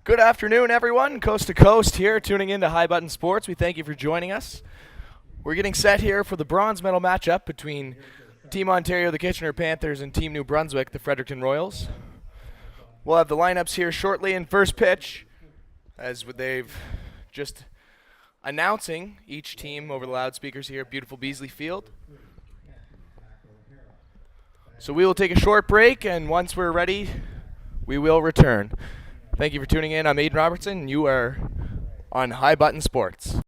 Good afternoon, everyone. Coast to coast here, tuning into High Button Sports. We thank you for joining us. We're getting set here for the bronze medal matchup between Team Ontario, the Kitchener Panthers, and Team New Brunswick, the Fredericton Royals. We'll have the lineups here shortly in first pitch, as they've just announcing each team over the loudspeakers here at beautiful Beasley Field. So we will take a short break, and once we're ready, we will return. Thank you for tuning in. I'm Aiden Robertson, and you are on High Button Sports.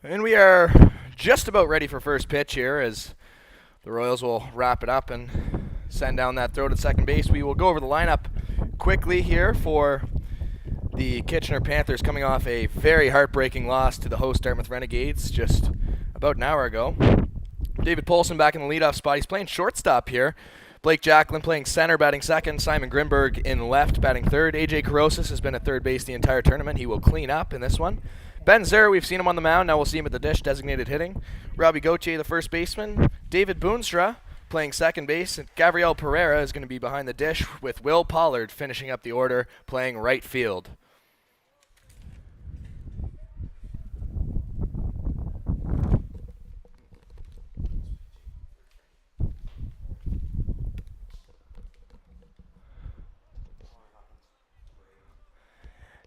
And we are just about ready for first pitch here as the Royals will wrap it up and send down that throw to second base. We will go over the lineup quickly here for the Kitchener Panthers, coming off a very heartbreaking loss to the host Dartmouth Renegades just about an hour ago. David Polson back in the leadoff spot. He's playing shortstop here. Blake Jacklin playing center, batting second. Simon Grimberg in left, batting third. AJ Carosis has been at third base the entire tournament. He will clean up in this one. Ben Zer, we've seen him on the mound. Now we'll see him at the dish, designated hitting. Robbie Gauthier, the first baseman. David Boonstra playing second base. And Gabriel Pereira is going to be behind the dish, with Will Pollard finishing up the order, playing right field.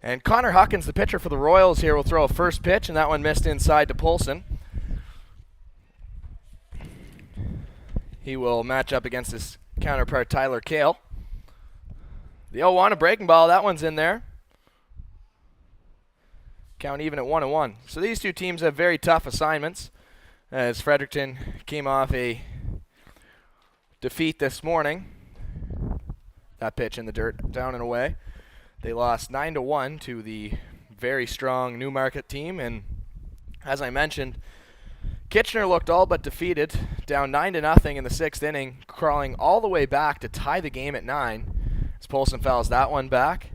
And Connor Huckins, the pitcher for the Royals here, will throw a first pitch, and that one missed inside to Polson. He will match up against his counterpart, Tyler Kale. The 0-1, a breaking ball. That one's in there. Count even at 1-1. So these two teams have very tough assignments, as Fredericton came off a defeat this morning. That pitch in the dirt, down and away. They lost 9-1 to the very strong Newmarket team, and as I mentioned, Kitchener looked all but defeated, down 9-0 in the sixth inning, crawling all the way back to tie the game at 9, as Polson fouls that one back,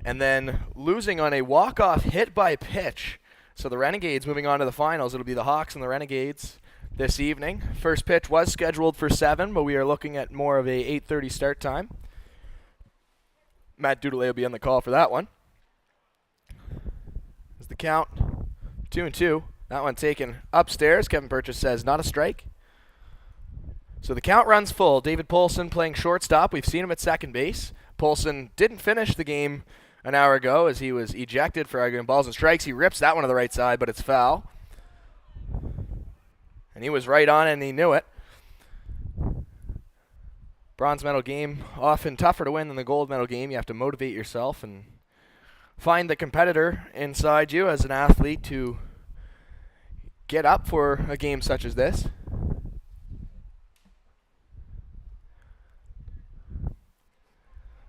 and then losing on a walk-off hit by pitch. So the Renegades moving on to the finals. It'll be the Hawks and the Renegades this evening. First pitch was scheduled for 7, but we are looking at more of a 8:30 start time. Matt Dudelet will be on the call for that one. As the count, 2-2. That one taken upstairs. Kevin Purchase says not a strike. So the count runs full. David Polson playing shortstop. We've seen him at second base. Polson didn't finish the game an hour ago as he was ejected for arguing balls and strikes. He rips that one to the right side, but it's foul. And he was right on it, and he knew it. Bronze medal game, often tougher to win than the gold medal game. You have to motivate yourself and find the competitor inside you as an athlete to get up for a game such as this.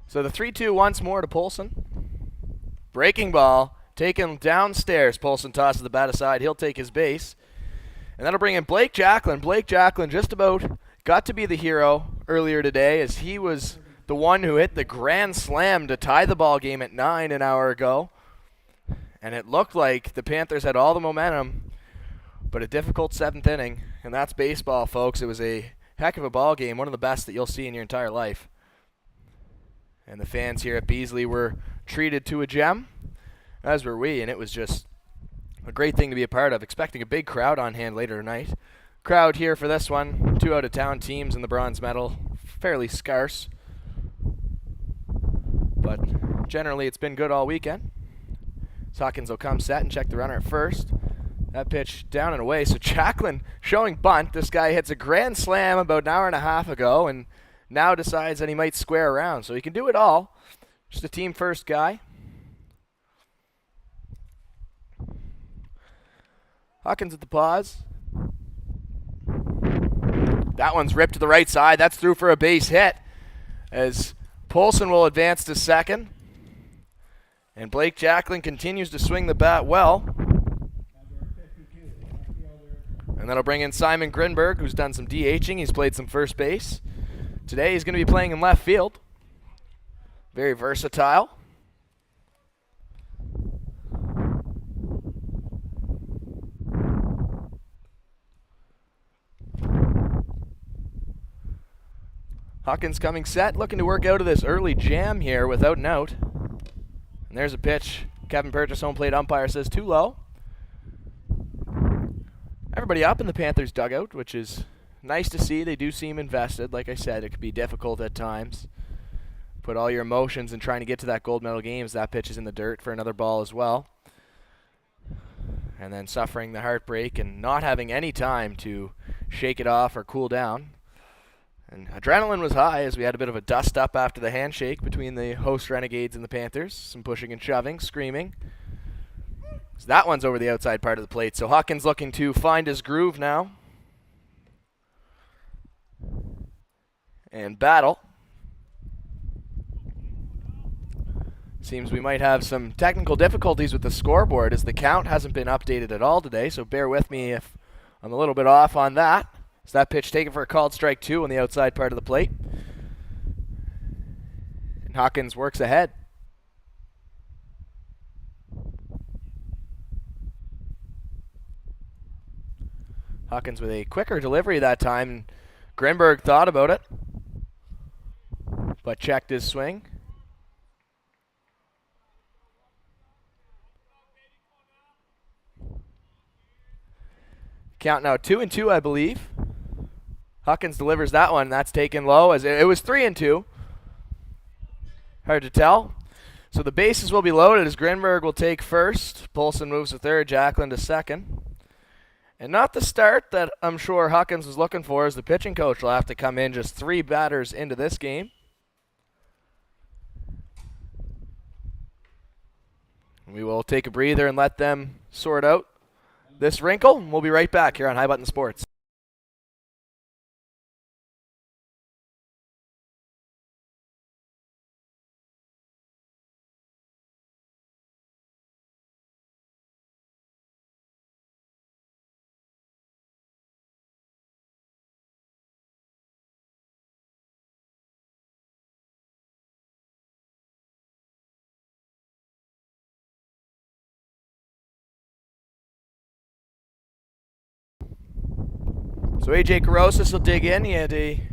So the 3-2 once more to Poulsen. Breaking ball, taken downstairs. Poulsen tosses the bat aside. He'll take his base. And that'll bring in Blake Jacklin. Blake Jacklin just about got to be the hero earlier today as he was the one who hit the grand slam to tie the ball game at 9 an hour ago. And it looked like the Panthers had all the momentum, but a difficult 7th inning. And that's baseball, folks. It was a heck of a ball game, one of the best that you'll see in your entire life. And the fans here at Beasley were treated to a gem, as were we, and it was just a great thing to be a part of. Expecting a big crowd on hand later tonight. Crowd here for this one. 2 out-of-town teams in the bronze medal. Fairly scarce. But generally it's been good all weekend. Hawkins will come set and check the runner at first. That pitch down and away. So Jacklin showing bunt. This guy hits a grand slam about an hour and a half ago and now decides that he might square around. So he can do it all. Just a team first guy. Hawkins at the pause. That one's ripped to the right side. That's through for a base hit as Poulsen will advance to second. And Blake Jacklin continues to swing the bat well. And that'll bring in Simon Grinberg, who's done some DHing. He's played some first base. Today he's going to be playing in left field. Very versatile. Hawkins coming set, looking to work out of this early jam here without an out. And there's a pitch. Kevin Purchase, home plate umpire, says too low. Everybody up in the Panthers dugout, which is nice to see. They do seem invested. Like I said, it could be difficult at times. Put all your emotions in trying to get to that gold medal game as that pitch is in the dirt for another ball as well. And then suffering the heartbreak and not having any time to shake it off or cool down. And adrenaline was high as we had a bit of a dust up after the handshake between the host Renegades and the Panthers. Some pushing and shoving, screaming. So that one's over the outside part of the plate. So Hawkins looking to find his groove now. And battle. Seems we might have some technical difficulties with the scoreboard as the count hasn't been updated at all today. So bear with me if I'm a little bit off on that. So that pitch taken for a called strike 2 on the outside part of the plate. And Hawkins works ahead. Hawkins with a quicker delivery that time. Grinberg thought about it, but checked his swing. Count now 2-2, I believe. Hawkins delivers that one. That's taken low as it was 3-2. Hard to tell. So the bases will be loaded as Grinberg will take first. Poulsen moves to third. Jacklin to second. And not the start that I'm sure Hawkins was looking for, as the pitching coach will have to come in just 3 batters into this game. We will take a breather and let them sort out this wrinkle. We'll be right back here on High Button Sports. So AJ Carosis will dig in. He had a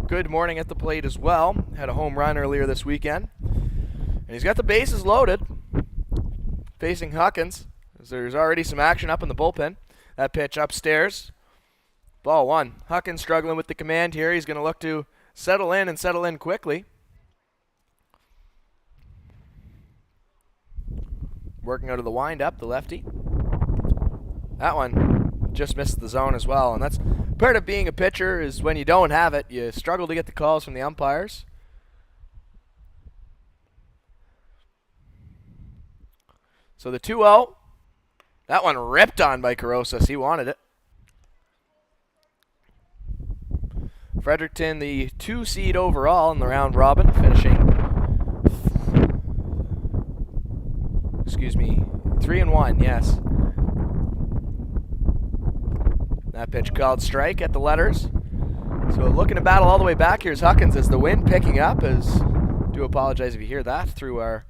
good morning at the plate as well. Had a home run earlier this weekend. And he's got the bases loaded. Facing Hawkins. As there's already some action up in the bullpen. That pitch upstairs. Ball 1. Hawkins struggling with the command here. He's going to look to settle in and settle in quickly. working out of the windup, the lefty. That one just missed the zone as well, and that's part of being a pitcher is when you don't have it, you struggle to get the calls from the umpires. So the 2-0, that one ripped on by Carosas. He wanted it. Fredericton, the 2 seed overall in the round robin, finishing 3-1, yes. That pitch called strike at the letters. So looking to battle all the way back here is Huckins as the wind picking up. Do apologize if you hear that through our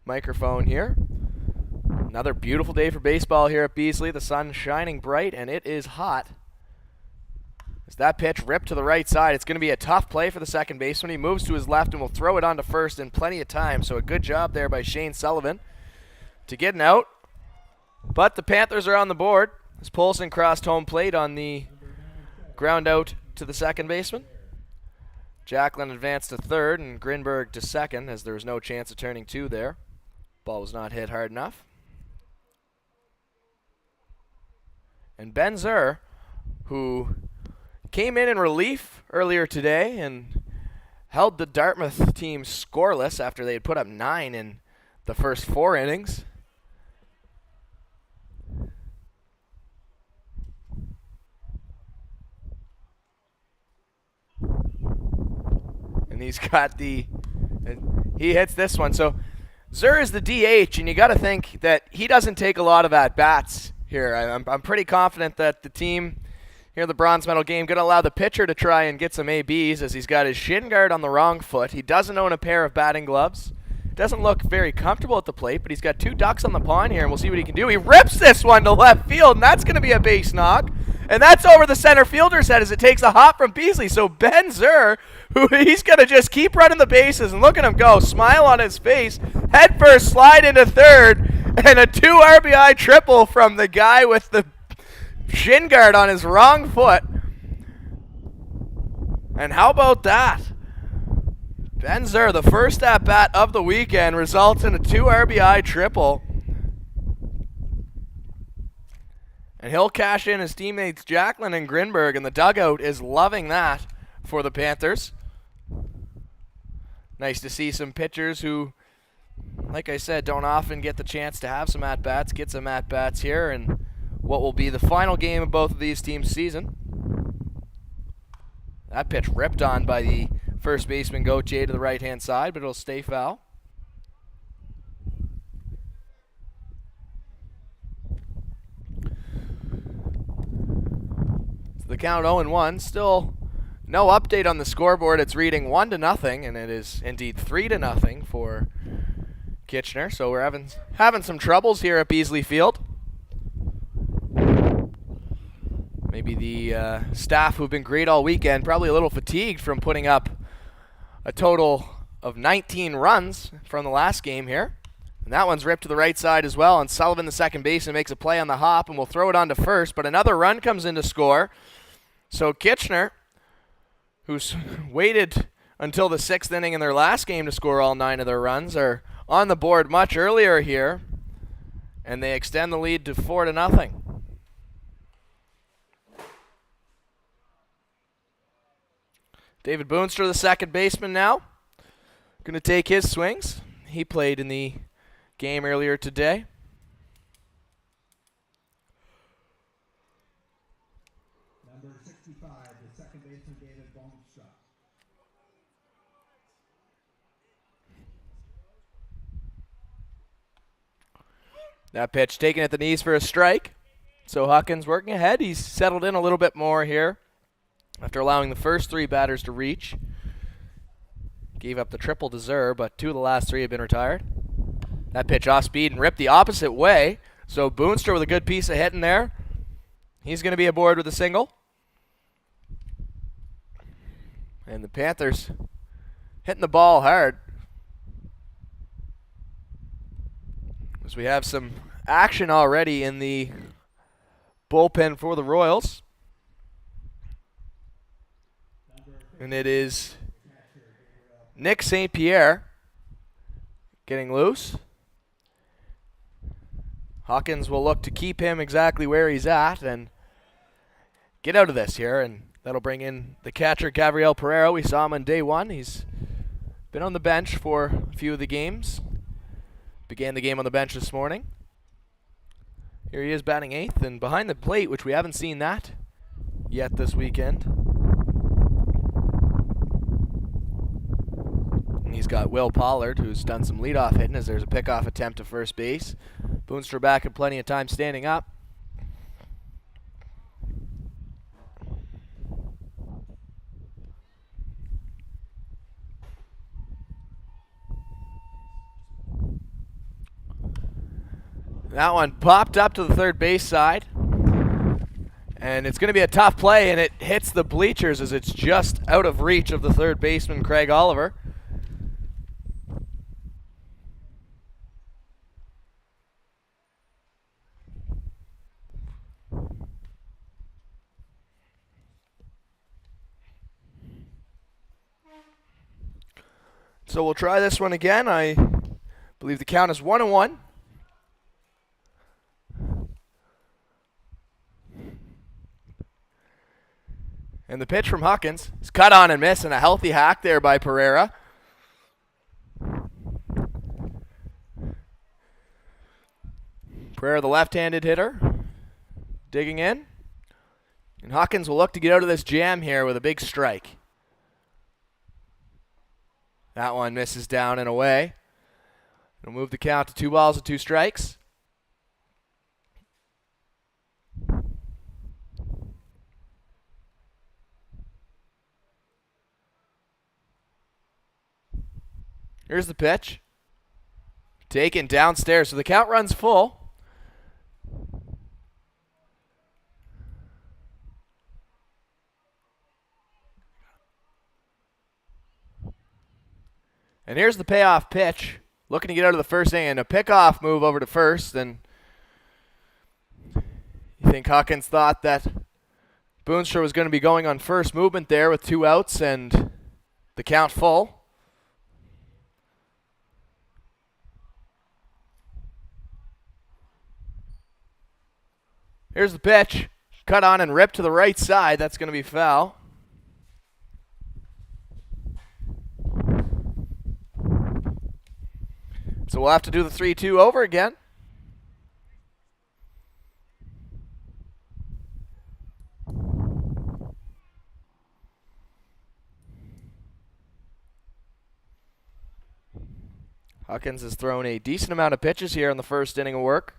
microphone here. Another beautiful day for baseball here at Beasley. The sun shining bright and it is hot. As that pitch ripped to the right side, it's going to be a tough play for the second baseman. He moves to his left and will throw it on to first in plenty of time. So a good job there by Shane Sullivan to get an out. But the Panthers are on the board as Poulsen crossed home plate on the ground out to the second baseman. Jacklin advanced to third and Grinberg to second as there was no chance of turning 2 there. Ball was not hit hard enough. And Ben Zur, who came in relief earlier today and held the Dartmouth team scoreless after they had put up 9 in the first 4 innings. And he hits this one. So Zur is the DH, and you got to think that he doesn't take a lot of at-bats here. I'm pretty confident that the team here in the bronze medal game going to allow the pitcher to try and get some ABs as he's got his shin guard on the wrong foot. He doesn't own a pair of batting gloves. Doesn't look very comfortable at the plate, but he's got 2 ducks on the pond here, and we'll see what he can do. He rips this one to left field, and that's going to be a base knock. And that's over the center fielder's head as it takes a hop from Beasley. So Ben Zur, he's going to just keep running the bases, and look at him go. Smile on his face. Head first, slide into third, and a 2 RBI triple from the guy with the shin guard on his wrong foot. And how about that? Ben Zur, the first at-bat of the weekend, results in a 2 RBI triple. And he'll cash in his teammates Jacklin and Grinberg, and the dugout is loving that for the Panthers. Nice to see some pitchers who, like I said, don't often get the chance to have some at-bats, get some at-bats here, and what will be the final game of both of these teams' season. That pitch ripped on by the first baseman Gauthier to the right-hand side, but it'll stay foul. So the count 0-1. Still no update on the scoreboard. It's reading 1-0, and it is indeed 3-0 for Kitchener. So we're having some troubles here at Beasley Field. Maybe the staff who've been great all weekend, probably a little fatigued from putting up a total of 19 runs from the last game here. And that one's ripped to the right side as well, and Sullivan, the second baseman, makes a play on the hop and will throw it on to first, but another run comes in to score. So Kitchener, who's waited until the 6th inning in their last game to score all 9 of their runs, are on the board much earlier here, and they extend the lead to 4-0. David Boonstra, the second baseman now, going to take his swings. He played in the game earlier today. Number 65, the second baseman, David Boonstra. That pitch taken at the knees for a strike. So Huckins working ahead. He's settled in a little bit more here after allowing the first 3 batters to reach. Gave up the triple to Zur, but 2 of the last 3 have been retired. That pitch off speed and ripped the opposite way. So Boonstra with a good piece of hitting there. He's going to be aboard with a single. And the Panthers hitting the ball hard. As we have some action already in the bullpen for the Royals. And it is Nick St. Pierre getting loose. Hawkins will look to keep him exactly where he's at and get out of this here, and that'll bring in the catcher, Gabriel Pereira. We saw him on day one. He's been on the bench for a few of the games. Began the game on the bench this morning. Here he is batting eighth and behind the plate, which we haven't seen that yet this weekend. And he's got Will Pollard, who's done some leadoff hitting as there's a pickoff attempt to first base. Boonstra back in plenty of time standing up. That one popped up to the third base side. And it's going to be a tough play, and it hits the bleachers as it's just out of reach of the third baseman, Craig Oliver. So we'll try this one again. I believe the count is 1-1. And the pitch from Hawkins is cut on and miss, and a healthy hack there by Pereira. Pereira, the left-handed hitter, digging in. And Hawkins will look to get out of this jam here with a big strike. That one misses down and away. It'll move the count to 2 balls and 2 strikes. Here's the pitch. Taken downstairs, so the count runs full. And here's the payoff pitch. Looking to get out of the first inning, and a pickoff move over to first. And you think Hawkins thought that Boonstra was going to be going on first movement there with 2 outs and the count full. Here's the pitch. Cut on and ripped to the right side. That's going to be foul. So we'll have to do the 3-2 over again. Hawkins has thrown a decent amount of pitches here in the first inning of work.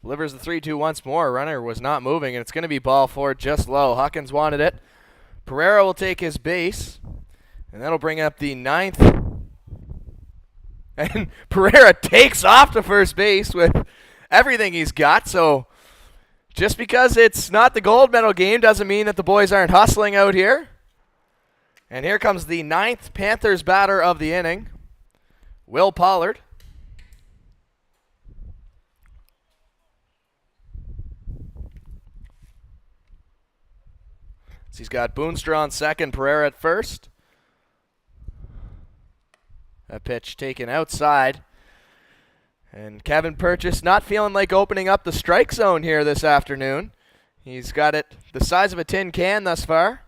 Delivers the 3-2 once more. Runner was not moving, and it's going to be ball 4 just low. Hawkins wanted it. Pereira will take his base, and that'll bring up the 9th. And Pereira takes off to first base with everything he's got. So just because it's not the gold medal game doesn't mean that the boys aren't hustling out here. And here comes the 9th Panthers batter of the inning, Will Pollard. He's got Boonstra on second, Pereira at first. That pitch taken outside. And Kevin Purchase not feeling like opening up the strike zone here this afternoon. He's got it the size of a tin can thus far.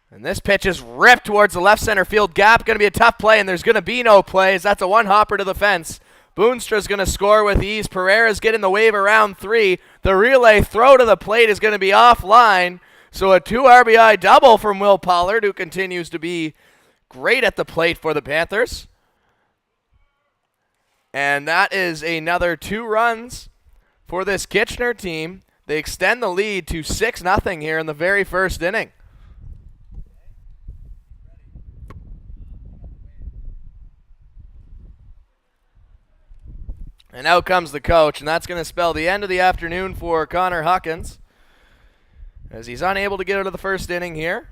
And this pitch is ripped towards the left center field gap. Going to be a tough play, and there's going to be no plays. That's a one-hopper to the fence. Boonstra's going to score with ease. Pereira's getting the wave around 3. The relay throw to the plate is going to be offline. So a 2 RBI double from Will Pollard, who continues to be great at the plate for the Panthers. And that is another 2 runs for this Kitchener team. They extend the lead to 6-0 here in the very first inning. And out comes the coach, and that's going to spell the end of the afternoon for Connor Hawkins, as he's unable to get out of the first inning here.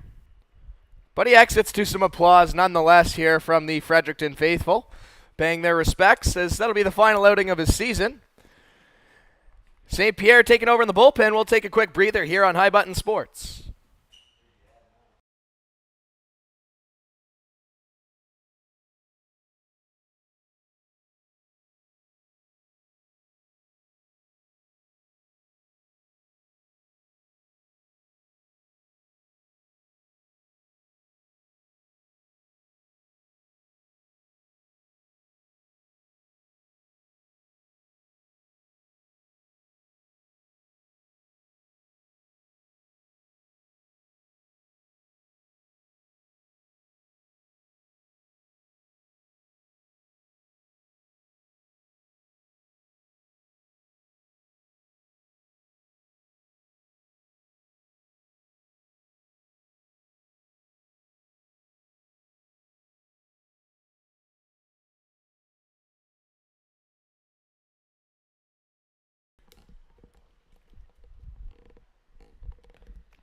But he exits to some applause nonetheless here from the Fredericton faithful, paying their respects, as that'll be the final outing of his season. St. Pierre taking over in the bullpen. We'll take a quick breather here on High Button Sports.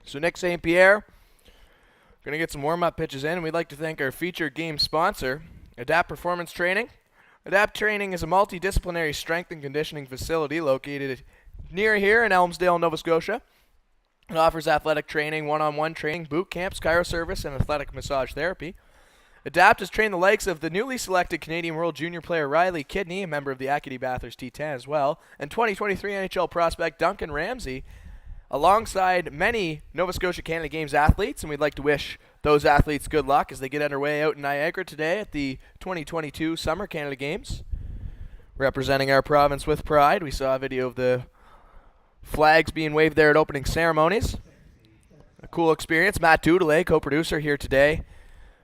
So Nick St. Pierre, going to get some warm-up pitches in, and we'd like to thank our featured game sponsor, Adapt Performance Training. Adapt Training is a multidisciplinary strength and conditioning facility located near here in Elmsdale, Nova Scotia. It offers athletic training, one-on-one training, boot camps, chiro service, and athletic massage therapy. Adapt has trained the likes of the newly selected Canadian World Junior player Riley Kidney, a member of the Acadie Bathurst T10 as well, and 2023 NHL prospect Duncan Ramsey, alongside many Nova Scotia Canada Games athletes, and we'd like to wish those athletes good luck as they get underway out in Niagara today at the 2022 Summer Canada Games. Representing our province with pride, we saw a video of the flags being waved there at opening ceremonies. A cool experience. Matt Dudelay, co-producer here today,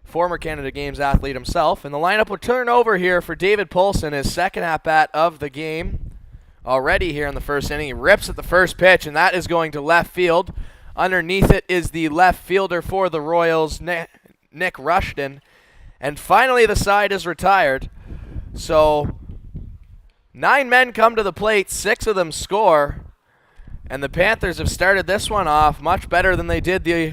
former Canada Games athlete himself. And the lineup will turn over here for David Poulsen, his second at-bat of the game. Already here in the first inning, he rips at the first pitch, and that is going to left field. Underneath it is the left fielder for the Royals, Nick Rushton. And finally the side is retired. So 9 men come to the plate, 6 of them score. And the Panthers have started this one off much better than they did the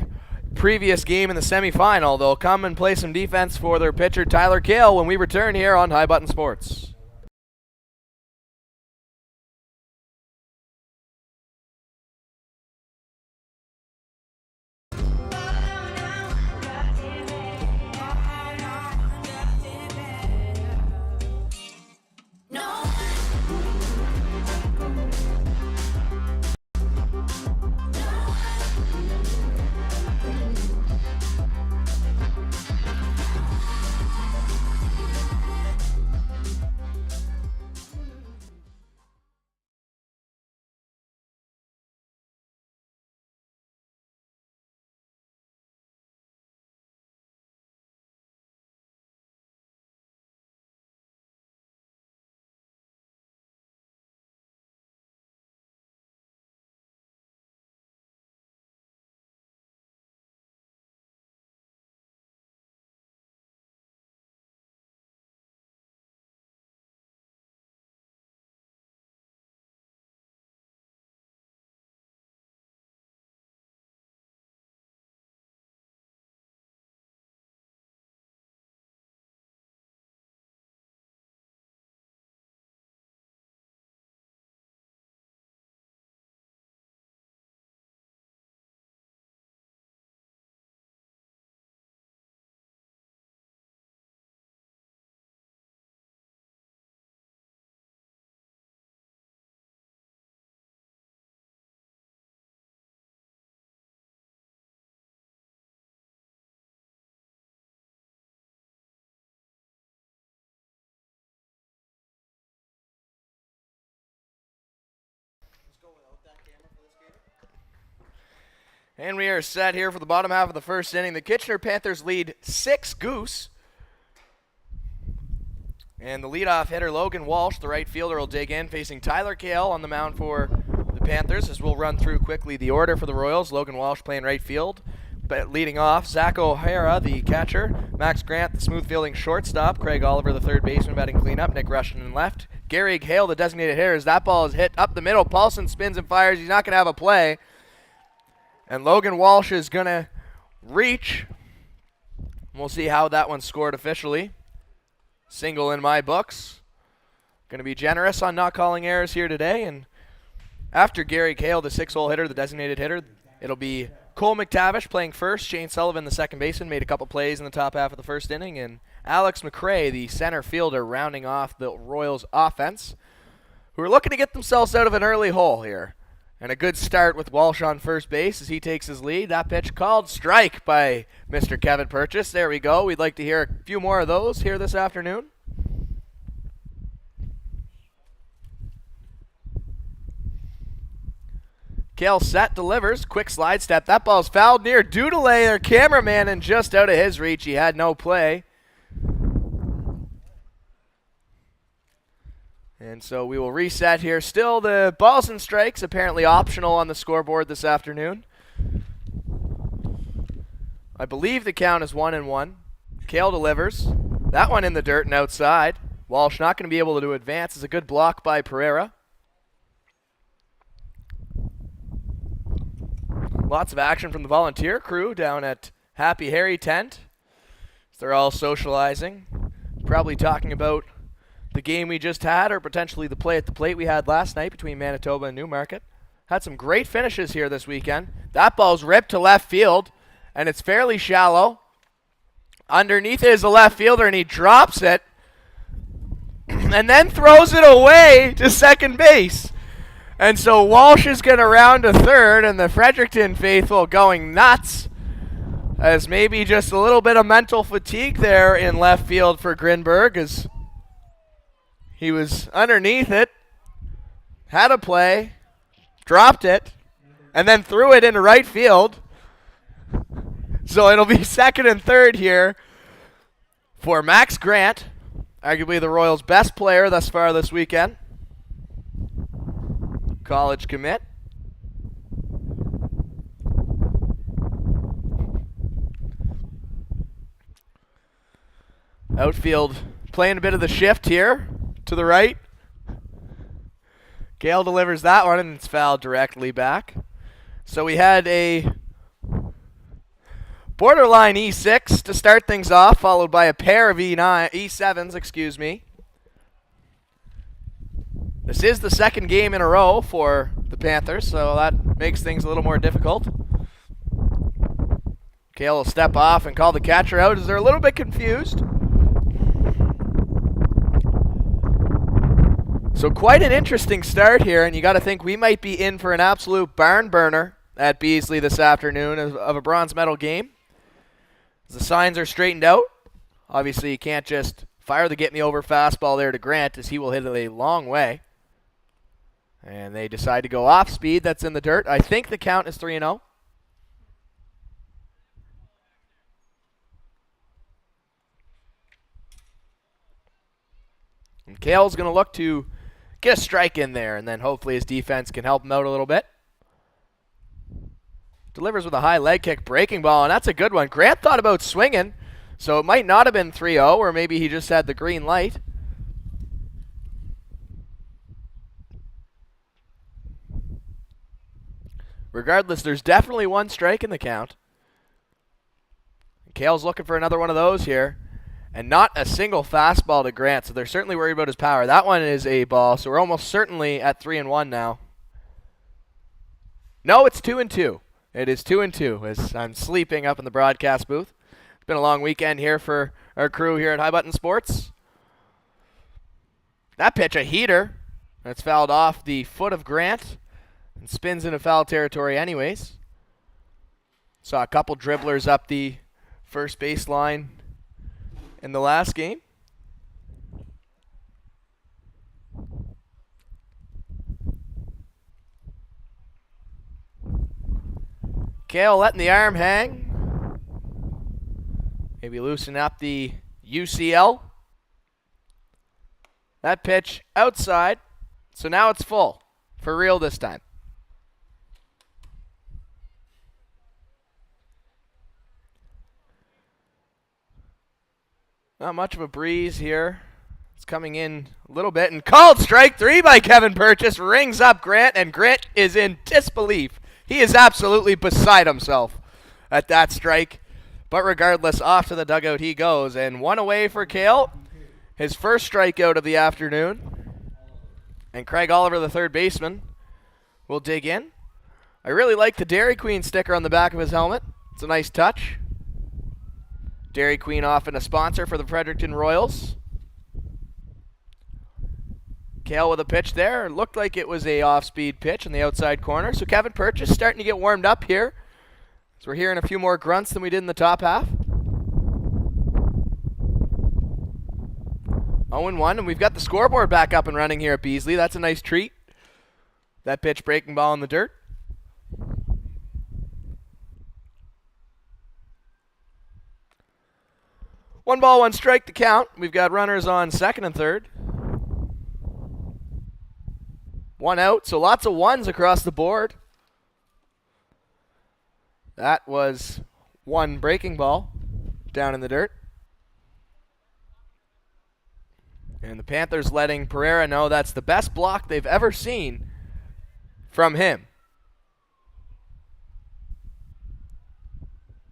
previous game in the semifinal. They'll come and play some defense for their pitcher, Tyler Kale, when we return here on High Button Sports. And we are set here for the bottom half of the first inning. The Kitchener Panthers lead 6-goose. And the leadoff hitter, Logan Walsh, the right fielder, will dig in, facing Tyler Kale on the mound for the Panthers, as we'll run through quickly the order for the Royals. Logan Walsh playing right field. But leading off, Zach O'Hara, the catcher. Max Grant, the smooth fielding shortstop. Craig Oliver, the third baseman, batting cleanup. Nick Rushton in left. Gary Hale, the designated hitter. As that ball is hit up the middle, Paulson spins and fires. He's not going to have a play. And Logan Walsh is going to reach. We'll see how that one's scored officially. Single in my books. Going to be generous on not calling errors here today. And after Gary Hale, the 6-hole hitter, the designated hitter, it'll be Cole McTavish playing first. Shane Sullivan, the second baseman, made a couple plays in the top half of the first inning. And Alex McRae, the center fielder, rounding off the Royals offense, who are looking to get themselves out of an early hole here. And a good start with Walsh on first base as he takes his lead. That pitch called strike by Mr. Kevin Purchase. There we go. We'd like to hear a few more of those here this afternoon. Kale set, delivers. Quick slide step. That ball's fouled near Dudelay, their cameraman, and just out of his reach. He had no play. And so we will reset here. Still the balls and strikes apparently optional on the scoreboard this afternoon. I believe the count is 1-1. Kale delivers. That one in the dirt and outside. Walsh not going to be able to advance. It's a good block by Pereira. Lots of action from the volunteer crew down at Happy Harry tent. They're all socializing, probably talking about the game we just had or potentially the play at the plate we had last night between Manitoba and Newmarket. Had some great finishes here this weekend. That ball's ripped to left field, and it's fairly shallow. Underneath it is the left fielder, and he drops it and then throws it away to second base. And so Walsh is going to round to third, and the Fredericton faithful going nuts as maybe just a little bit of mental fatigue there in left field for Grinberg as he was underneath it, had a play, dropped it, and then threw it into right field. So it'll be second and third here for Max Grant, arguably the Royals' best player thus far this weekend. College commit. Outfield playing a bit of the shift here to the right. Gale delivers that one, and it's fouled directly back. So we had a borderline E6 to start things off, followed by a pair of E7s, excuse me. This is the second game in a row for the Panthers, so that makes things a little more difficult. Gale will step off and call the catcher out as they're a little bit confused. So quite an interesting start here, and you got to think we might be in for an absolute barn burner at Beasley this afternoon of a bronze medal game. As the signs are straightened out, obviously you can't just fire the get-me-over fastball there to Grant as he will hit it a long way. And they decide to go off speed. That's in the dirt. I think the count is 3-0. And Kale's going to look to get a strike in there, and then hopefully his defense can help him out a little bit. Delivers with a high leg kick breaking ball, and that's a good one. Grant thought about swinging, so it might not have been 3-0, or maybe he just had the green light. Regardless, there's definitely one strike in the count. Kale's looking for another one of those here. And not a single fastball to Grant, so they're certainly worried about his power. That one is a ball, so we're almost certainly at 3-1 now. No, it's 2-2. It is 2-2 as I'm sleeping up in the broadcast booth. It's been a long weekend here for our crew here at High Button Sports. That pitch, a heater. That's fouled off the foot of Grant and spins into foul territory anyways. Saw a couple dribblers up the first baseline in the last game. Kale letting the arm hang. Maybe loosen up the UCL. That pitch outside. So now it's full. For real this time. Not much of a breeze here. It's coming in a little bit. And called strike 3 by Kevin Purchase. Rings up Grant, and Grant is in disbelief. He is absolutely beside himself at that strike. But regardless, off to the dugout he goes. And one away for Kale. His first strikeout of the afternoon. And Craig Oliver, the third baseman, will dig in. I really like the Dairy Queen sticker on the back of his helmet. It's a nice touch. Dairy Queen often a sponsor for the Fredericton Royals. Kale with a pitch there. It looked like it was a off-speed pitch in the outside corner. So Kevin Purchase starting to get warmed up here. So we're hearing a few more grunts than we did in the top half. 0-1, and we've got the scoreboard back up and running here at Beasley. That's a nice treat. That pitch breaking ball in the dirt. One ball, one strike to count. We've got runners on second and third. One out, so lots of ones across the board. That was one breaking ball down in the dirt. And the Panthers letting Pereira know that's the best block they've ever seen from him.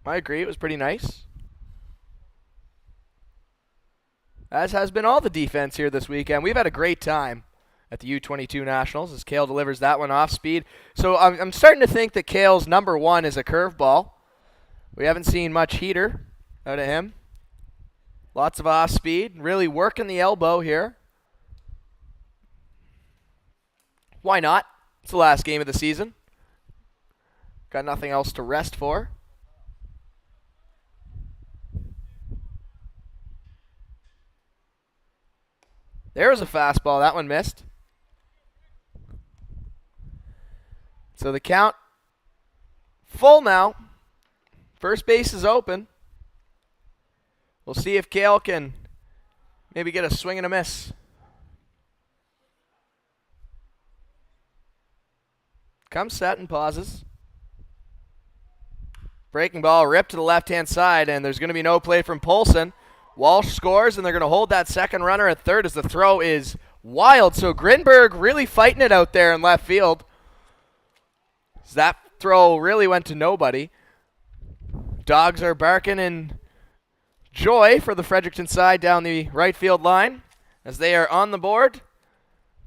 I agree. It was pretty nice. As has been all the defense here this weekend. We've had a great time at the U22 Nationals as Kale delivers that one off speed. So I'm starting to think that Kale's number one is a curveball. We haven't seen much heater out of him. Lots of off speed. Really working the elbow here. Why not? It's the last game of the season. Got nothing else to rest for. There was a fastball. That one missed. So the count full now. First base is open. We'll see if Kale can maybe get a swing and a miss. Comes set and pauses. Breaking ball ripped to the left-hand side, and there's going to be no play from Polson. Walsh scores, and they're going to hold that second runner at third as the throw is wild. So Grinberg really fighting it out there in left field. That throw really went to nobody. Dogs are barking in joy for the Fredericton side down the right field line as they are on the board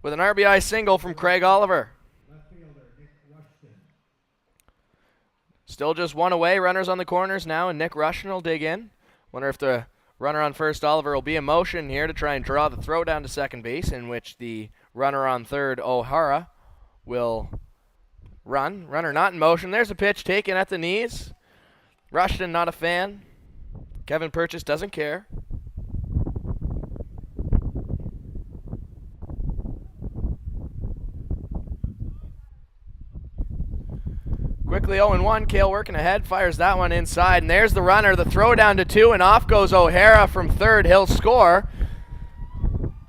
with an RBI single from Craig Oliver. Still just one away. Runners on the corners now, and Nick Rushton will dig in. Wonder if the runner on first, Oliver, will be in motion here to try and draw the throw down to second base, in which the runner on third, O'Hara, will run. Runner not in motion. There's a pitch taken at the knees. Rushton not a fan. Kevin Purchase doesn't care. Quickly 0-1. Kale working ahead. Fires that one inside. And there's the runner. The throw down to 2. And off goes O'Hara from third. He'll score.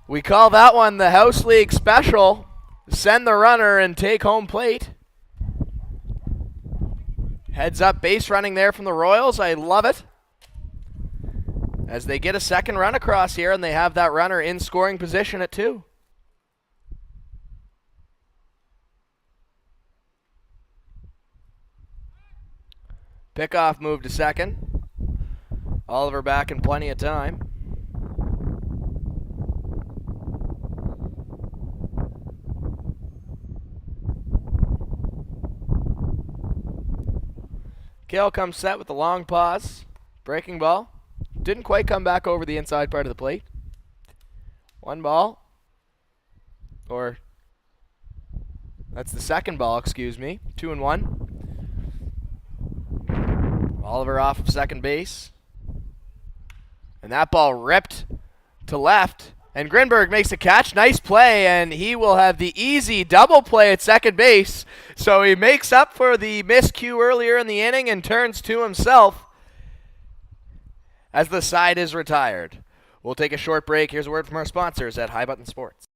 We call that one the House League Special. Send the runner and take home plate. Heads up base running there from the Royals. I love it. As they get a second run across here, and they have that runner in scoring position at 2. Pickoff move to second. Oliver back in plenty of time. Kale comes set with the long pause. Breaking ball. Didn't quite come back over the inside part of the plate. 1 ball. Or, that's the second ball, excuse me. 2-1. Oliver off of second base. And that ball ripped to left. And Grinberg makes a catch. Nice play, and he will have the easy double play at second base. So he makes up for the miscue earlier in the inning and turns to himself as the side is retired. We'll take a short break. Here's a word from our sponsors at High Button Sports.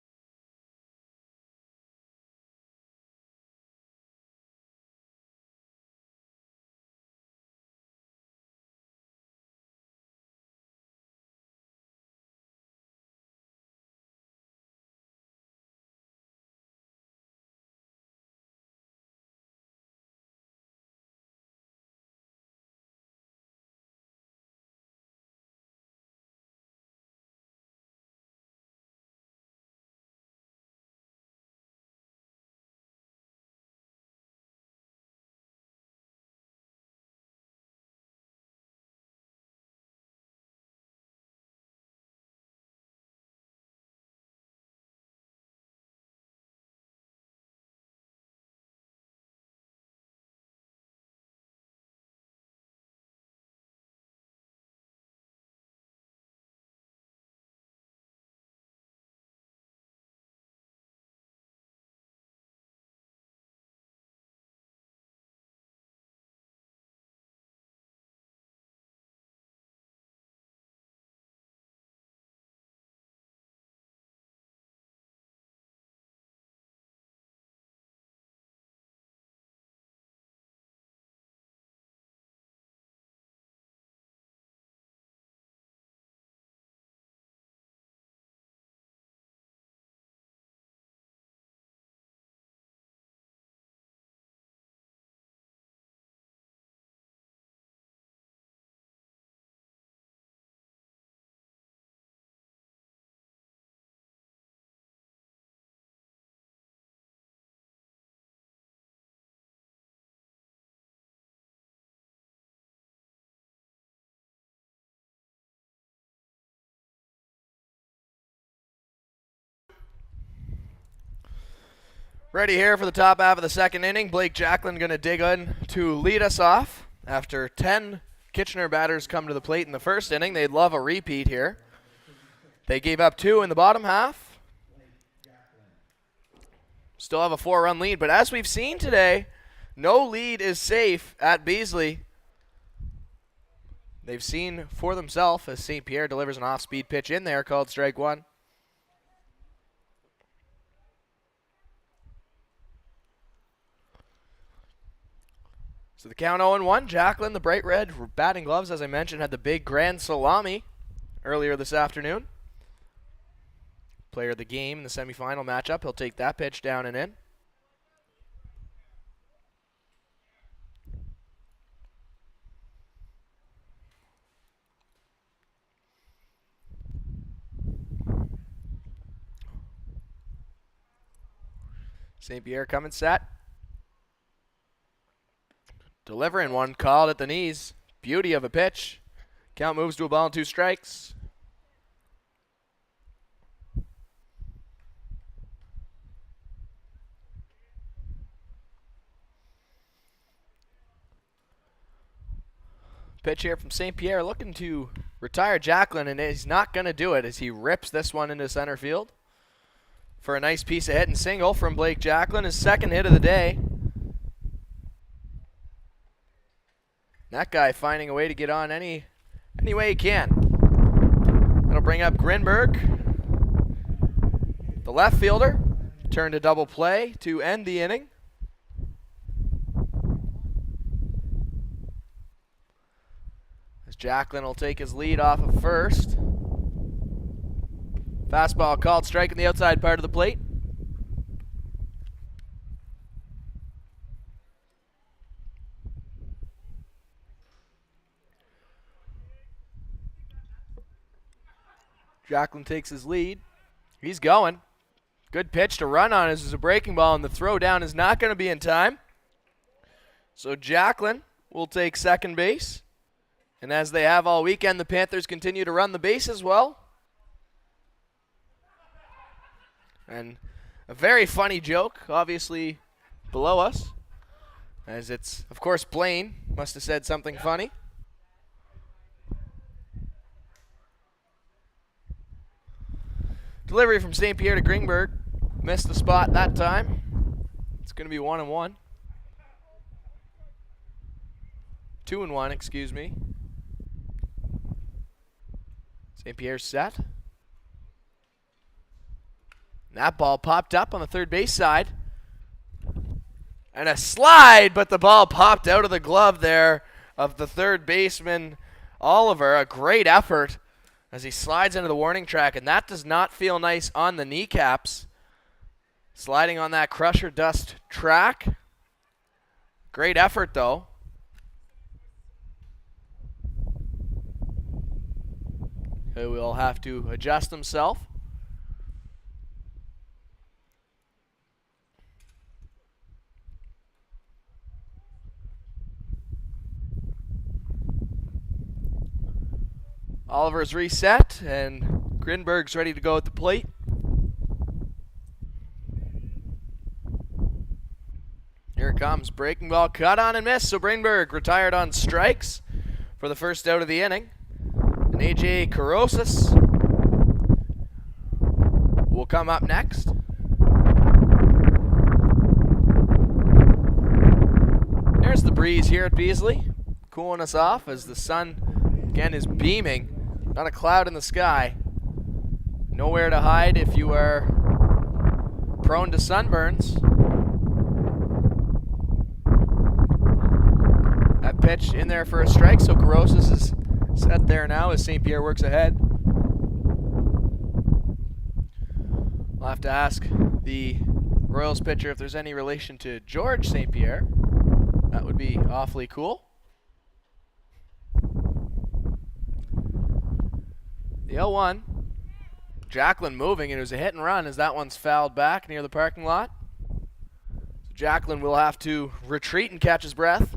Ready here for the top half of the second inning. Blake Jacklin going to dig in to lead us off. After 10 Kitchener batters come to the plate in the first inning, they'd love a repeat here. They gave up 2 in the bottom half. Still have a 4-run lead, but as we've seen today, no lead is safe at Beasley. They've seen for themselves as St. Pierre delivers an off-speed pitch in there called strike 1. So the count 0-1. Jacklin, the bright red batting gloves, as I mentioned, had the big grand salami earlier this afternoon. Player of the game in the semifinal matchup. He'll take that pitch down and in. St. Pierre coming set. Delivering one, called at the knees. Beauty of a pitch. Count moves to a ball and 2 strikes. Pitch here from St. Pierre looking to retire Jacklin, and he's not going to do it as he rips this one into center field for a nice piece of hit and single from Blake Jacklin, his second hit of the day. That guy finding a way to get on any way he can. That'll bring up Grinberg, the left fielder. Turn to double play to end the inning. As Jacklin will take his lead off of first. Fastball called strike in the outside part of the plate. Jacklin takes his lead. He's going. Good pitch to run on. This is a breaking ball, and the throw down is not going to be in time. So Jacklin will take second base. And as they have all weekend, the Panthers continue to run the bases well. And a very funny joke, obviously, below us. As it's, of course, Blaine must have said something funny. Delivery from St. Pierre to Greenberg. Missed the spot that time. It's going to be 1-1. 2-1, excuse me. St. Pierre's set. That ball popped up on the third base side. And a slide, but the ball popped out of the glove there of the third baseman, Oliver. A great effort as he slides into the warning track, and that does not feel nice on the kneecaps. Sliding on that crusher dust track. Great effort, though. He will have to adjust himself. Oliver's reset, and Grinberg's ready to go at the plate. Here it comes. Breaking ball cut on and missed, so Grinberg retired on strikes for the first out of the inning. And A.J. Carosis will come up next. There's the breeze here at Beasley, cooling us off as the sun again is beaming. Not a cloud in the sky. Nowhere to hide if you are prone to sunburns. That pitch in there for a strike, so Carosis is set there now as St. Pierre works ahead. We'll have to ask the Royals pitcher if there's any relation to George St. Pierre. That would be awfully cool. The 0-1. Jacklin moving, and it was a hit and run as that one's fouled back near the parking lot. So Jacklin will have to retreat and catch his breath.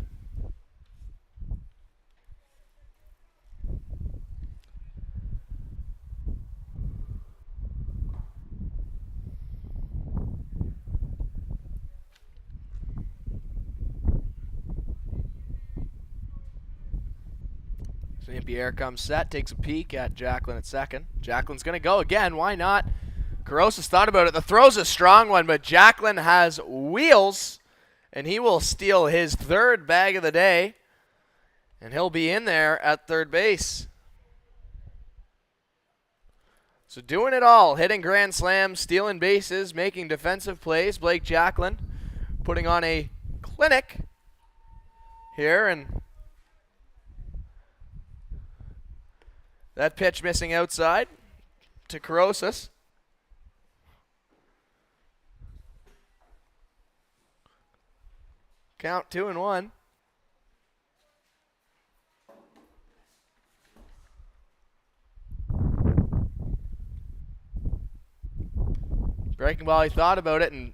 St. Pierre comes set, takes a peek at Jacqueline at second. Jacqueline's going to go again. Why not? Carosas thought about it. The throw's a strong one, but Jacqueline has wheels, and he will steal his third bag of the day, and he'll be in there at third base. So doing it all, hitting grand slams, stealing bases, making defensive plays. Blake Jacqueline putting on a clinic here, and that pitch missing outside to Carosas. Count 2-1. Breaking ball, he thought about it, and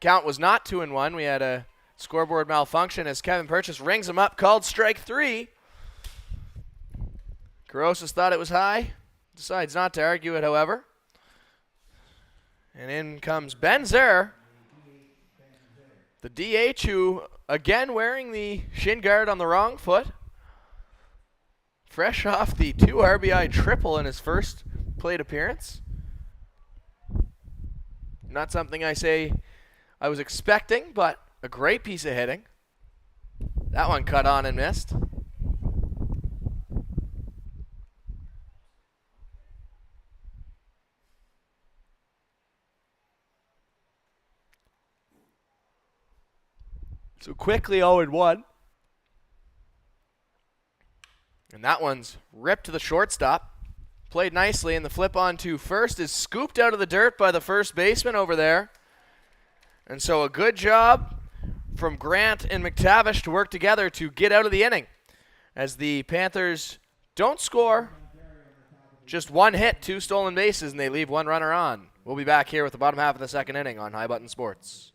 count was not 2-1. We had a scoreboard malfunction as Kevin Purchase rings him up, called strike 3. Carosas thought it was high, decides not to argue it, however. And in comes Benzer, the DH, who again wearing the shin guard on the wrong foot. Fresh off the 2 RBI triple in his first plate appearance. Not something I say I was expecting, but a great piece of hitting. That one cut on and missed. So quickly 0-1. And that one's ripped to the shortstop. Played nicely, and the flip on to first is scooped out of the dirt by the first baseman over there. And so a good job from Grant and McTavish to work together to get out of the inning, as the Panthers don't score. Just 1 hit, 2 stolen bases, and they leave 1 runner on. We'll be back here with the bottom half of the second inning on High Button Sports.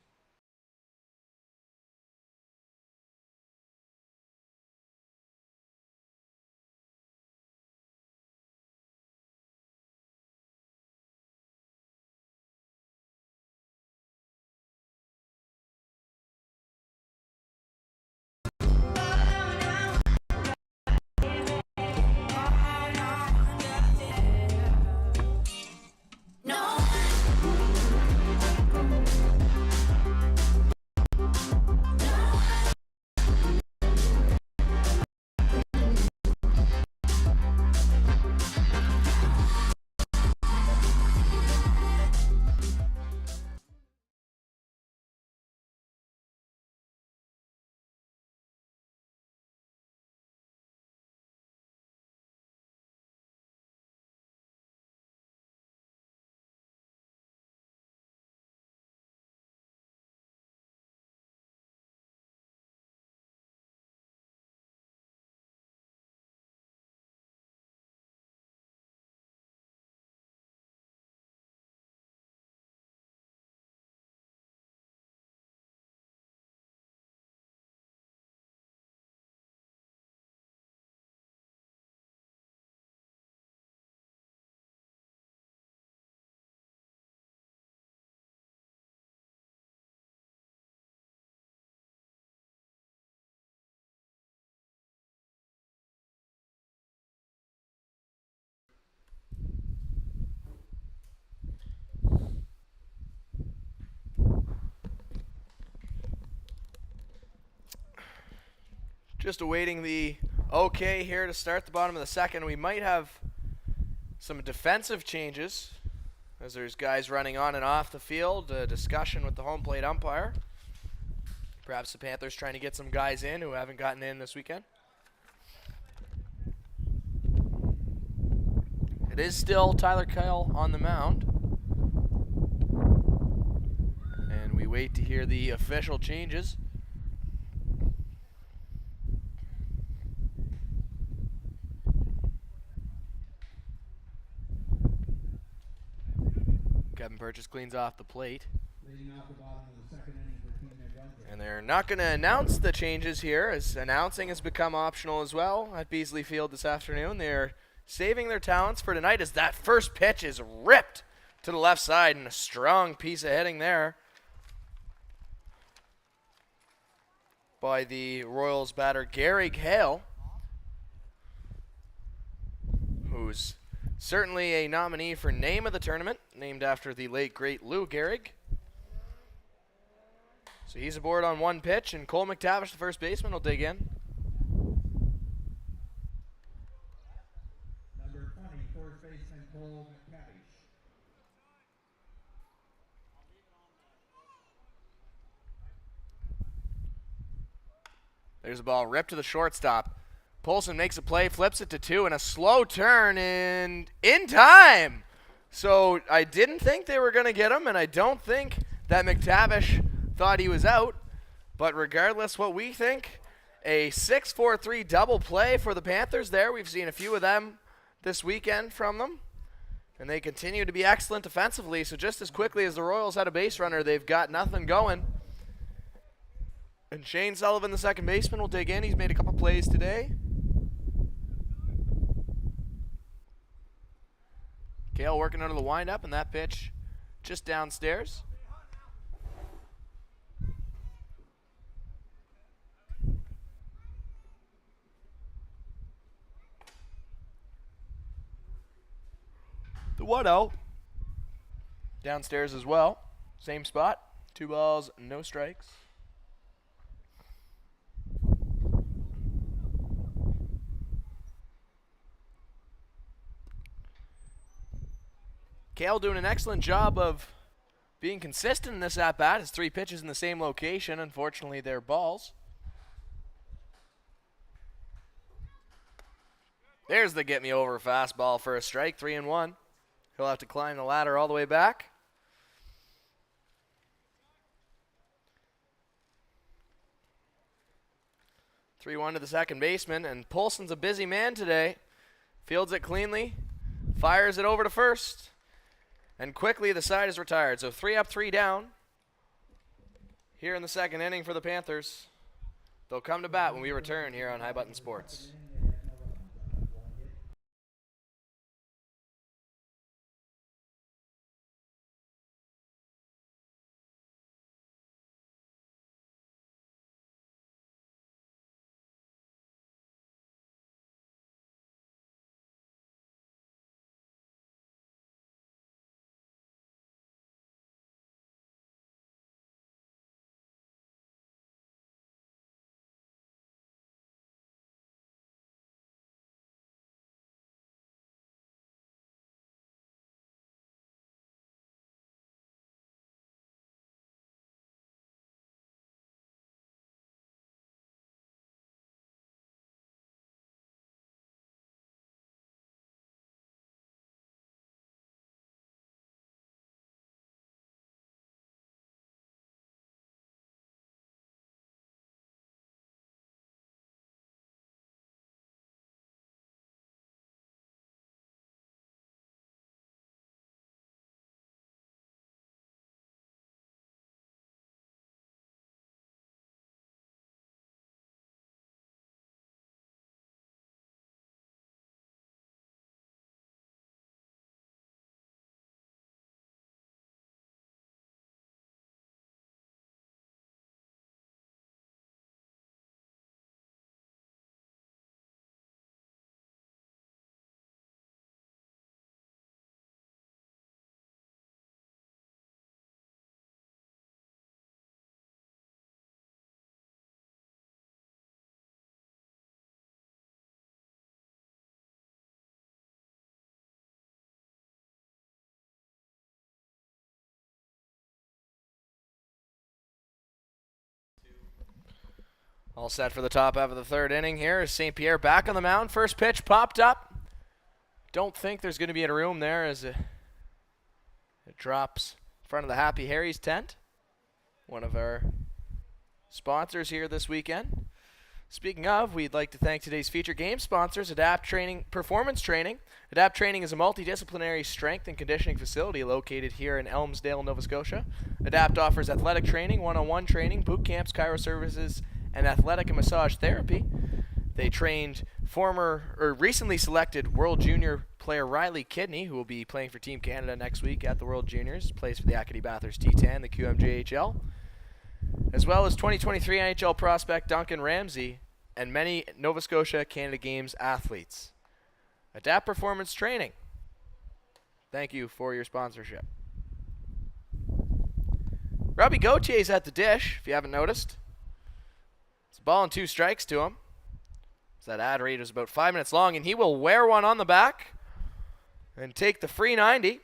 Just awaiting the okay here to start the bottom of the second. We might have some defensive changes as there's guys running on and off the field. A discussion with the home plate umpire. Perhaps the Panthers trying to get some guys in who haven't gotten in this weekend. It is still Tyler Kyle on the mound. And we wait to hear the official changes. Kevin Purchase cleans off the plate. Leading off the bottom of the second inning for Team Brunswick. And they're not going to announce the changes here, as announcing has become optional as well at Beasley Field this afternoon. They're saving their talents for tonight, as that first pitch is ripped to the left side, and a strong piece of hitting there by the Royals batter Gary Hale. who's certainly a nominee for name of the tournament, named after the late, great Lou Gehrig. So he's aboard on one pitch, and Cole McTavish, the first baseman, will dig in. Number 20, first baseman Cole McTavish. There's a ball ripped to the shortstop. Polson makes a play, flips it to 2, and a slow turn and in time. So I didn't think they were going to get him, and I don't think that McTavish thought he was out. But regardless what we think, a 6-4-3 double play for the Panthers there. We've seen a few of them this weekend from them. And they continue to be excellent defensively. So just as quickly as the Royals had a base runner, they've got nothing going. And Shane Sullivan, the second baseman, will dig in. He's made a couple plays today. Kale working under the windup, and that pitch just downstairs. The 1-0. Downstairs as well. Same spot. 2 balls, no strikes. Kale doing an excellent job of being consistent in this at-bat. His 3 pitches in the same location. Unfortunately, they're balls. There's the get-me-over fastball for a strike, 3-1. He'll have to climb the ladder all the way back. (3-1) to the second baseman, and Polson's a busy man today. Fields it cleanly, fires it over to first. And quickly, the side is retired. So 3 up, 3 down here in the second inning for the Panthers. They'll come to bat when we return here on High Button Sports. All set for the top half of the third inning here is St. Pierre back on the mound. First pitch popped up. Don't think there's going to be any room there as it drops in front of the Happy Harry's tent. One of our sponsors here this weekend. Speaking of, we'd like to thank today's feature game sponsors, Adapt Training, Performance Training. Adapt Training is a multidisciplinary strength and conditioning facility located here in Elmsdale, Nova Scotia. Adapt offers athletic training, one-on-one training, boot camps, chiro services, and athletic and massage therapy. They trained recently selected World Junior player Riley Kidney, who will be playing for Team Canada next week at the World Juniors, plays for the Acadie Bathurst T10, the QMJHL, as well as 2023 NHL prospect Duncan Ramsey and many Nova Scotia Canada Games athletes. Adapt Performance Training. Thank you for your sponsorship. Robbie Gautier's at the dish, if you haven't noticed. It's a ball and 2 strikes to him. So that ad read is about 5 minutes long, and he will wear one on the back and take the free 90.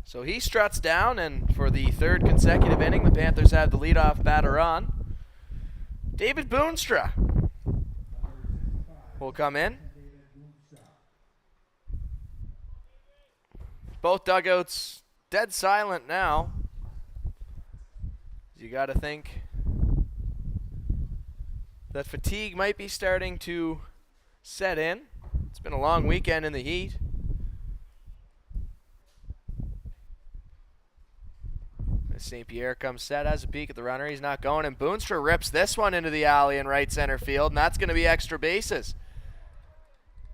So he struts down, and for the 3rd consecutive inning, the Panthers have the leadoff batter on. David Boonstra will come in. Both dugouts dead silent now. You got to think that fatigue might be starting to set in. It's been a long weekend in the heat. St. Pierre comes set, has a peek at the runner. He's not going, and Boonstra rips this one into the alley in right center field, and that's going to be extra bases.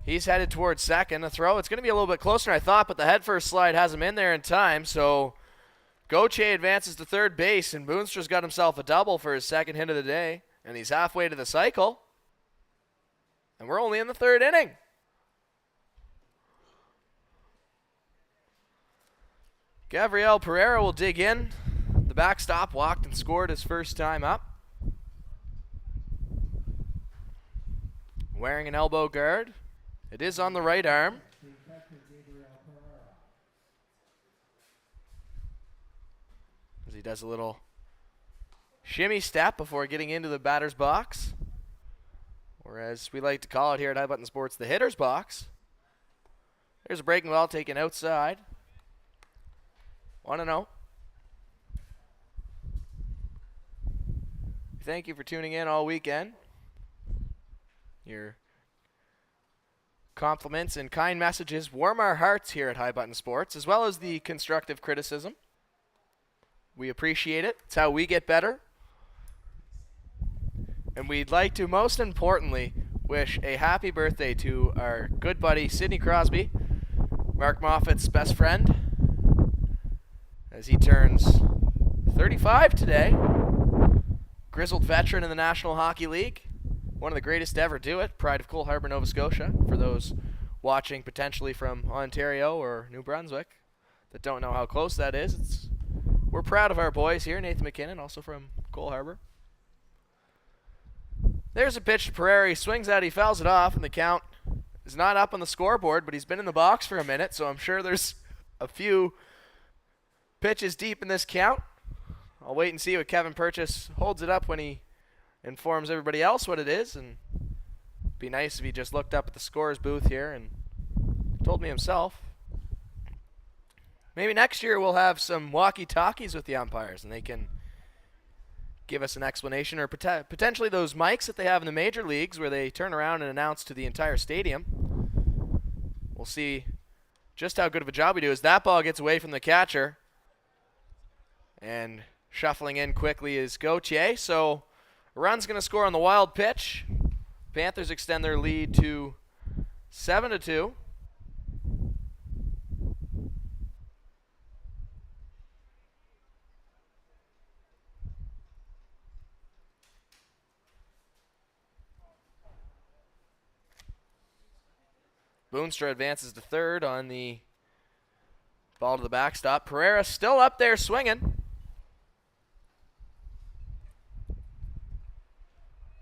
He's headed towards second. A throw. It's going to be a little bit closer than I thought, but the head first slide has him in there in time, so Gauthier advances to third base, and Boonstra's got himself a double for his 2nd hit of the day, and he's halfway to the cycle. And we're only in the 3rd inning. Gabriel Pereira will dig in. The backstop walked and scored his first time up. Wearing an elbow guard. It is on the right arm. As he does a little shimmy step before getting into the batter's box. Or as we like to call it here at High Button Sports, the hitter's box. There's a breaking ball taken outside. 1-0. Thank you for tuning in all weekend. Your compliments and kind messages warm our hearts here at High Button Sports, as well as the constructive criticism. We appreciate it. It's how we get better. And we'd like to, most importantly, wish a happy birthday to our good buddy Sidney Crosby, Mark Moffat's best friend, as he turns 35 today. Grizzled veteran in the National Hockey League. One of the greatest to ever do it. Pride of Cole Harbour, Nova Scotia. For those watching potentially from Ontario or New Brunswick that don't know how close that is, we're proud of our boys here. Nathan McKinnon, also from Cole Harbour. There's a pitch to Pereira. He swings out, he fouls it off, and the count is not up on the scoreboard, but he's been in the box for a minute, so I'm sure there's a few pitches deep in this count. I'll wait and see what Kevin Purchase holds it up when he informs everybody else what it is, and it'd be nice if he just looked up at the scorer's booth here and told me himself. Maybe next year we'll have some walkie-talkies with the umpires, and they can give us an explanation, or potentially those mics that they have in the major leagues where they turn around and announce to the entire stadium. We'll see just how good of a job we do as that ball gets away from the catcher. And shuffling in quickly is Gauthier. So a run's going to score on the wild pitch. Panthers extend their lead to 7-2. Boonstra advances to third on the ball to the backstop. Pereira still up there swinging.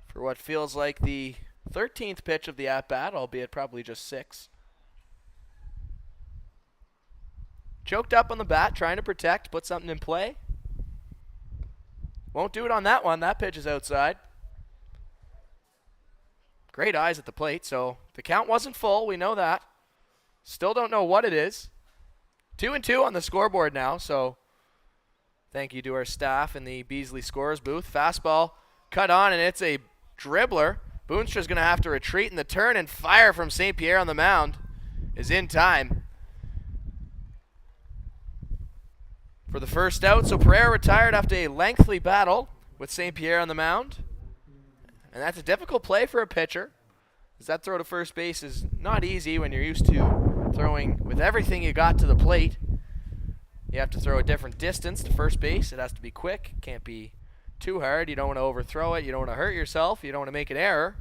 For what feels like the 13th pitch of the at-bat, albeit probably just 6. Choked up on the bat, trying to protect, put something in play. Won't do it on that one. That pitch is outside. Great eyes at the plate, so the count wasn't full. We know that. Still don't know what it is. 2-2 on the scoreboard now, so thank you to our staff in the Beasley Scorers booth. Fastball cut on, and it's a dribbler. Boonstra's going to have to retreat, and the turn and fire from St. Pierre on the mound is in time for the first out. So Pereira retired after a lengthy battle with St. Pierre on the mound. And that's a difficult play for a pitcher, as that throw to first base is not easy when you're used to throwing with everything you got to the plate. You have to throw a different distance to first base. It has to be quick. Can't be too hard. You don't want to overthrow it. You don't want to hurt yourself. You don't want to make an error.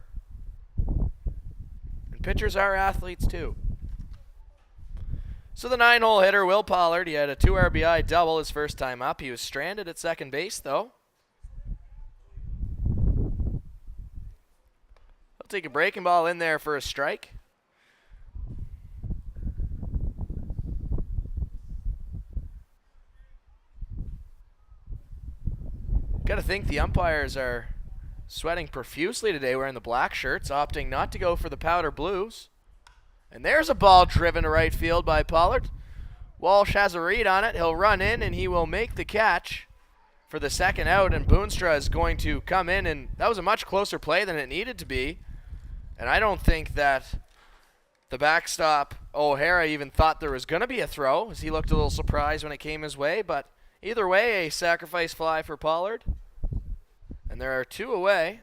And pitchers are athletes too. So the 9-hole hitter, Will Pollard, he had a 2 RBI double his first time up. He was stranded at second base, though. He'll take a breaking ball in there for a strike. Got to think the umpires are sweating profusely today wearing the black shirts, opting not to go for the powder blues. And there's a ball driven to right field by Pollard. Walsh has a read on it. He'll run in and he will make the catch for the second out. And Boonstra is going to come in, and that was a much closer play than it needed to be. And I don't think that the backstop O'Hara even thought there was going to be a throw, as he looked a little surprised when it came his way. But either way, a sacrifice fly for Pollard. And there are 2 away.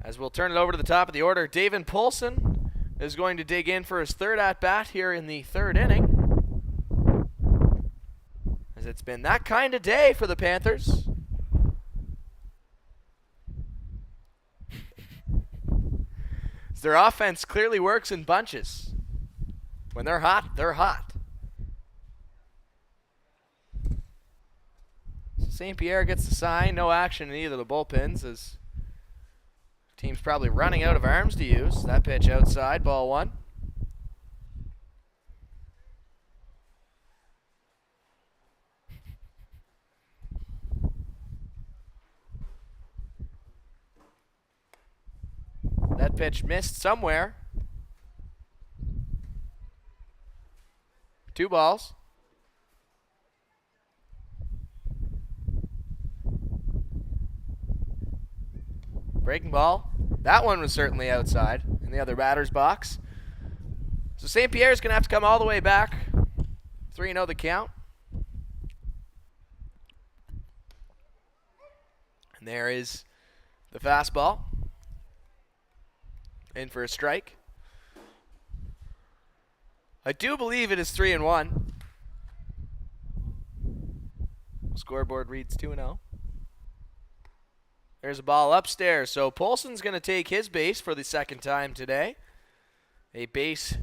As we'll turn it over to the top of the order, David Poulsen is going to dig in for his 3rd at-bat here in the 3rd inning. As it's been that kind of day for the Panthers. As their offense clearly works in bunches. When they're hot, they're hot. St. Pierre gets the sign. No action in either of the bullpens as team's probably running out of arms to use. That pitch outside, ball 1. That pitch missed somewhere. 2 balls. Breaking ball. That one was certainly outside in the other batter's box. So St. Pierre's going to have to come all the way back. 3-0 the count. And there is the fastball. In for a strike. I do believe it is 3-1. Scoreboard reads 2-0. There's a ball upstairs. So Poulsen's going to take his base for the second time today. A base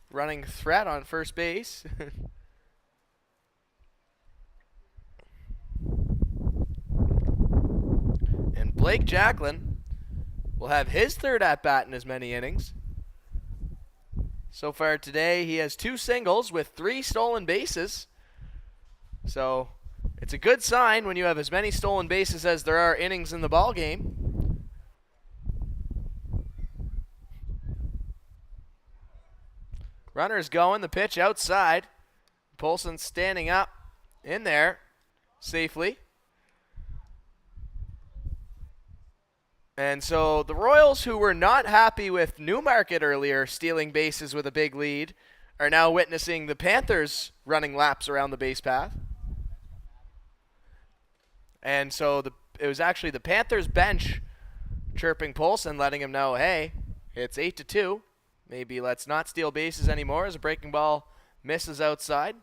running threat on first base. And Blake Jacklin will have his 3rd at-bat in as many innings. So far today, he has 2 singles with 3 stolen bases. So it's a good sign when you have as many stolen bases as there are innings in the ball game. Runner's going, the pitch outside. Poulsen standing up in there safely. And so the Royals, who were not happy with Newmarket earlier stealing bases with a big lead, are now witnessing the Panthers running laps around the base path. And so it was actually the Panthers bench chirping Poulsen, letting him know, hey, it's 8-2. Maybe let's not steal bases anymore as a breaking ball misses outside.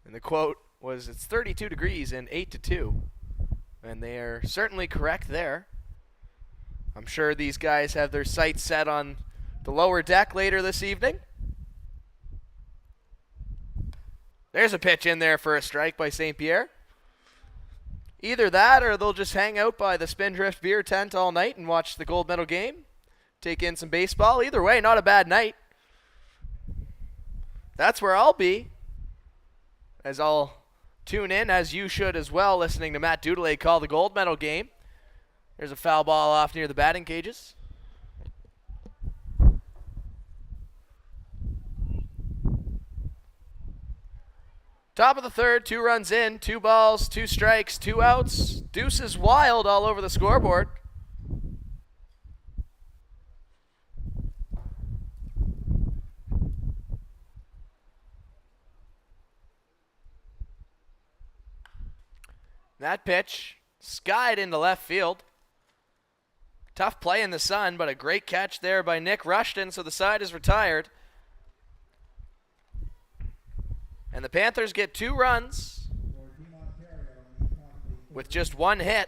And the quote was, it's 32 degrees and 8-2. And they are certainly correct there. I'm sure these guys have their sights set on the lower deck later this evening. There's a pitch in there for a strike by St. Pierre. Either that or they'll just hang out by the Spindrift beer tent all night and watch the gold medal game. Take in some baseball. Either way, not a bad night. That's where I'll be. As I'll tune in, as you should as well, listening to Matt Dudelet call the gold medal game. There's a foul ball off near the batting cages. Top of the 3rd, 2 runs in, 2 balls, 2 strikes, 2 outs. Deuces wild all over the scoreboard. That pitch skied into left field. Tough play in the sun, but a great catch there by Nick Rushton, so the side is retired. And the Panthers get 2 runs For Team Ontario, and probably with just 1 hit.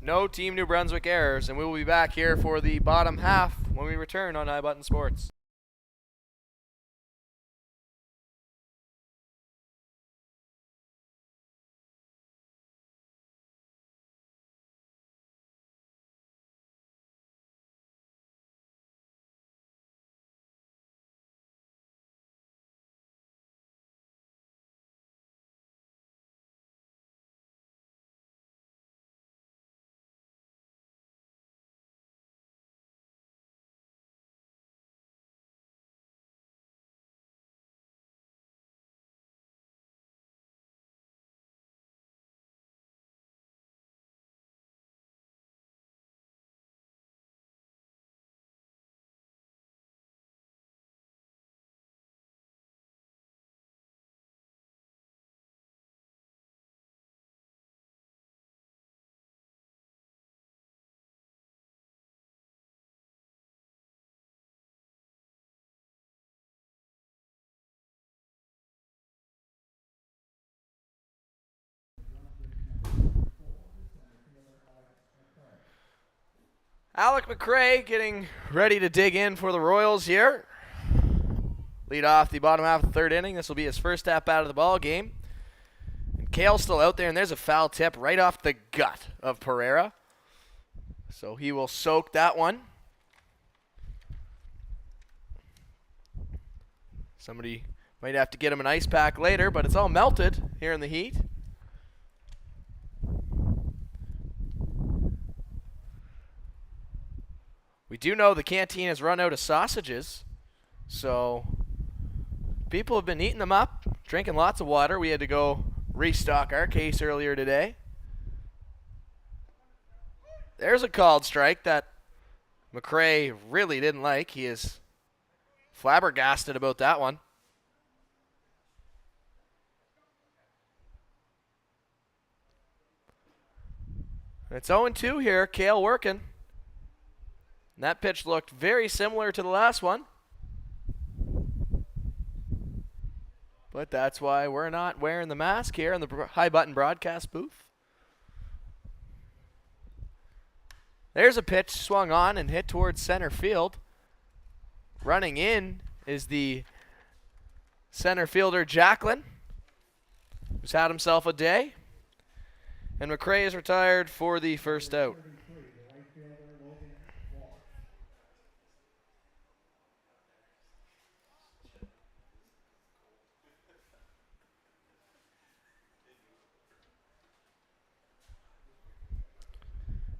No Team New Brunswick errors, and we will be back here for the bottom half when we return on iButton Sports. Alec McRae getting ready to dig in for the Royals here. Lead off the bottom half of the 3rd inning. This will be his first tap out of the ball game. And Kale's still out there, and there's a foul tip right off the gut of Pereira. So he will soak that one. Somebody might have to get him an ice pack later, but it's all melted here in the heat. We do know the canteen has run out of sausages, so people have been eating them up, drinking lots of water. We had to go restock our case earlier today. There's a called strike that McRae really didn't like. He is flabbergasted about that one. It's 0-2 here. Kale working. And that pitch looked very similar to the last one. But that's why we're not wearing the mask here in the High Button broadcast booth. There's a pitch swung on and hit towards center field. Running in is the center fielder, Jacklin, who's had himself a day. And McRae is retired for the first out.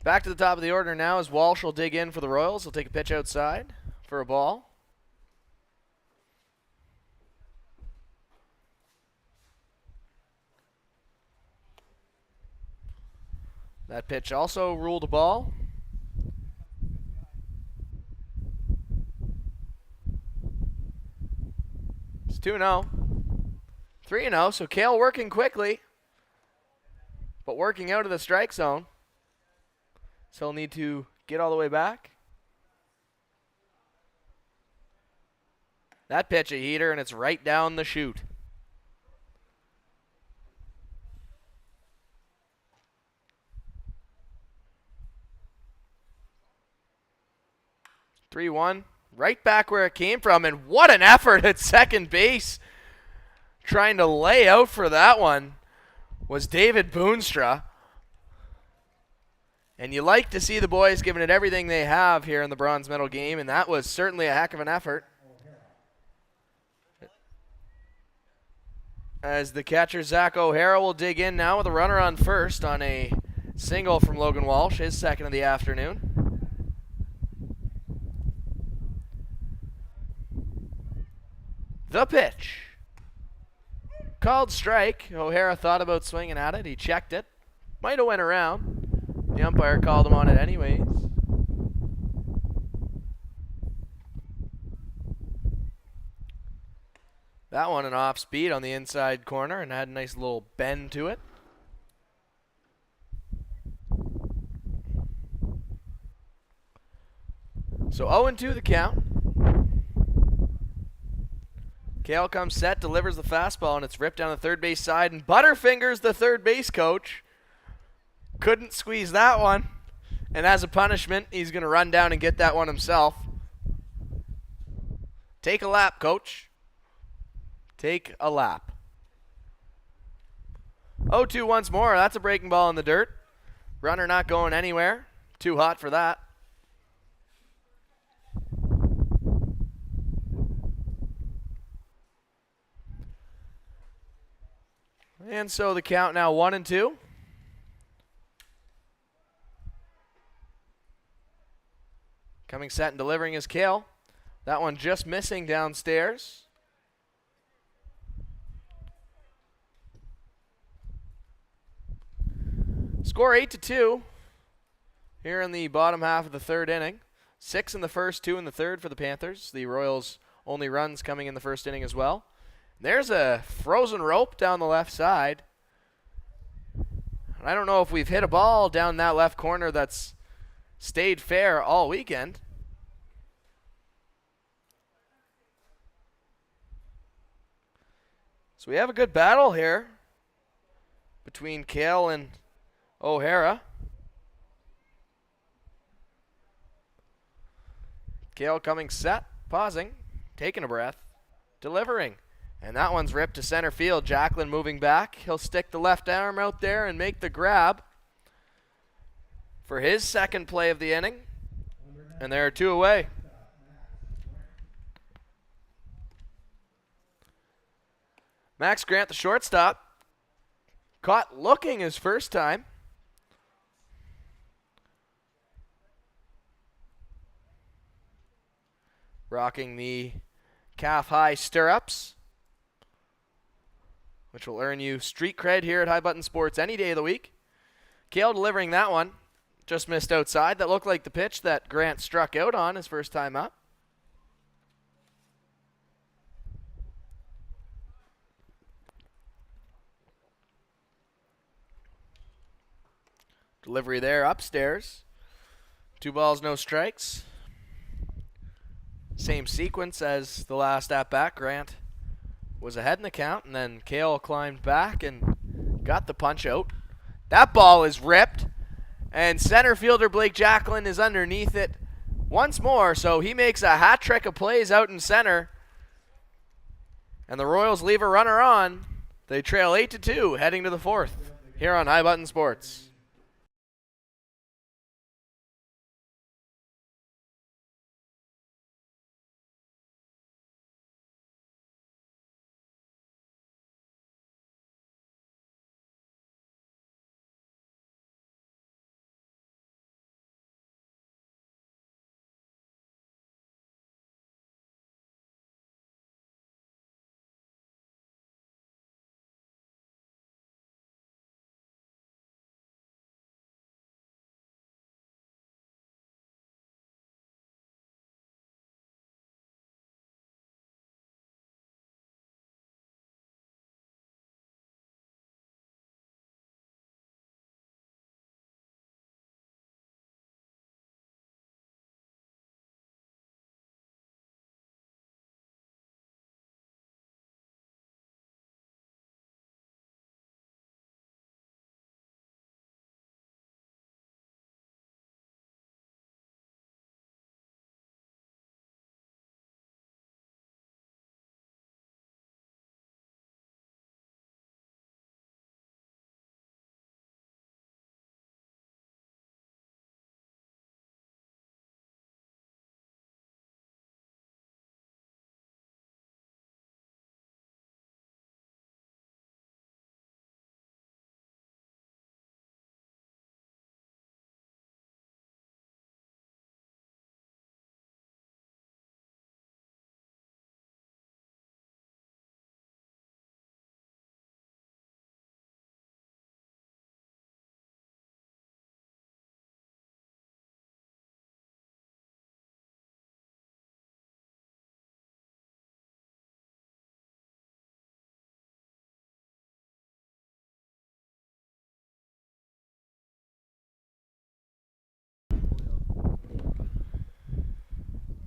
Back to the top of the order now as Walsh will dig in for the Royals. He'll take a pitch outside for a ball. That pitch also ruled a ball. It's 2-0. 3-0, so Kale working quickly, but working out of the strike zone. So he'll need to get all the way back. That pitch a heater, and it's right down the chute. (3-1), right back where it came from, and what an effort at second base. Trying to lay out for that one was David Boonstra. And you like to see the boys giving it everything they have here in the bronze medal game, and that was certainly a heck of an effort. As the catcher, Zach O'Hara, will dig in now with a runner on first on a single from Logan Walsh, his second of the afternoon. The pitch. Called strike. O'Hara thought about swinging at it. He checked it. Might have went around. The umpire called him on it anyways. That one an off speed on the inside corner and had a nice little bend to it. So 0-2 the count. Kale comes set, delivers the fastball, and it's ripped down the third base side, and Butterfingers, the third base coach, couldn't squeeze that one. And as a punishment, he's going to run down and get that one himself. Take a lap, coach. Take a lap. 0-2 once more. That's a breaking ball in the dirt. Runner not going anywhere. Too hot for that. And so the count now 1-2. Coming set and delivering is Kale. That one just missing downstairs. Score 8-2 here in the bottom half of the third inning. 6 in the first, 2 in the third for the Panthers. The Royals' only runs coming in the first inning as well. There's a frozen rope down the left side. I don't know if we've hit a ball down that left corner that's stayed fair all weekend. So we have a good battle here between Kale and O'Hara. Kale coming set, pausing, taking a breath, delivering. And that one's ripped to center field. Jacklin moving back. He'll stick the left arm out there and make the grab for his second play of the inning. And there are 2 away. Max Grant, the shortstop, caught looking his first time. Rocking the calf-high stirrups, which will earn you street cred here at High Button Sports any day of the week. Kale delivering that one. Just missed outside. That looked like the pitch that Grant struck out on his first time up. Delivery there upstairs. 2 balls, no strikes. Same sequence as the last at-bat. Grant was ahead in the count, and then Kale climbed back and got the punch out. That ball is ripped, and center fielder Blake Jacklin is underneath it once more, so he makes a hat trick of plays out in center, and the Royals leave a runner on. They trail 8-2 heading to the fourth here on High Button Sports.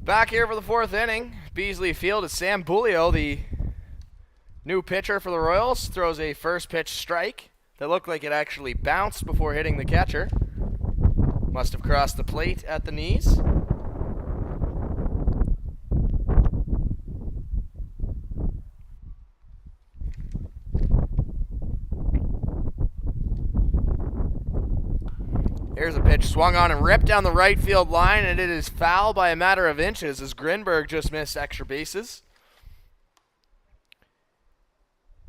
Back here for the fourth inning. Beasley Field is Sam Bulio, the New pitcher for the Royals throws a first pitch strike that looked like it actually bounced before hitting the catcher. Must have crossed the plate at the knees. Here's a pitch swung on and ripped down the right field line, and it is foul by a matter of inches as Grinberg just missed extra bases.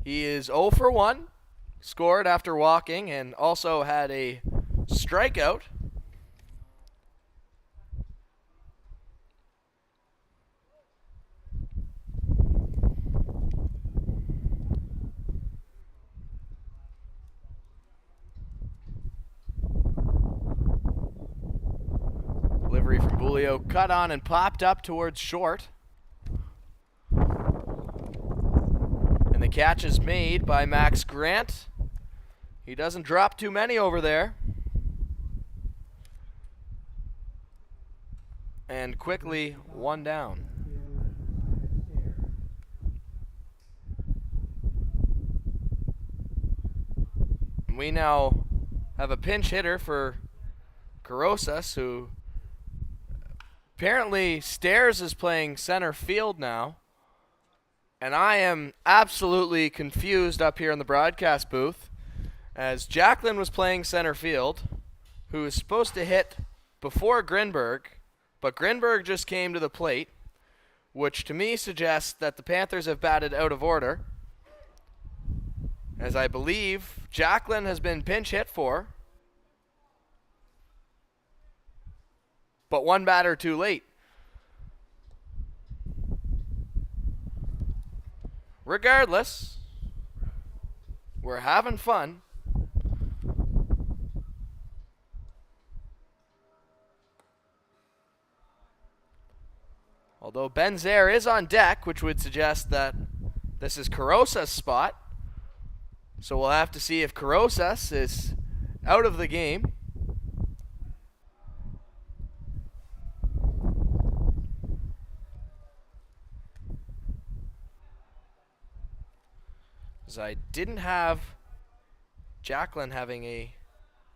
He is 0 for 1, scored after walking, and also had a strikeout. Delivery from Bulio, cut on and popped up towards short. And the catch is made by Max Grant. He doesn't drop too many over there. And quickly, one down. We now have a pinch hitter for Carosas, who apparently Stairs is playing center field now. And I am absolutely confused up here in the broadcast booth, as Jacqueline was playing center field, who was supposed to hit before Grinberg, but Grinberg just came to the plate, which to me suggests that the Panthers have batted out of order, as I believe Jacqueline has been pinch hit for, but one batter too late. Regardless, we're having fun. Although Benzer is on deck, which would suggest that this is Carosas' spot. So we'll have to see if Carosas is out of the game. As I didn't have Jacqueline having a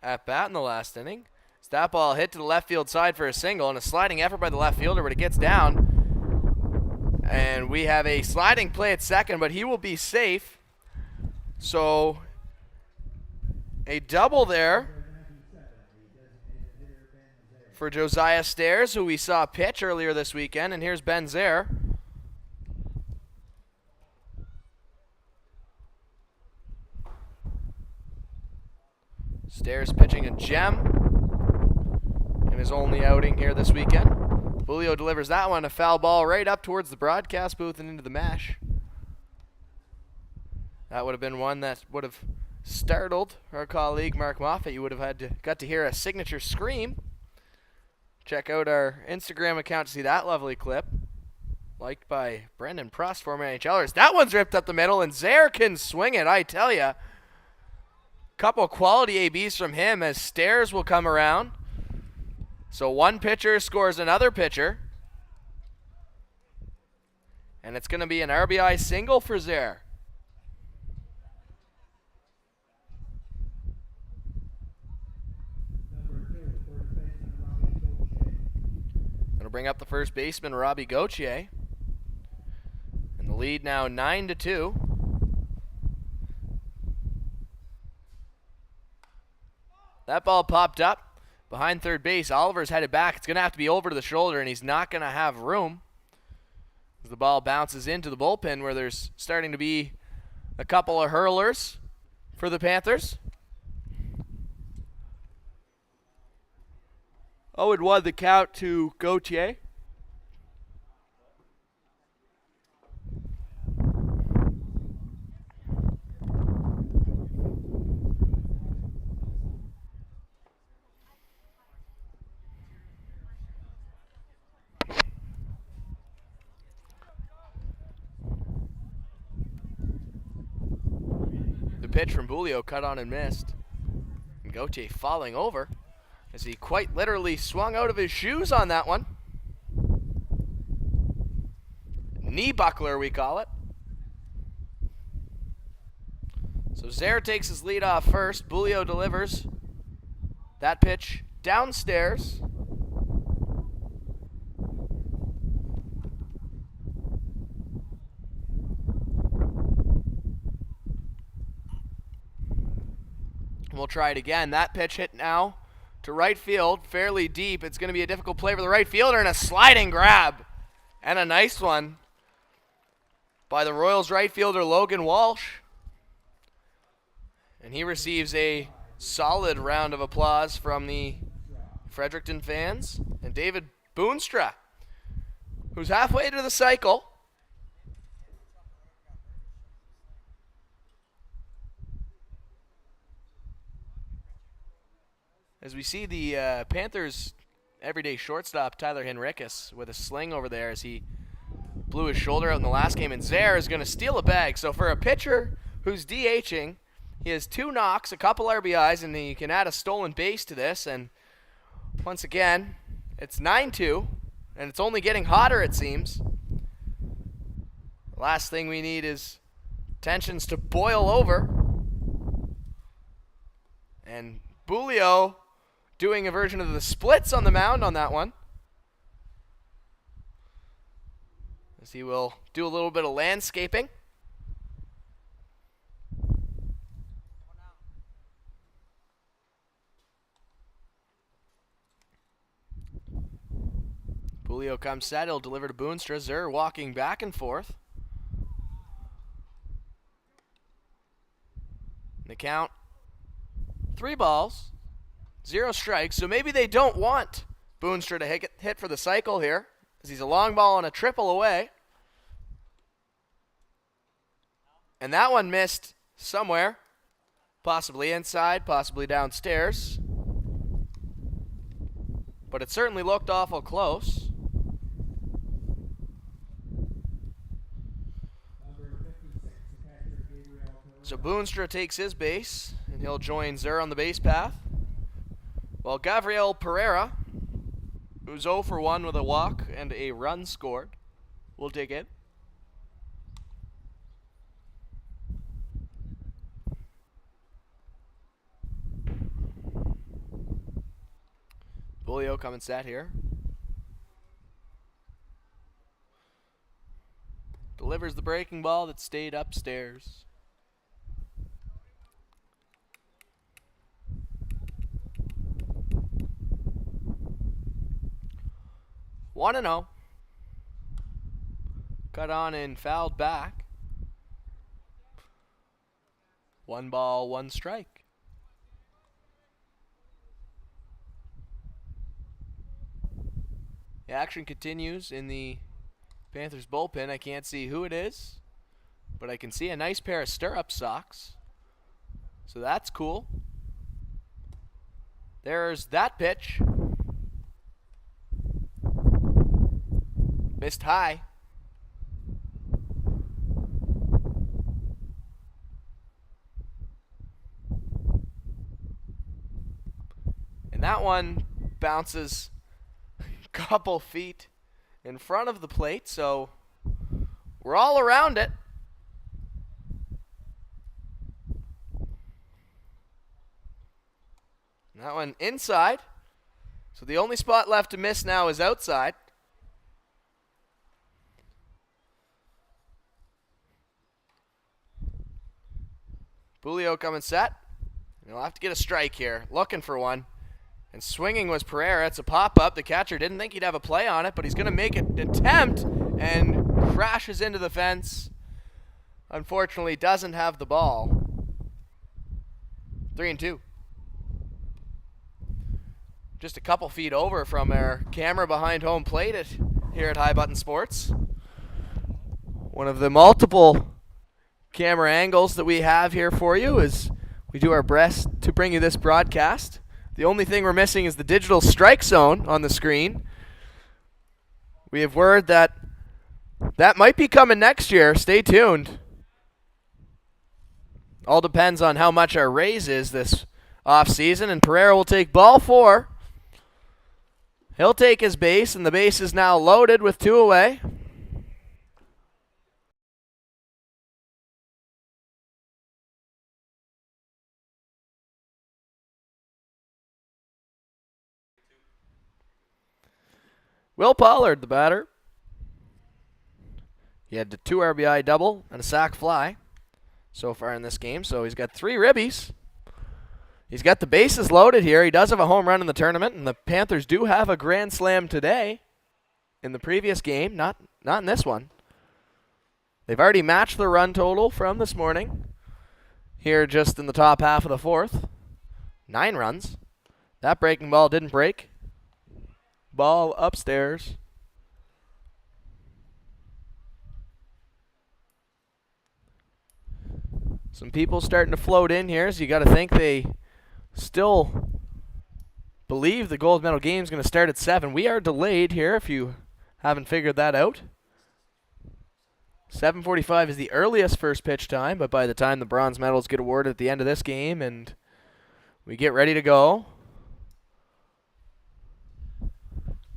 at-bat in the last inning. As that ball hit to the left field side for a single, and a sliding effort by the left fielder, but it gets down. And we have a sliding play at second, but he will be safe. So a double there for Josiah Stairs, who we saw pitch earlier this weekend. And here's Benzer. Stairs pitching a gem in his only outing here this weekend. Bulio delivers that one, a foul ball right up towards the broadcast booth and into the mesh. That would have been one that would have startled our colleague Mark Moffat. You would have got to hear a signature scream. Check out our Instagram account to see that lovely clip. Liked by Brendan Prust, former NHLers. That one's ripped up the middle, and Zaire can swing it, I tell ya. Couple quality ABs from him as Stairs will come around. So one pitcher scores another pitcher. And it's going to be an RBI single for Zaire. It'll bring up the first baseman, Robbie Gauthier. And the lead now 9-2. That ball popped up behind third base. Oliver's headed back. It's going to have to be over to the shoulder, and he's not going to have room as the ball bounces into the bullpen, where there's starting to be a couple of hurlers for the Panthers. 0-1 the count to Gauthier. Pitch from Bulio, cut on and missed. And Gauthier falling over as he quite literally swung out of his shoes on that one. Knee buckler, we call it. So Zare takes his lead off first. Bulio delivers that pitch downstairs. We'll try it again. That pitch hit now to right field, fairly deep. It's going to be a difficult play for the right fielder, and a sliding grab. And a nice one by the Royals right fielder Logan Walsh. And he receives a solid round of applause from the Fredericton fans. And David Boonstra, who's halfway to the cycle. As we see the Panthers' everyday shortstop, Tyler Henricus, with a sling over there as he blew his shoulder out in the last game. And Zare is going to steal a bag. So for a pitcher who's DHing, he has 2 knocks, a couple RBIs, and he can add a stolen base to this. And once again, it's 9-2, and it's only getting hotter, it seems. The last thing we need is tensions to boil over. And Bulio doing a version of the splits on the mound on that one, as he will do a little bit of landscaping. Bulio comes set. He'll deliver to Boonstra. Zare walking back and forth. The count, 3 balls, 0 strikes. So maybe they don't want Boonstra to hit for the cycle here, as he's a long ball and a triple away. And that one missed somewhere, possibly inside, possibly downstairs. But it certainly looked awful close. So Boonstra takes his base, and he'll join Zare on the base path. While Gabriel Pereira, who's 0 for 1 with a walk and a run scored, will dig it. Bulio coming set here. Delivers the breaking ball that stayed upstairs. One and 0. Cut on and fouled back. 1 ball, 1 strike. The action continues in the Panthers bullpen. I can't see who it is, but I can see a nice pair of stirrup socks. So that's cool. There's that pitch. Missed high. And that one bounces a couple feet in front of the plate, so we're all around it. And that one inside. So the only spot left to miss now is outside. Bulio coming set. He'll have to get a strike here. Looking for one. And swinging was Pereira. It's a pop-up. The catcher didn't think he'd have a play on it, but he's going to make an attempt and crashes into the fence. Unfortunately, doesn't have the ball. 3-2. Just a couple feet over from our camera behind home plate here at High Button Sports. One of the multiple camera angles that we have here for you as we do our best to bring you this broadcast. The only thing we're missing is the digital strike zone on the screen. We have word that might be coming next year. Stay tuned. All depends on how much our raise is this offseason, and Pereira will take ball 4. He'll take his base, and the base is now loaded with 2 away. Will Pollard, the batter. He had the 2 RBI double and a sac fly so far in this game, so he's got 3 ribbies. He's got the bases loaded here. He does have a home run in the tournament, and the Panthers do have a grand slam today. In the previous game, not in this one. They've already matched the run total from this morning. Here just in the top half of the 4th. 9 runs. That breaking ball didn't break. Ball upstairs. Some people starting to float in here, so you got to think they still believe the gold medal game is going to start at 7. We are delayed here if you haven't figured that out. 7:45 is the earliest first pitch time, but by the time the bronze medals get awarded at the end of this game and we get ready to go,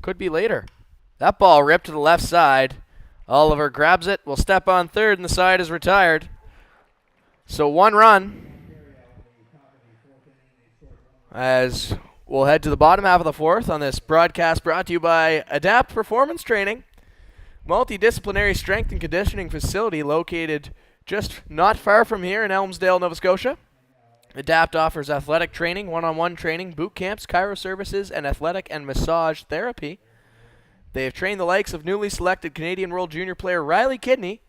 could be later. That ball ripped to the left side. Oliver grabs it, will step on third, and the side is retired. So 1 run as we'll head to the bottom half of the 4th on this broadcast brought to you by Adapt Performance Training, multidisciplinary strength and conditioning facility located just not far from here in Elmsdale, Nova Scotia. Adapt offers athletic training, one-on-one training, boot camps, chiro services, and athletic and massage therapy. They have trained the likes of newly selected Canadian World Junior player Riley Kidney,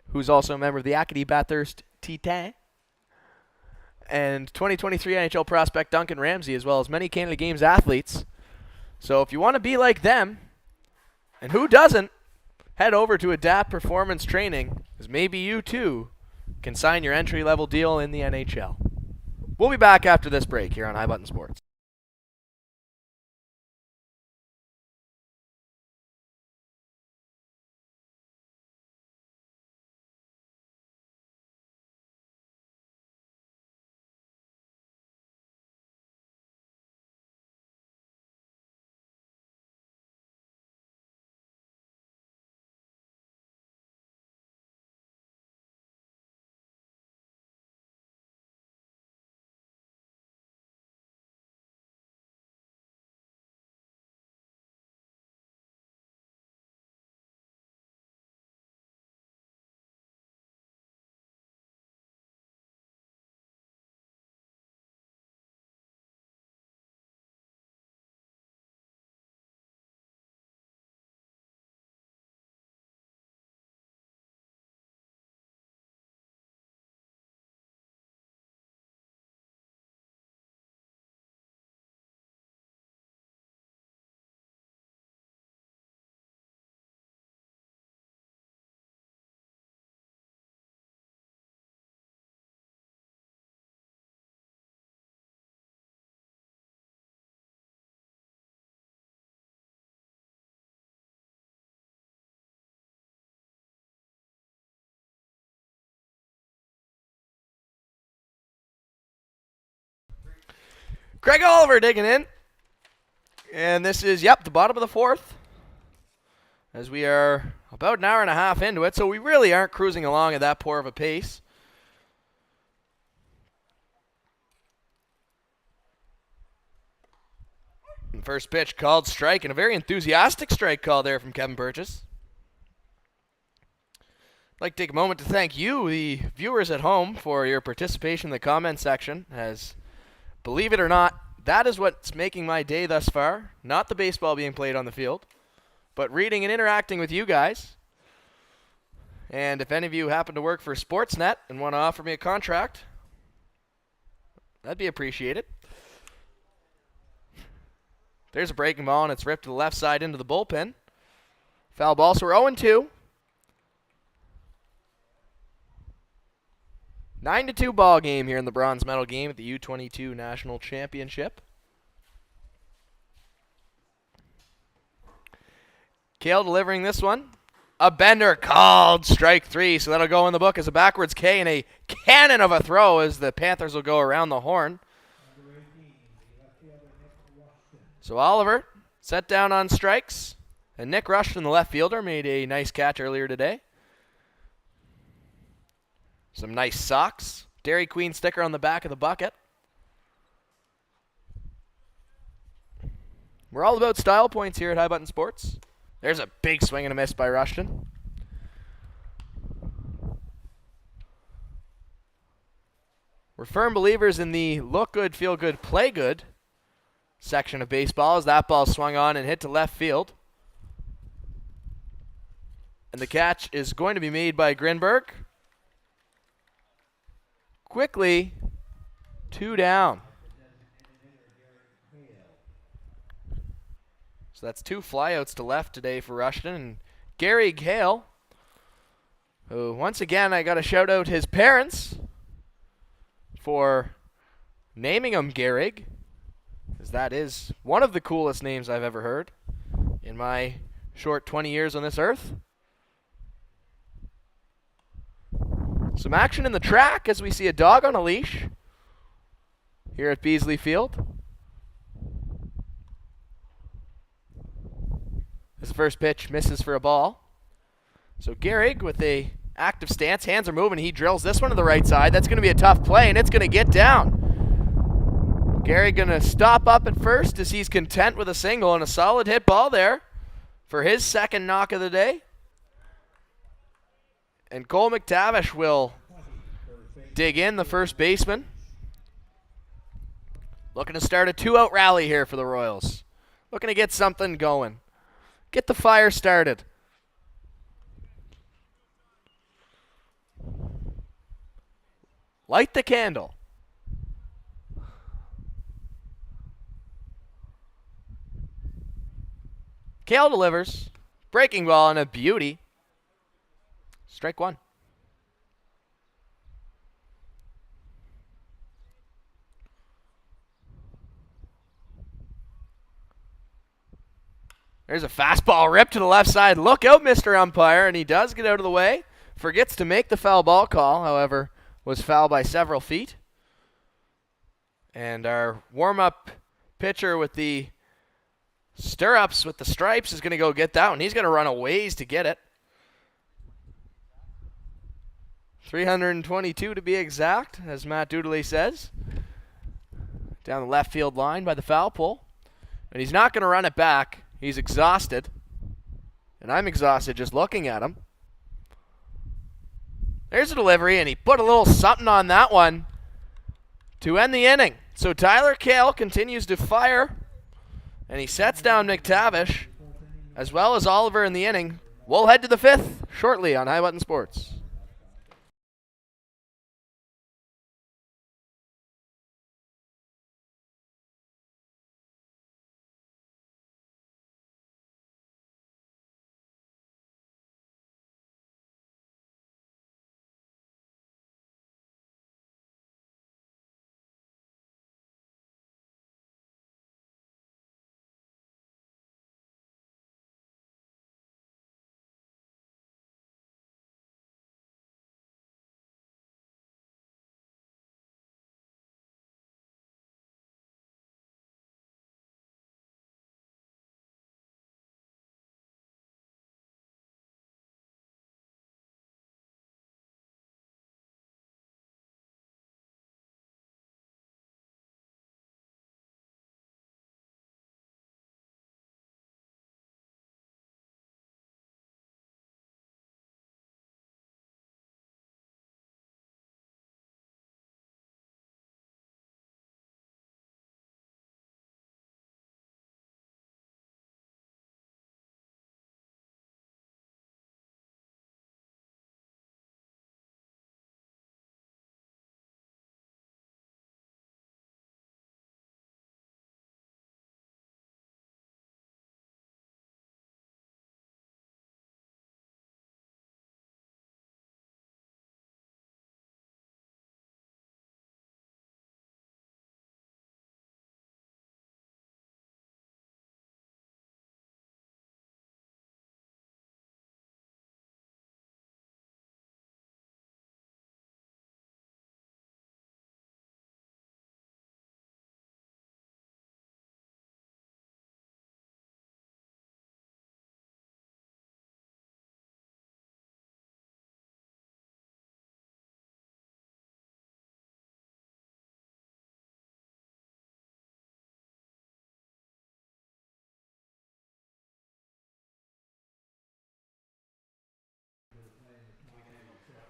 who's also a member of the Acadie Bathurst Titans, and 2023 NHL prospect Duncan Ramsey, as well as many Canada Games athletes. So if you want to be like them, and who doesn't, head over to Adapt Performance Training, as maybe you too can sign your entry-level deal in the NHL. We'll be back after this break here on High Button Sports. Greg Oliver digging in. And this is, the bottom of the 4th. As we are about an hour and a half into it, so we really aren't cruising along at that poor of a pace. And first pitch called strike, and a very enthusiastic strike call there from Kevin Burgess. I'd like to take a moment to thank you, the viewers at home, for your participation in the comment section, as believe it or not, that is what's making my day thus far. Not the baseball being played on the field, but reading and interacting with you guys. And if any of you happen to work for Sportsnet and want to offer me a contract, that'd be appreciated. There's a breaking ball, and it's ripped to the left side into the bullpen. Foul ball, so we're 0-2. 9-2 ball game here in the bronze medal game at the U22 National Championship. Kale delivering this one. A bender called strike 3, so that'll go in the book as a backwards K and a cannon of a throw as the Panthers will go around the horn. So Oliver set down on strikes, and Nick Rushton, the left fielder, made a nice catch earlier today. Some nice socks. Dairy Queen sticker on the back of the bucket. We're all about style points here at High Button Sports. There's a big swing and a miss by Rushton. We're firm believers in the look good, feel good, play good section of baseball as that ball swung on and hit to left field. And the catch is going to be made by Grinberg. Quickly, 2 down. So that's 2 flyouts to left today for Rushton. And Gary Gale, who once again I got to shout out his parents for naming him Gehrig, because that is one of the coolest names I've ever heard in my short 20 years on this earth. Some action in the track as we see a dog on a leash here at Beasley Field. His first pitch misses for a ball. So Gehrig with a active stance, hands are moving, he drills this one to the right side. That's going to be a tough play, and it's going to get down. Gehrig going to stop up at first as he's content with a single, and a solid hit ball there for his second knock of the day. And Cole McTavish will dig in, the first baseman. Looking to start a 2-out rally here for the Royals. Looking to get something going. Get the fire started. Light the candle. Kale delivers. Breaking ball and a beauty. Strike 1. There's a fastball ripped to the left side. Look out, Mr. Umpire. And he does get out of the way. Forgets to make the foul ball call, however, was fouled by several feet. And our warm-up pitcher with the stirrups with the stripes is going to go get that one. He's going to run a ways to get it. 322 to be exact, as Matt Doodley says. Down the left field line by the foul pole. And he's not going to run it back. He's exhausted. And I'm exhausted just looking at him. There's a delivery, and he put a little something on that one to end the inning. So Tyler Kale continues to fire, and he sets down McTavish, as well as Oliver in the inning. We'll head to the 5th shortly on High Button Sports.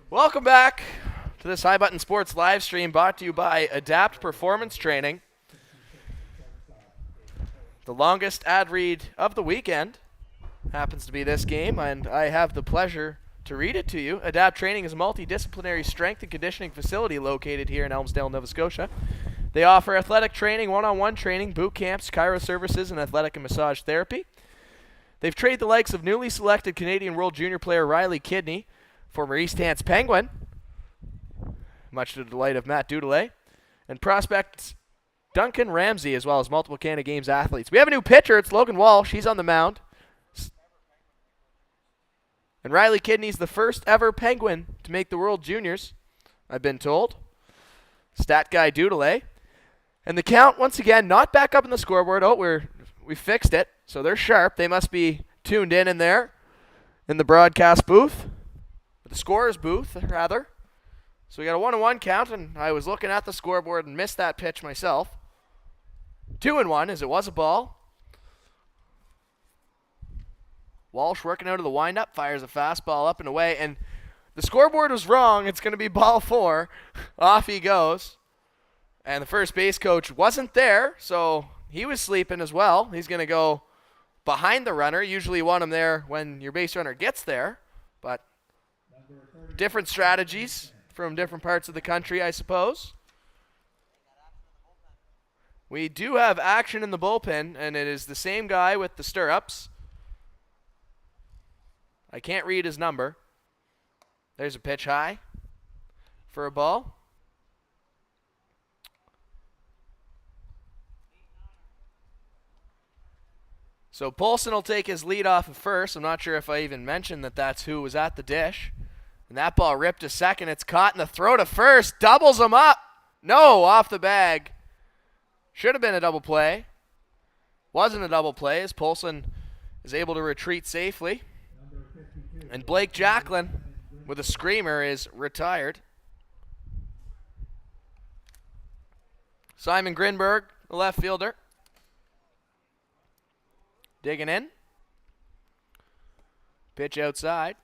Welcome back to this High Button Sports live stream brought to you by Adapt Performance Training. The longest ad read of the weekend happens to be this game, and I have the pleasure to read it to you. Adapt Training is a multidisciplinary strength and conditioning facility located here in Elmsdale, Nova Scotia. They offer athletic training, one-on-one training, boot camps, chiro services, and athletic and massage therapy. They've traded the likes of newly selected Canadian World Junior player Riley Kidney, former East Hants Penguin, much to the delight of Matt Dudelet, and prospect Duncan Ramsey, as well as multiple Canada Games athletes. We have a new pitcher. It's Logan Walsh. He's on the mound. And Riley Kidney's the first ever Penguin to make the World Juniors, I've been told. Stat guy Dudelet. And the count, once again, not back up in the scoreboard. Oh, we fixed it. So they're sharp. They must be tuned in there in the broadcast booth. The scorer's booth, rather. So we got a 1-1 count, and I was looking at the scoreboard and missed that pitch myself. 2-1, as it was a ball. Walsh working out of the windup, fires a fastball up and away, and the scoreboard was wrong. It's going to be ball 4. Off he goes. And the first base coach wasn't there, so he was sleeping as well. He's going to go behind the runner. Usually you want him there when your base runner gets there, but different strategies from different parts of the country, I suppose. We do have action in the bullpen, and it is the same guy with the stirrups. I can't read his number. There's a pitch high for a ball. So Polson will take his lead off of first. I'm not sure if I even mentioned that that's who was at the dish. And that ball ripped to second. It's caught in the throw to first. Doubles him up. No, off the bag. Should have been a double play. Wasn't a double play as Polson is able to retreat safely. And Blake Jacklin with a screamer is retired. Simon Grinberg, the left fielder. Digging in. Pitch outside.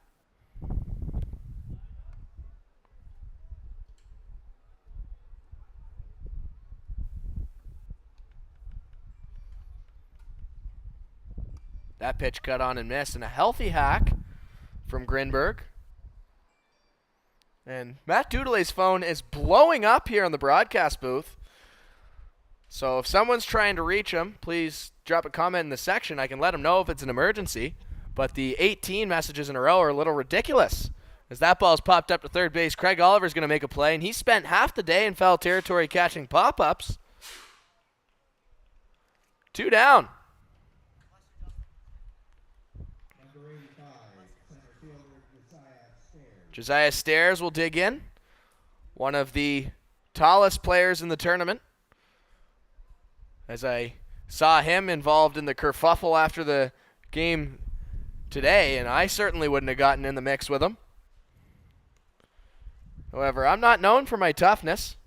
That pitch cut on and missed, and a healthy hack from Grinberg. And Matt Dudelet's phone is blowing up here in the broadcast booth. So if someone's trying to reach him, please drop a comment in the section. I can let him know if it's an emergency. But the 18 messages in a row are a little ridiculous. As that ball's popped up to third base, Craig Oliver's going to make a play, and he spent half the day in foul territory catching pop-ups. 2 down. Josiah Stairs will dig in. One of the tallest players in the tournament. As I saw him involved in the kerfuffle after the game today, and I certainly wouldn't have gotten in the mix with him. However, I'm not known for my toughness.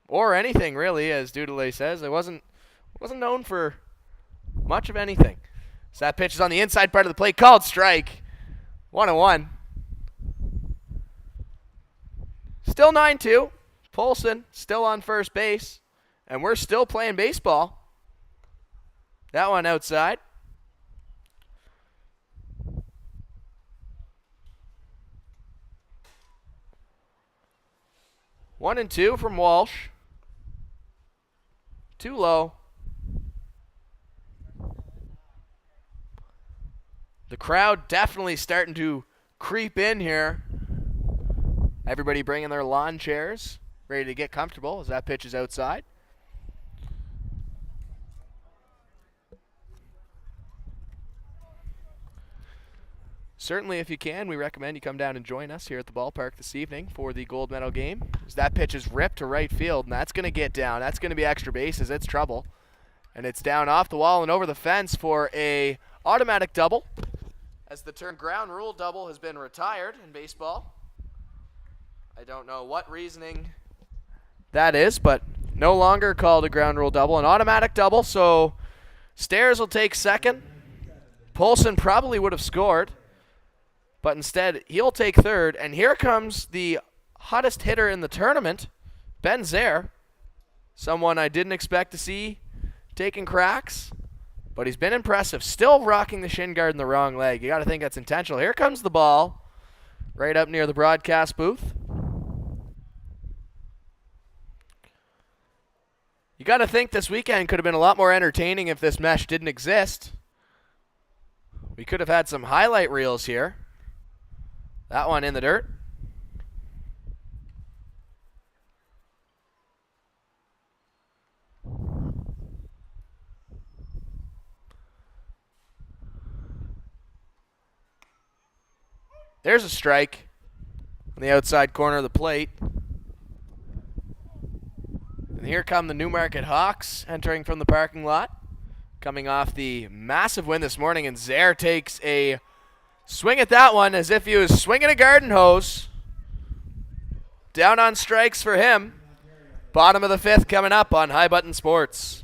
Or anything, really, as Dudelet says. I wasn't known for much of anything. So that pitch is on the inside part of the plate, called strike. 1-1. Still 9-2. Polson still on first base. And we're still playing baseball. That one outside. One and two from Walsh. Too low. The crowd definitely starting to creep in here. Everybody bringing their lawn chairs, ready to get comfortable as that pitch is outside. Certainly, if you can, we recommend you come down and join us here at the ballpark this evening for the gold medal game. As that pitch is ripped to right field, and that's going to get down. That's going to be extra bases. It's trouble. And it's down off the wall and over the fence for a automatic double, as the term ground rule double has been retired in baseball. I don't know what reasoning that is, but no longer called a ground rule double. An automatic double, so Stairs will take second. Polson probably would have scored. But instead, he'll take third. And here comes the hottest hitter in the tournament, Ben Zaire. Someone I didn't expect to see taking cracks. But he's been impressive. Still rocking the shin guard in the wrong leg. You got to think that's intentional. Here comes the ball. Right up near the broadcast booth. You got to think this weekend could have been a lot more entertaining if this mesh didn't exist. We could have had some highlight reels here. That one in the dirt. There's a strike on the outside corner of the plate. And here come the Newmarket Hawks entering from the parking lot. Coming off the massive win this morning, and Zaire takes a swing at that one as if he was swinging a garden hose. Down on strikes for him. Bottom of the fifth coming up on High Button Sports.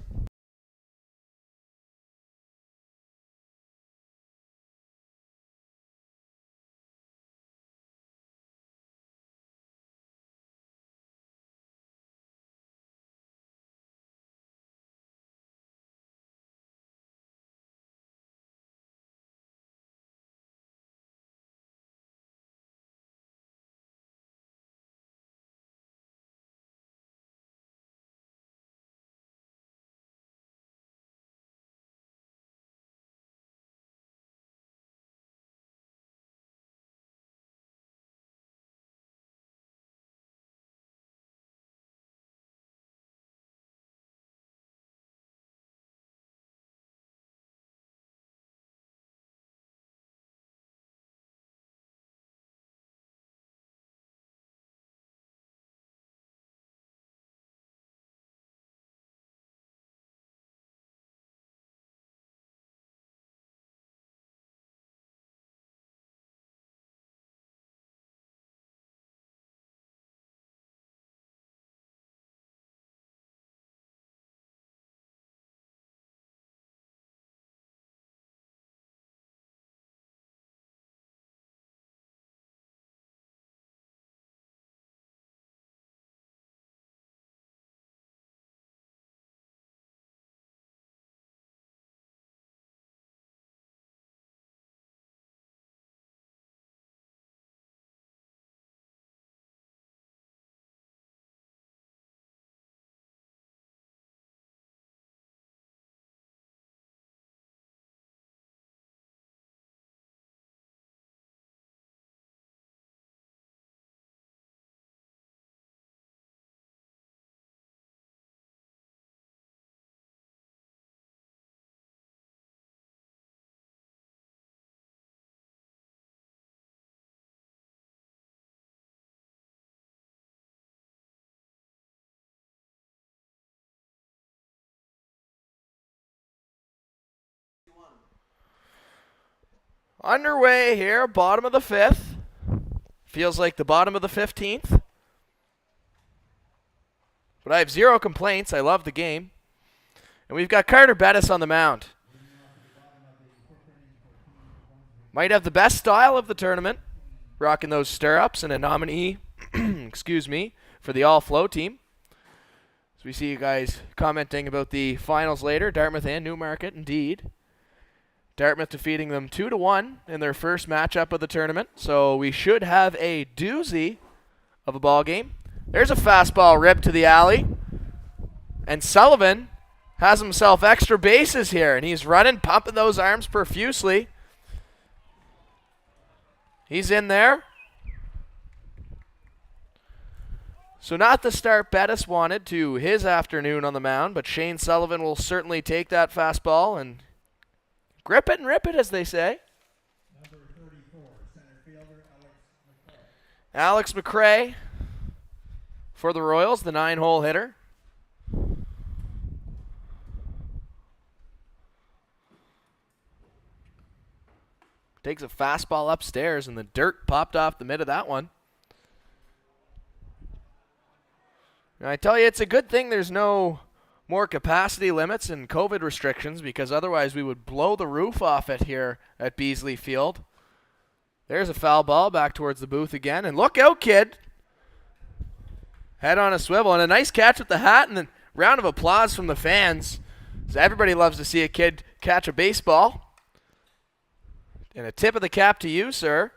Underway here, bottom of the fifth. Feels like the bottom of the 15th. But I have zero complaints. I love the game. And we've got Carter Bettis on the mound. Might have the best style of the tournament. Rocking those stirrups and a nominee, excuse me, for the all-flow team. So we see you guys commenting about the finals later. Dartmouth and Newmarket, indeed. Dartmouth defeating them 2-1 in their first matchup of the tournament. So we should have a doozy of a ball game. There's a fastball ripped to the alley. And Sullivan has himself extra bases here. And he's running, pumping those arms profusely. He's in there. So not the start Bettis wanted to his afternoon on the mound, but Shane Sullivan will certainly take that fastball and grip it and rip it, as they say. Number 34, center fielder Alex McRae for the Royals, the 9-hole hitter. Takes a fastball upstairs, and the dirt popped off the mid of that one. And I tell you, it's a good thing there's no more capacity limits and COVID restrictions, because otherwise we would blow the roof off it here at Beasley Field. There's a foul ball back towards the booth again. And look out, kid. Head on a swivel. And a nice catch with the hat. And a round of applause from the fans. So everybody loves to see a kid catch a baseball. And a tip of the cap to you, sir.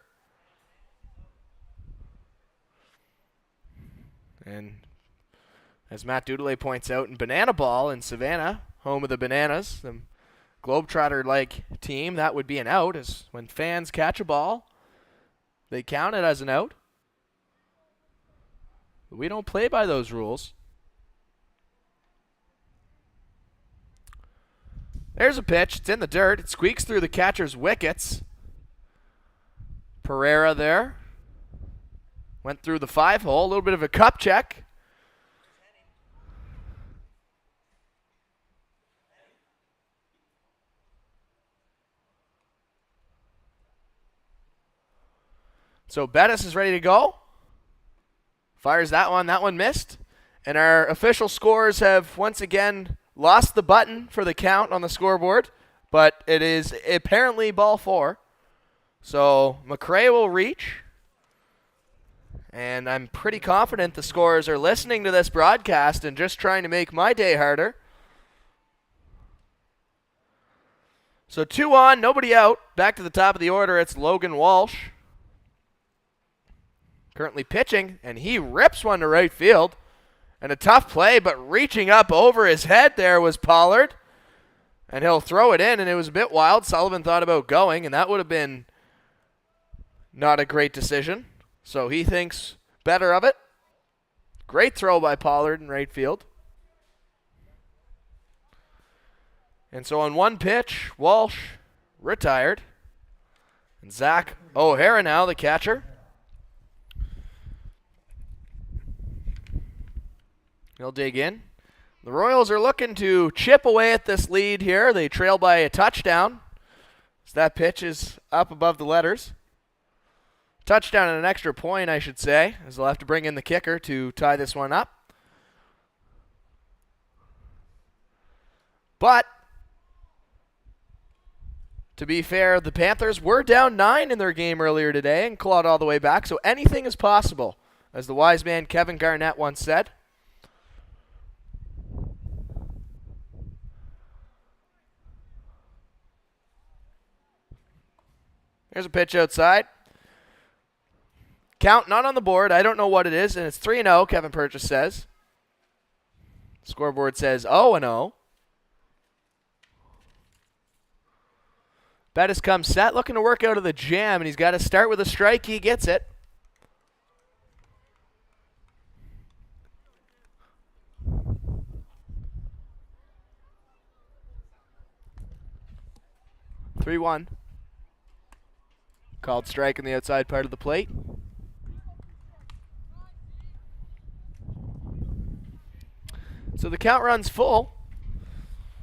And as Matt Dudelet points out, in Banana Ball in Savannah, home of the Bananas, the Globetrotter-like team, that would be an out. As when fans catch a ball, they count it as an out. We don't play by those rules. There's a pitch. It's in the dirt. It squeaks through the catcher's wickets. Pereira there. Went through the 5-hole. A little bit of a cup check. So Bettis is ready to go. Fires that one. That one missed. And our official scores have once again lost the button for the count on the scoreboard. But it is apparently ball 4. So McRae will reach. And I'm pretty confident the scorers are listening to this broadcast and just trying to make my day harder. So 2 on, nobody out. Back to the top of the order, it's Logan Walsh. Currently pitching, and he rips one to right field. And a tough play, but reaching up over his head there was Pollard. And he'll throw it in, and it was a bit wild. Sullivan thought about going, and that would have been not a great decision. So he thinks better of it. Great throw by Pollard in right field. And so on one pitch, Walsh retired. And Zach O'Hara now, the catcher. He'll dig in. The Royals are looking to chip away at this lead here. They trail by a touchdown. So that pitch is up above the letters. Touchdown and an extra point, I should say, as they'll have to bring in the kicker to tie this one up. But, to be fair, the Panthers were down 9 in their game earlier today and clawed all the way back, so anything is possible, as the wise man Kevin Garnett once said. Here's a pitch outside. Count not on the board. I don't know what it is, and it's 3-0, Kevin Purchase says. Scoreboard says 0-0. Bettis comes set, looking to work out of the jam, and he's got to start with a strike. He gets it. (3-1). Called strike in the outside part of the plate. So the count runs full.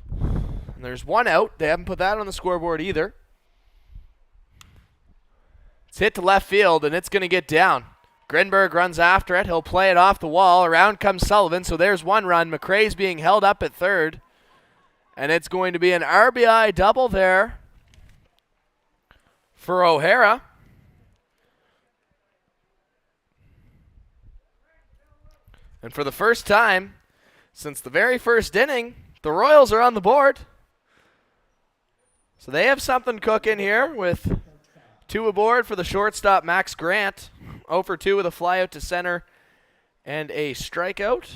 And there's 1 out. They haven't put that on the scoreboard either. It's hit to left field, and it's going to get down. Grinberg runs after it. He'll play it off the wall. Around comes Sullivan, so there's 1 run. McRae's being held up at third. And it's going to be an RBI double there for O'Hara. And for the first time since the very first inning, the Royals are on the board. So they have something cooking here with 2 aboard for the shortstop, Max Grant. 0 for 2 with a fly out to center and a strikeout.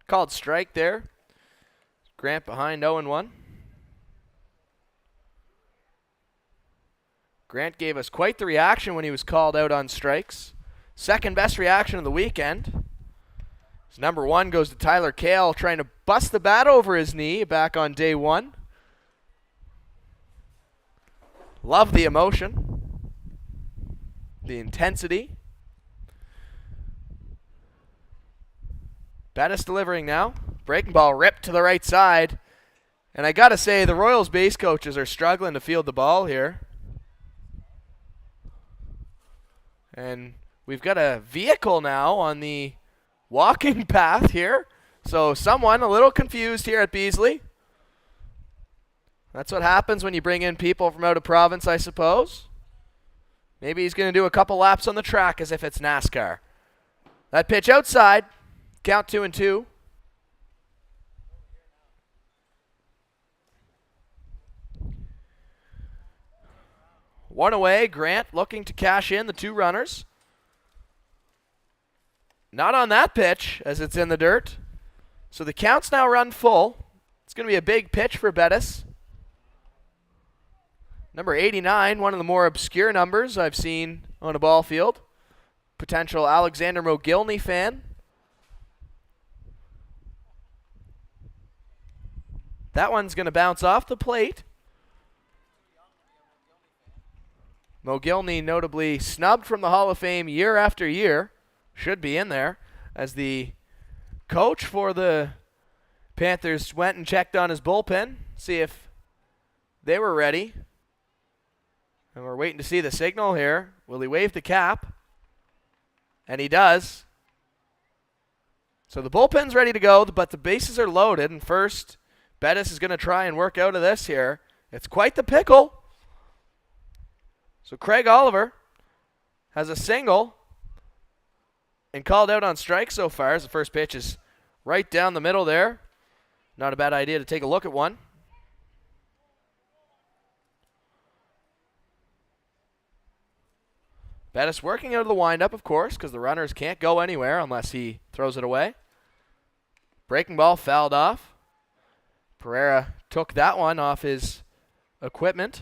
Called strike there. Grant behind 0-1. Grant gave us quite the reaction when he was called out on strikes. Second best reaction of the weekend. His number 1 goes to Tyler Kale, trying to bust the bat over his knee back on day 1. Love the emotion. The intensity. Bettis delivering now. Breaking ball ripped to the right side. And I got to say, the Royals base coaches are struggling to field the ball here. And we've got a vehicle now on the walking path here. So someone a little confused here at Beasley. That's what happens when you bring in people from out of province, I suppose. Maybe he's going to do a couple laps on the track as if it's NASCAR. That pitch outside. Count 2-2. One away. Grant looking to cash in the 2 runners. Not on that pitch as it's in the dirt. So the count's now run full. It's going to be a big pitch for Bettis. Number 89, one of the more obscure numbers I've seen on a ball field. Potential Alexander Mogilny fan. That one's going to bounce off the plate. Mogilny notably snubbed from the Hall of Fame year after year. Should be in there. As the coach for the Panthers went and checked on his bullpen. See if they were ready. And we're waiting to see the signal here. Will he wave the cap? And he does. So the bullpen's ready to go, but the bases are loaded. And first, Bettis is going to try and work out of this here. It's quite the pickle. So Craig Oliver has a single and called out on strike so far as the first pitch is right down the middle there. Not a bad idea to take a look at one. Bettis working out of the windup, of course, because the runners can't go anywhere unless he throws it away. Breaking ball fouled off. Pereira took that one off his equipment.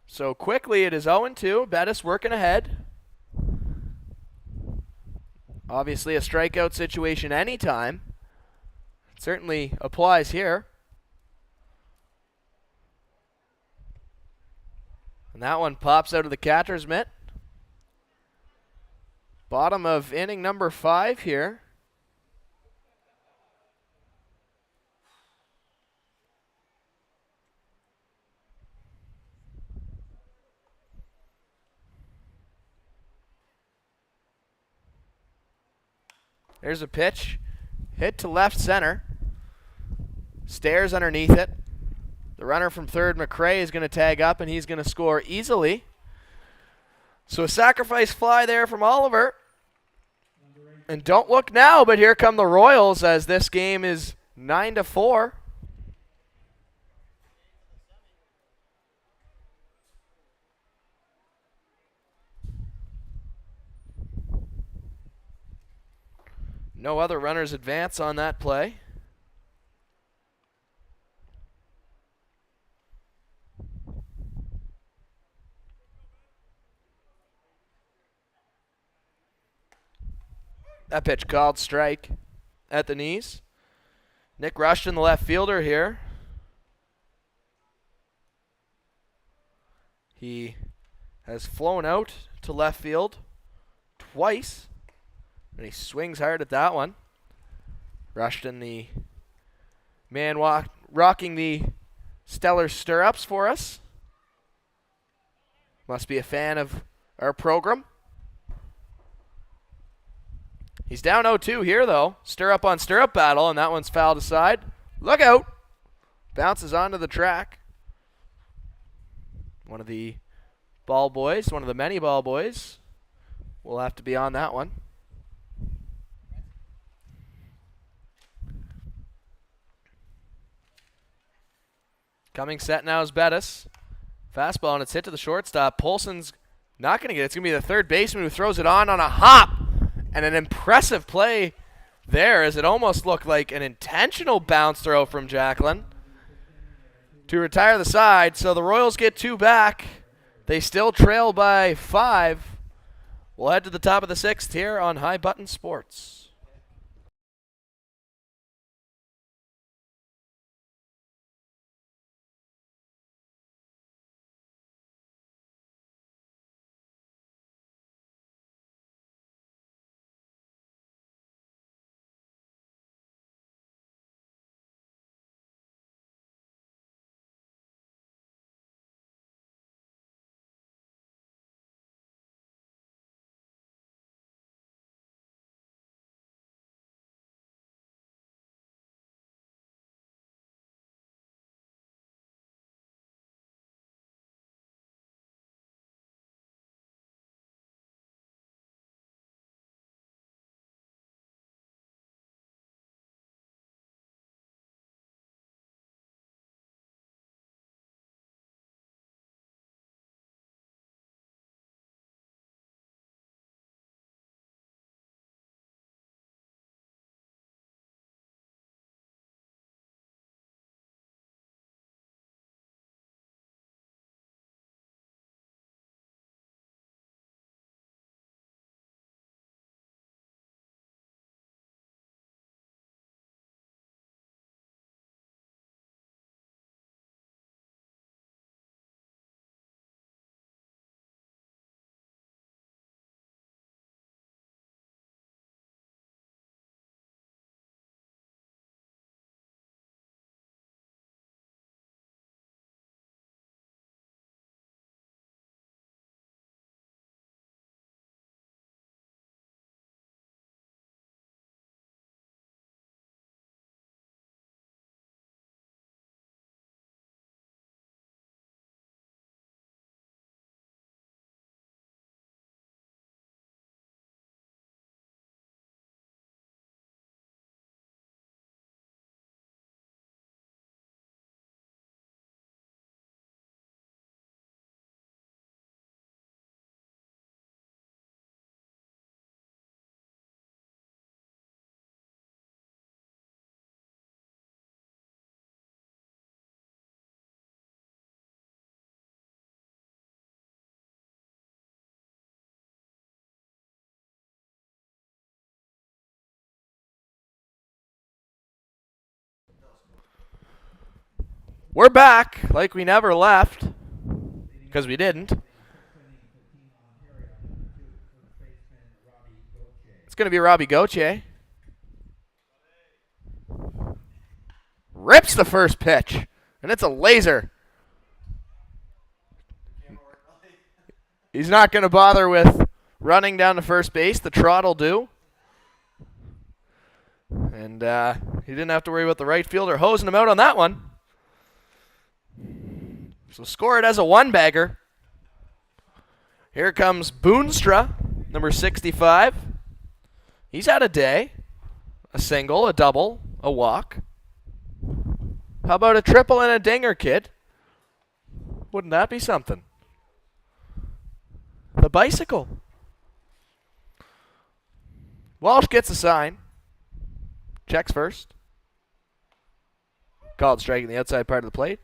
So quickly it is 0-2. Bettis working ahead. Obviously a strikeout situation anytime. Certainly applies here. And that one pops out of the catcher's mitt. Bottom of inning number 5 here. There's a pitch. Hit to left center. Stairs underneath it. The runner from third, McRae, is going to tag up, and he's going to score easily. So a sacrifice fly there from Oliver. And don't look now, but here come the Royals as this game is 9-4. No other runners advance on that play. That pitch called strike at the knees. Nick Rushton, the left fielder here. He has flown out to left field twice. And he swings hard at that one. Rushton, the man rocking the stellar stirrups for us. Must be a fan of our program. He's down 0-2 here, though. Stirrup on stirrup battle, and that one's fouled aside. Look out. Bounces onto the track. One of the ball boys, one of the many ball boys, will have to be on that one. Coming set now is Bettis. Fastball, and it's hit to the shortstop. Polson's not going to get it. It's going to be the third baseman who throws it on a hop. And an impressive play there, as it almost looked like an intentional bounce throw from Jacklin to retire the side. So the Royals get 2 back. They still trail by 5. We'll head to the top of the 6th here on High Button Sports. We're back like we never left, because we didn't. It's going to be Robbie Gauthier. Rips the first pitch, and it's a laser. He's not going to bother with running down to first base. The trot will do. And he didn't have to worry about the right fielder hosing him out on that one. So score it as a one-bagger. Here comes Boonstra, number 65. He's had a day. A single, a double, a walk. How about a triple and a dinger, kid? Wouldn't that be something? The bicycle. Walsh gets a sign. Checks first. Called striking the outside part of the plate.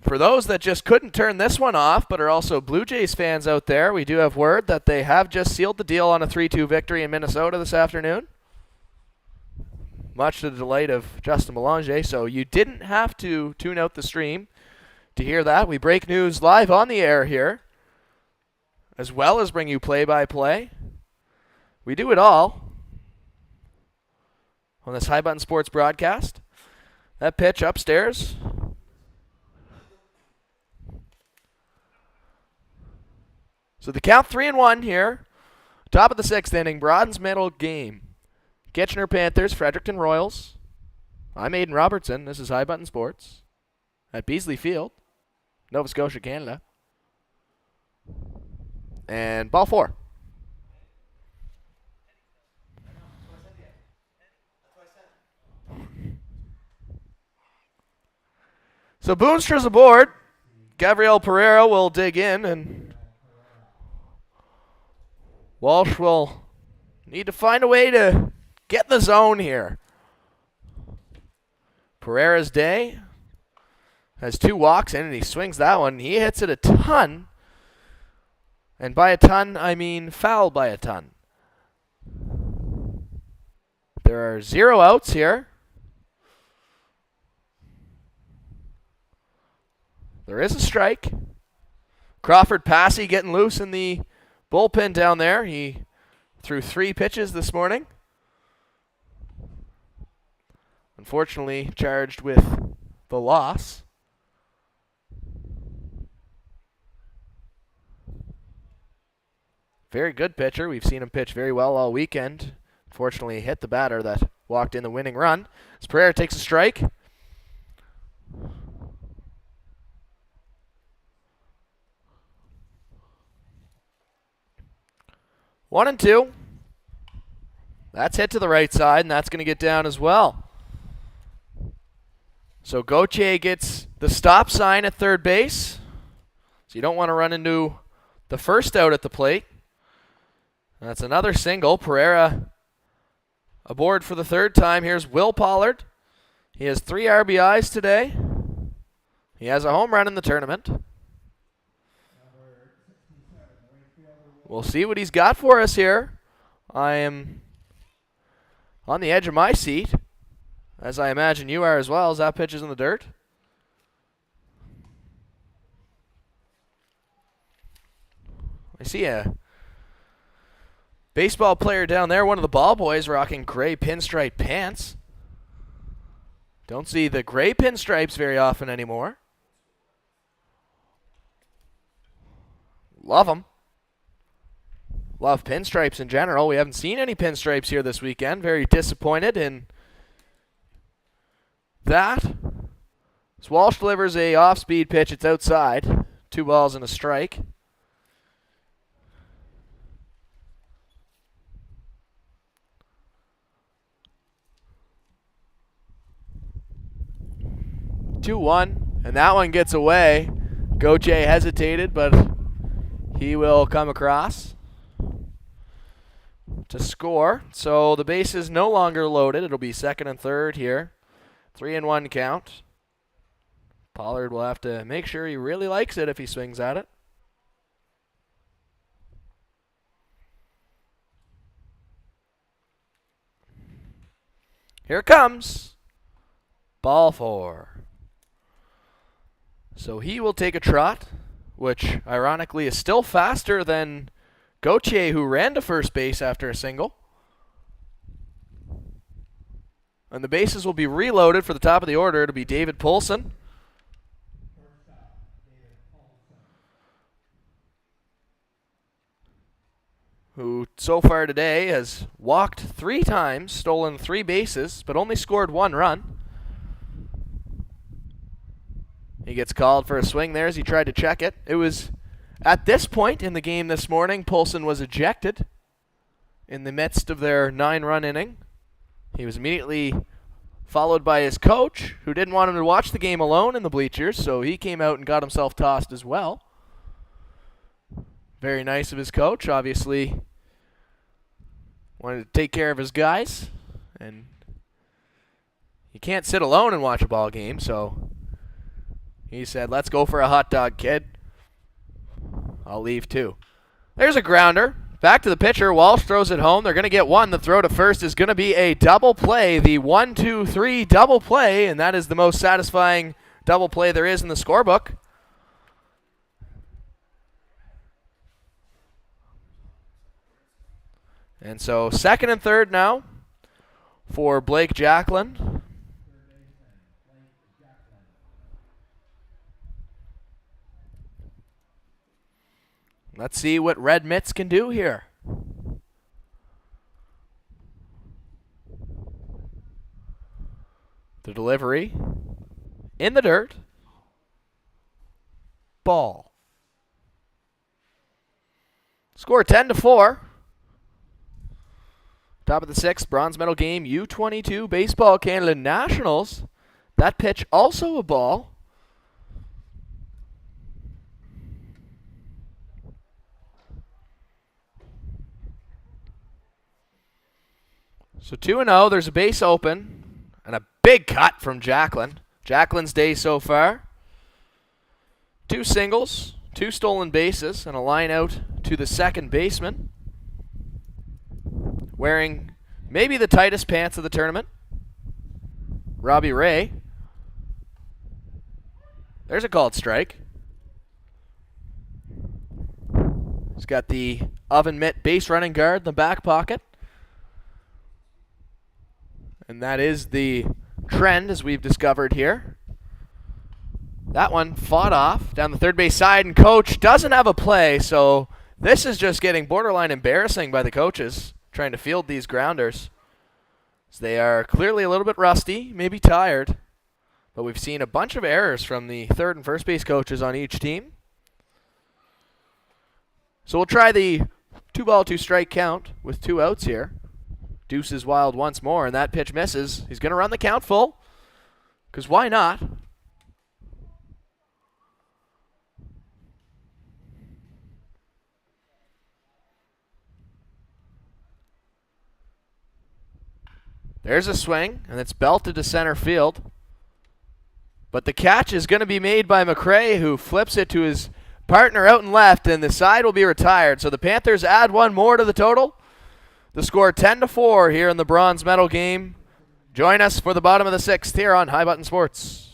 For those that just couldn't turn this one off, but are also Blue Jays fans out there, we do have word that they have just sealed the deal on a 3-2 victory in Minnesota this afternoon. Much to the delight of Justin Belanger, so you didn't have to tune out the stream to hear that. We break news live on the air here, as well as bring you play-by-play. We do it all on this High Button Sports broadcast. That pitch upstairs. So the count 3-1 here. Top of the sixth inning, bronze medal game. Kitchener Panthers, Fredericton Royals. I'm Aiden Robertson. This is High Button Sports at Beasley Field, Nova Scotia, Canada. And ball four. So Boonstra's aboard. Gabriel Pereira will dig in, and Walsh will need to find a way to get in the zone here. Pereira's day has 2 walks in, and he swings that one. He hits it a ton. And by a ton, I mean foul by a ton. There are 0 outs here. There is a strike. Crawford Passy getting loose in the bullpen down there. He threw 3 pitches this morning. Unfortunately, charged with the loss. Very good pitcher. We've seen him pitch very well all weekend. Unfortunately, hit the batter that walked in the winning run. As Pereira takes a strike. One and two. That's hit to the right side, and that's going to get down as well. So Gauthier gets the stop sign at third base. So you don't want to run into the first out at the plate. That's another single. Pereira aboard for the third time. Here's Will Pollard. He has 3 RBIs today. He has a home run in the tournament. We'll see what he's got for us here. I am on the edge of my seat, as I imagine you are as well, as that pitch is in the dirt. I see a baseball player down there, one of the ball boys, rocking gray pinstripe pants. Don't see the gray pinstripes very often anymore. Love them. Love pinstripes in general. We haven't seen any pinstripes here this weekend. Very disappointed in that. As Walsh delivers a off-speed pitch, it's outside. 2 balls and a strike. Two-one, and that one gets away. Gauthier hesitated, but he will come across to score. So the base is no longer loaded. It'll be second and third here. 3-1 count. Pollard will have to make sure he really likes it if he swings at it. Here it comes. Ball 4. So he will take a trot, which ironically is still faster than Gauthier, who ran to first base after a single. And the bases will be reloaded for the top of the order. It'll be David Poulsen. Who so far today has walked 3 times, stolen 3 bases, but only scored 1 run. He gets called for a swing there as he tried to check it. It was at this point in the game this morning, Poulsen was ejected in the midst of their 9-run inning. He was immediately followed by his coach, who didn't want him to watch the game alone in the bleachers, so he came out and got himself tossed as well. Very nice of his coach, obviously wanted to take care of his guys, and you can't sit alone and watch a ball game, so he said, "Let's go for a hot dog, kid. I'll leave too." There's a grounder. Back to the pitcher. Walsh throws it home. They're going to get one. The throw to first is going to be a double play. The 1-2-3 double play, and that is the most satisfying double play there is in the scorebook. And so second and third now for Blake Jacklin. Let's see what Red Mitts can do here. The delivery in the dirt. Ball. Score 10-4. Top of the 6th, bronze medal game, U22 Baseball Canada Nationals. That pitch also a ball. So 2-0, there's a base open, and a big cut from Jacklin. Jacklin's day so far. 2 singles, 2 stolen bases, and a line out to the second baseman. Wearing maybe the tightest pants of the tournament, Robbie Ray. There's a called strike. He's got the oven mitt base running guard in the back pocket. And that is the trend, as we've discovered here. That one fought off down the third base side, and coach doesn't have a play, so this is just getting borderline embarrassing by the coaches trying to field these grounders. So they are clearly a little bit rusty, maybe tired, but we've seen a bunch of errors from the third and first base coaches on each team. So we'll try the 2-ball, 2-strike count with 2 outs here. Deuce is wild once more, and that pitch misses. He's going to run the count full, because why not? There's a swing, and it's belted to center field. But the catch is going to be made by McRae, who flips it to his partner out and left, and the side will be retired. So the Panthers add 1 more to the total. The score 10-4 here in the bronze medal game. Join us for the bottom of the 6th here on High Button Sports.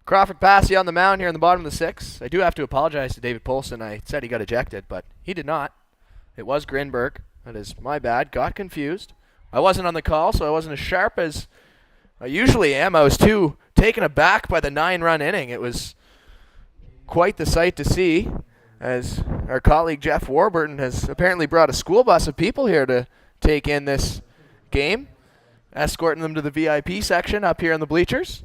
Crawford Passy on the mound here in the bottom of the 6th. I do have to apologize to David Polson. I said he got ejected, but he did not. It was Grinberg. That is my bad. Got confused. I wasn't on the call, so I wasn't as sharp as I usually am. I was too taken aback by the 9-run inning. It was quite the sight to see, as our colleague Jeff Warburton has apparently brought a school bus of people here to take in this game, escorting them to the VIP section up here in the bleachers.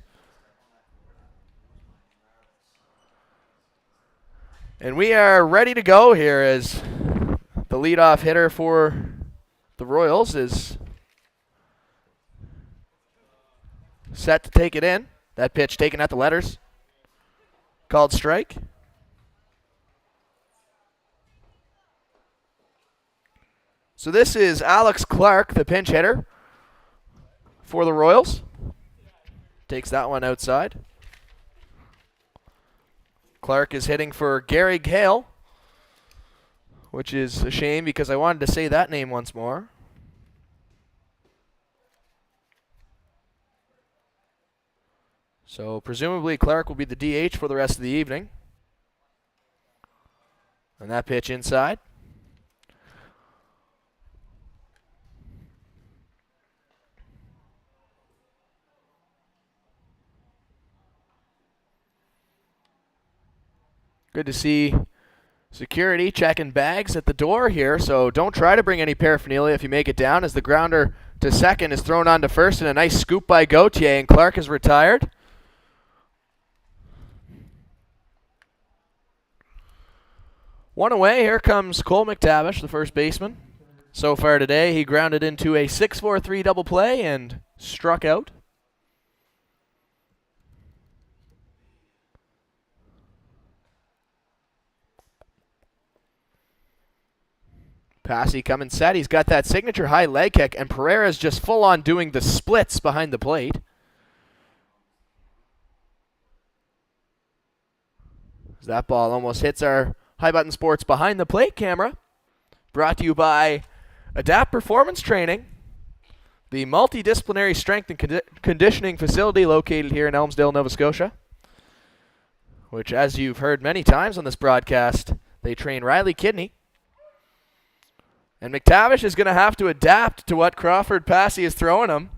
And we are ready to go here as the leadoff hitter for the Royals is set to take it in. That pitch taken at the letters. Called strike. So this is Alex Clark, the pinch hitter for the Royals. Takes that one outside. Clark is hitting for Gary Gale, which is a shame because I wanted to say that name once more. So presumably Clark will be the DH for the rest of the evening. And that pitch inside. Good to see security checking bags at the door here, so don't try to bring any paraphernalia if you make it down, as the grounder to second is thrown on to first, and a nice scoop by Gauthier, and Clark is retired. One away, here comes Cole McTavish, the first baseman. So far today, he grounded into a 6-4-3 double play and struck out. Passy coming set. He's got that signature high leg kick, and Pereira's just full on doing the splits behind the plate. That ball almost hits our High Button Sports behind the plate camera. Brought to you by Adapt Performance Training, the multidisciplinary strength and conditioning facility located here in Elmsdale, Nova Scotia, which, as you've heard many times on this broadcast, they train Riley Kidney. And McTavish is going to have to adapt to what Crawford Passy is throwing him,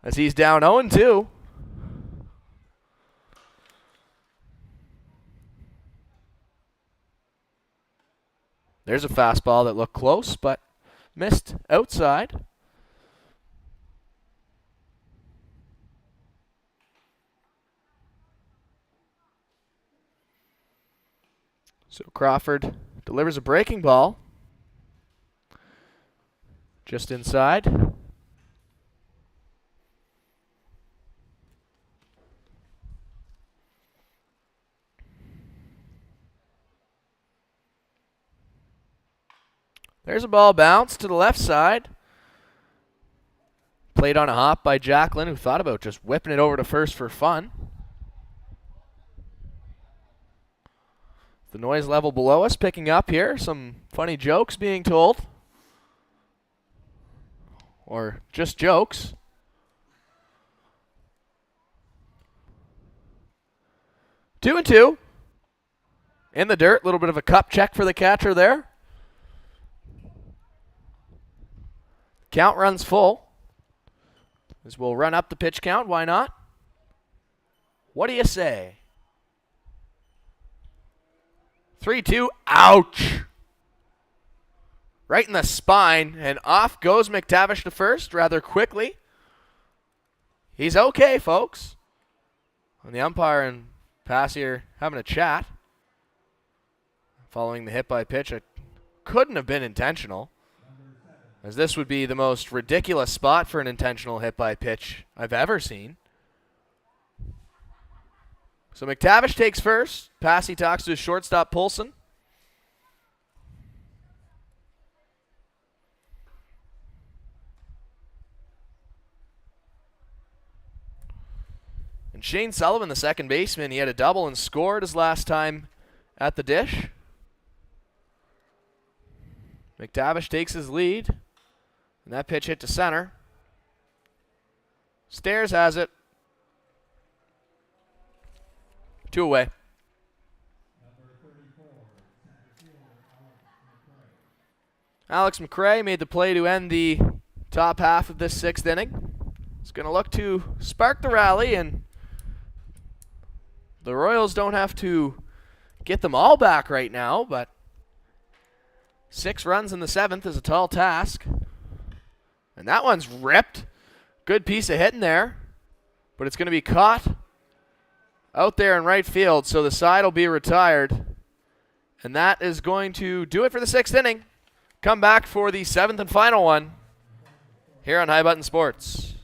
as he's down 0-2. There's a fastball that looked close, but missed outside. So Crawford delivers a breaking ball just inside. There's a ball bounced to the left side. Played on a hop by Jacklin, who thought about just whipping it over to first for fun. The noise level below us picking up here. Some funny jokes being told. Or just jokes. Two and two. In the dirt. A little bit of a cup check for the catcher there. Count runs full. As we'll run up the pitch count. Why not? What do you say? 3-2. Ouch. Right in the spine. And off goes McTavish to first rather quickly. He's okay, folks. And the umpire and Passy are having a chat. Following the hit by pitch. It couldn't have been intentional, as this would be the most ridiculous spot for an intentional hit by pitch I've ever seen. So McTavish takes first. Passy talks to his shortstop, Polson. And Shane Sullivan, the second baseman, he had a double and scored his last time at the dish. McTavish takes his lead. And that pitch hit to center. Stairs has it. 2 away. Number 34, center fielder Alex McCray. Alex McCray made the play to end the top half of this 6th inning. It's going to look to spark the rally, and the Royals don't have to get them all back right now, but 6 runs in the 7th is a tall task. And that one's ripped. Good piece of hitting there, but it's going to be caught out there in right field, so the side will be retired. And that is going to do it for the 6th inning. Come back for the 7th and final one here on High Button Sports.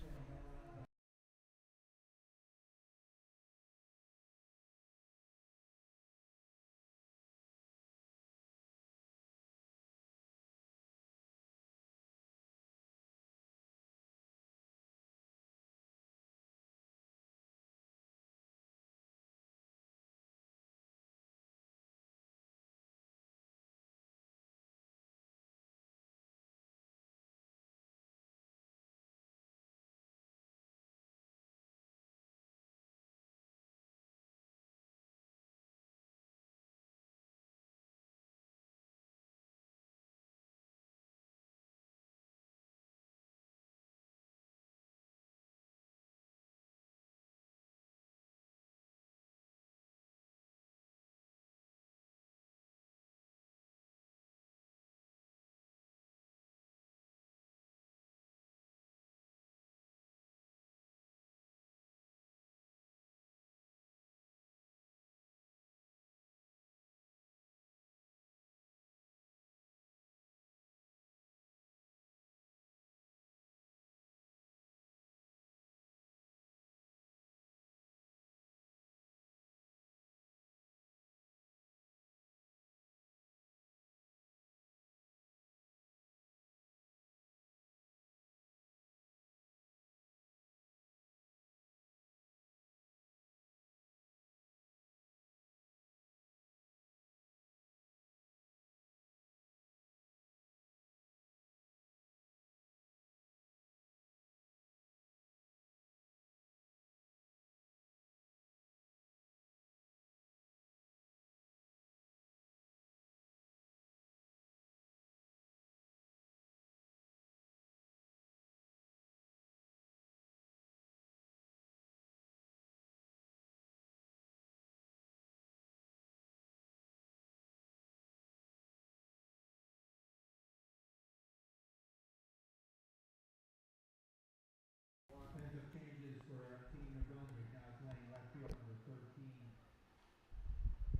Offensive changes for Team of Brunswick, now playing left field number 13,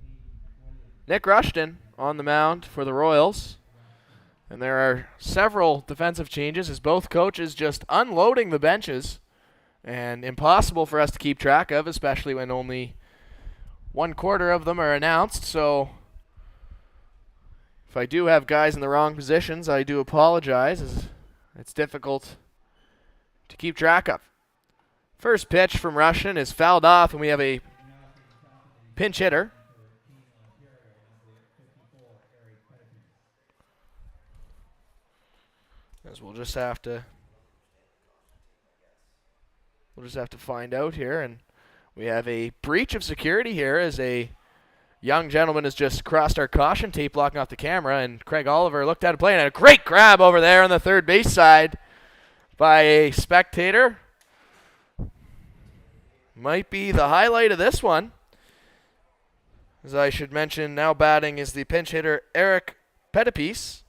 Aiden McWilliams. Nick Rushton on the mound for the Royals. And there are several defensive changes as both coaches just unloading the benches, and impossible for us to keep track of, especially when only 1/4 of them are announced. So if I do have guys in the wrong positions, I do apologize, as it's difficult to keep track of. First pitch from Rushton is fouled off, and we have a pinch hitter. As we'll just have to find out here, and we have a breach of security here as a young gentleman has just crossed our caution tape blocking off the camera, and Craig Oliver looked at a play and had a great grab over there on the third base side by a spectator. Might be the highlight of this one. As I should mention, now batting is the pinch hitter Eric Pettipies,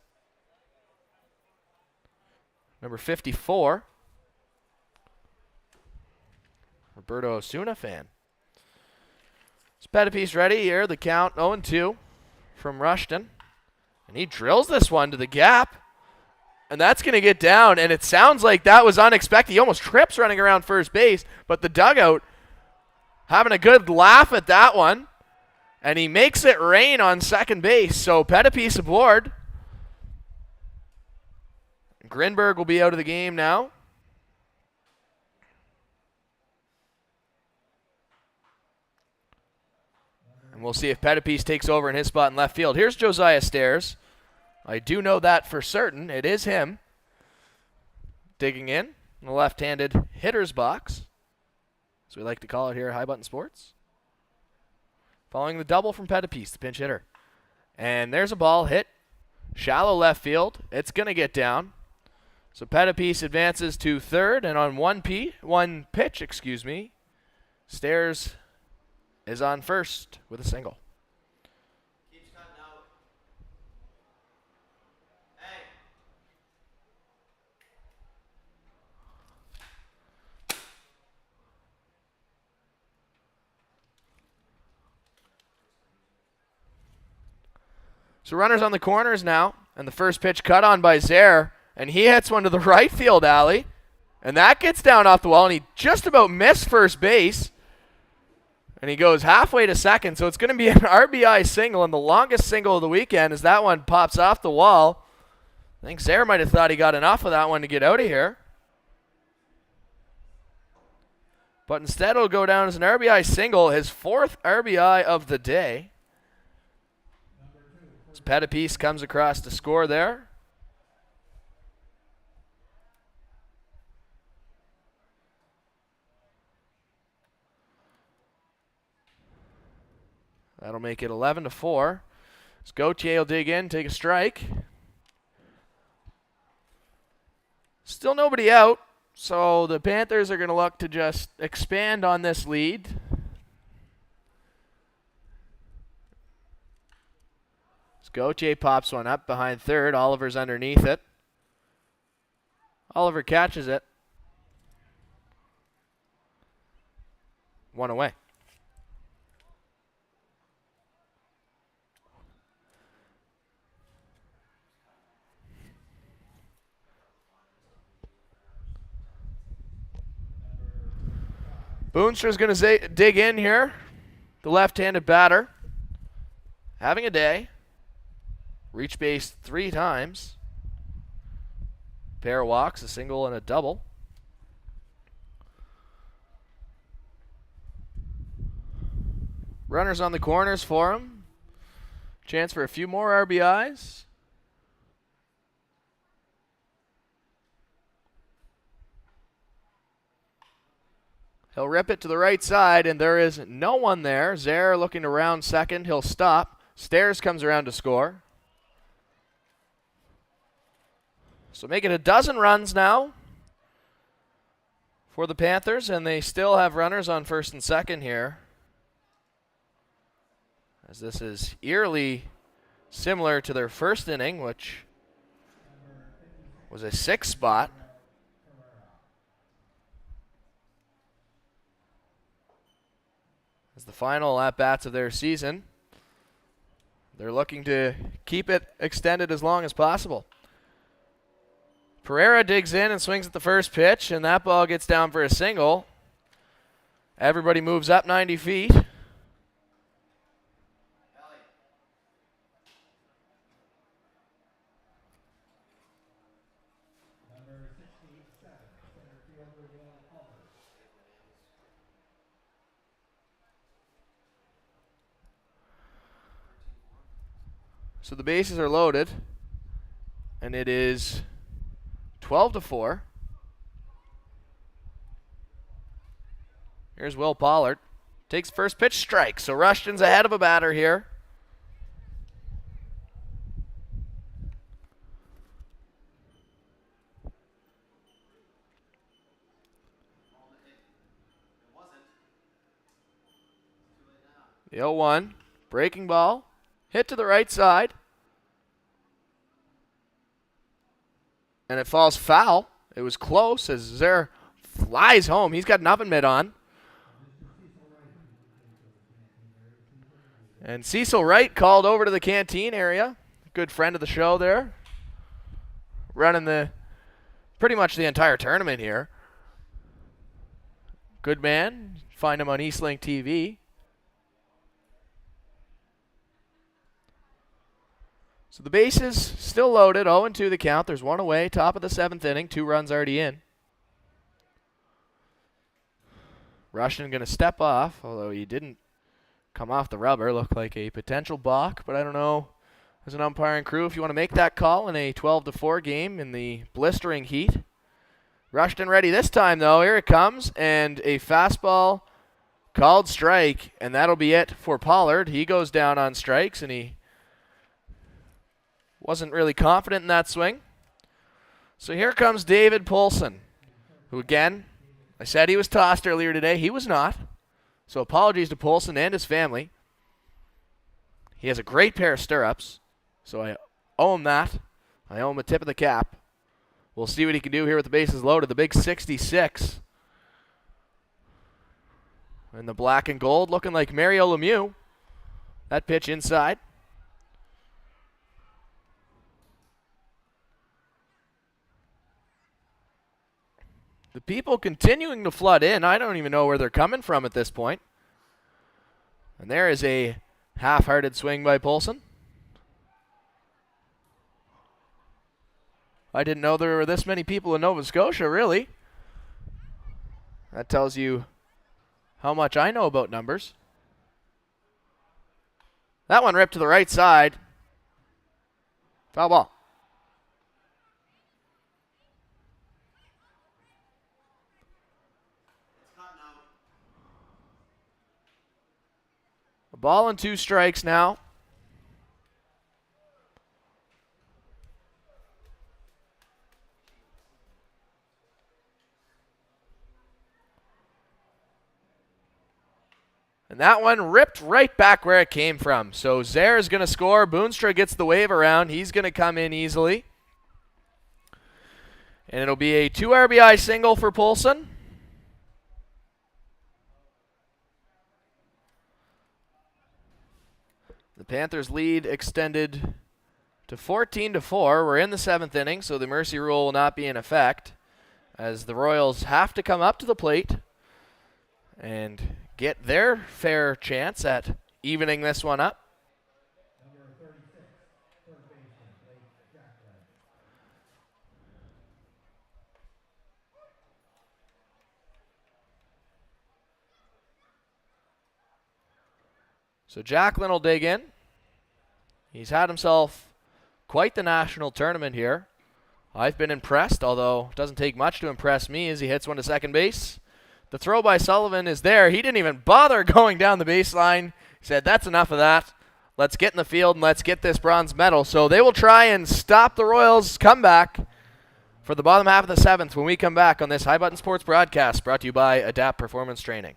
number 54. Roberto Osuna fan. Is Pettipies ready here? The count 0-2 from Rushton. And he drills this one to the gap. And that's going to get down. And it sounds like that was unexpected. He almost trips running around first base. But the dugout having a good laugh at that one. And he makes it rain on second base. So Pettipies aboard. Grinberg will be out of the game now. And we'll see if Pettipies takes over in his spot in left field. Here's Josiah Stairs. I do know that for certain. It is him digging in the left-handed hitter's box, as we like to call it here at High Button Sports. following the double from Pettipies, the pinch hitter. And there's a ball hit shallow left field. It's going to get down. So Pettipies advances to third, and on one pitch, Stairs is on first with a single. Keeps cutting out. Hey. So runners on the corners now, and the first pitch cut on by Zare, and he hits one to the right field alley, and that gets down off the wall, and he just about missed first base, and he goes halfway to second, so it's going to be an RBI single, and the longest single of the weekend as that one pops off the wall. I think Zare might have thought he got enough of that one to get out of here. But instead it'll go down as an RBI single, his fourth RBI of the day. As Pettipies comes across to score there. That'll make it 11-4. As Gauthier will dig in, take a strike. Still nobody out, so the Panthers are going to look to just expand on this lead. As Gauthier pops one up behind third, Oliver's underneath it. Oliver catches it. One away. Boonstra's going to dig in here. The left-handed batter. Having a day. Reach base 3 times. Pair of walks, a single and a double. Runners on the corners for him. Chance for a few more RBIs. He'll rip it to the right side, and there is no one there. Zare looking to round second. He'll stop. Stairs comes around to score. So make it a dozen runs now for the Panthers, and they still have runners on first and second here. As this is eerily similar to their first inning, which was a 6 spot. As the final at-bats of their season, they're looking to keep it extended as long as possible. Pereira digs in and swings at the first pitch, and that ball gets down for a single. Everybody moves up 90 feet. So the bases are loaded, and it is 12-4. Here's Will Pollard. Takes first pitch, strike. So Rushton's ahead of a batter here. The 0-1. Breaking ball. Hit to the right side. And it falls foul. It was close as Zare flies home. He's got an oven mitt on. And Cecil Wright called over to the canteen area. Good friend of the show there. Running pretty much the entire tournament here. Good man. Find him on Eastlink TV. So the bases still loaded, 0-2 the count. There's one away, top of the 7th inning, 2 runs already in. Rushton going to step off, although he didn't come off the rubber. Looked like a potential balk, but I don't know, as an umpiring crew, if you want to make that call in a 12-4 game in the blistering heat. Rushton ready this time, though. Here it comes, and a fastball Called strike, and that'll be it for Pollard. He goes down on strikes, and he wasn't really confident in that swing. So here comes David Poulsen, who again, I said he was tossed earlier today. He was not. So apologies to Poulsen and his family. He has a great pair of stirrups, so I owe him that. I owe him a tip of the cap. We'll see what he can do here with the bases loaded. The big 66. And the black and gold looking like Mario Lemieux. That pitch inside. The people continuing to flood in. I don't even know where they're coming from at this point. And there is a half-hearted swing by Poulsen. I didn't know there were this many people in Nova Scotia, really. That tells you how much I know about numbers. That one ripped to the right side. Foul ball. A ball and 2 strikes now. And that one ripped right back where it came from. So Zaire is going to score. Boonstra gets the wave around. He's going to come in easily. And it'll be a 2 RBI single for Poulsen. The Panthers lead extended to 14-4. We're in the 7th inning, so the mercy rule will not be in effect, as the Royals have to come up to the plate and get their fair chance at evening this one up. Number 36, third baseman, Blake Jacklin. So Jacklin will dig in. He's had himself quite the national tournament here. I've been impressed, although it doesn't take much to impress me as he hits one to second base. The throw by Sullivan is there. He didn't even bother going down the baseline. He said, that's enough of that. Let's get in the field and let's get this bronze medal. So they will try and stop the Royals' comeback for the bottom half of the 7th when we come back on this High Button Sports broadcast brought to you by Adapt Performance Training.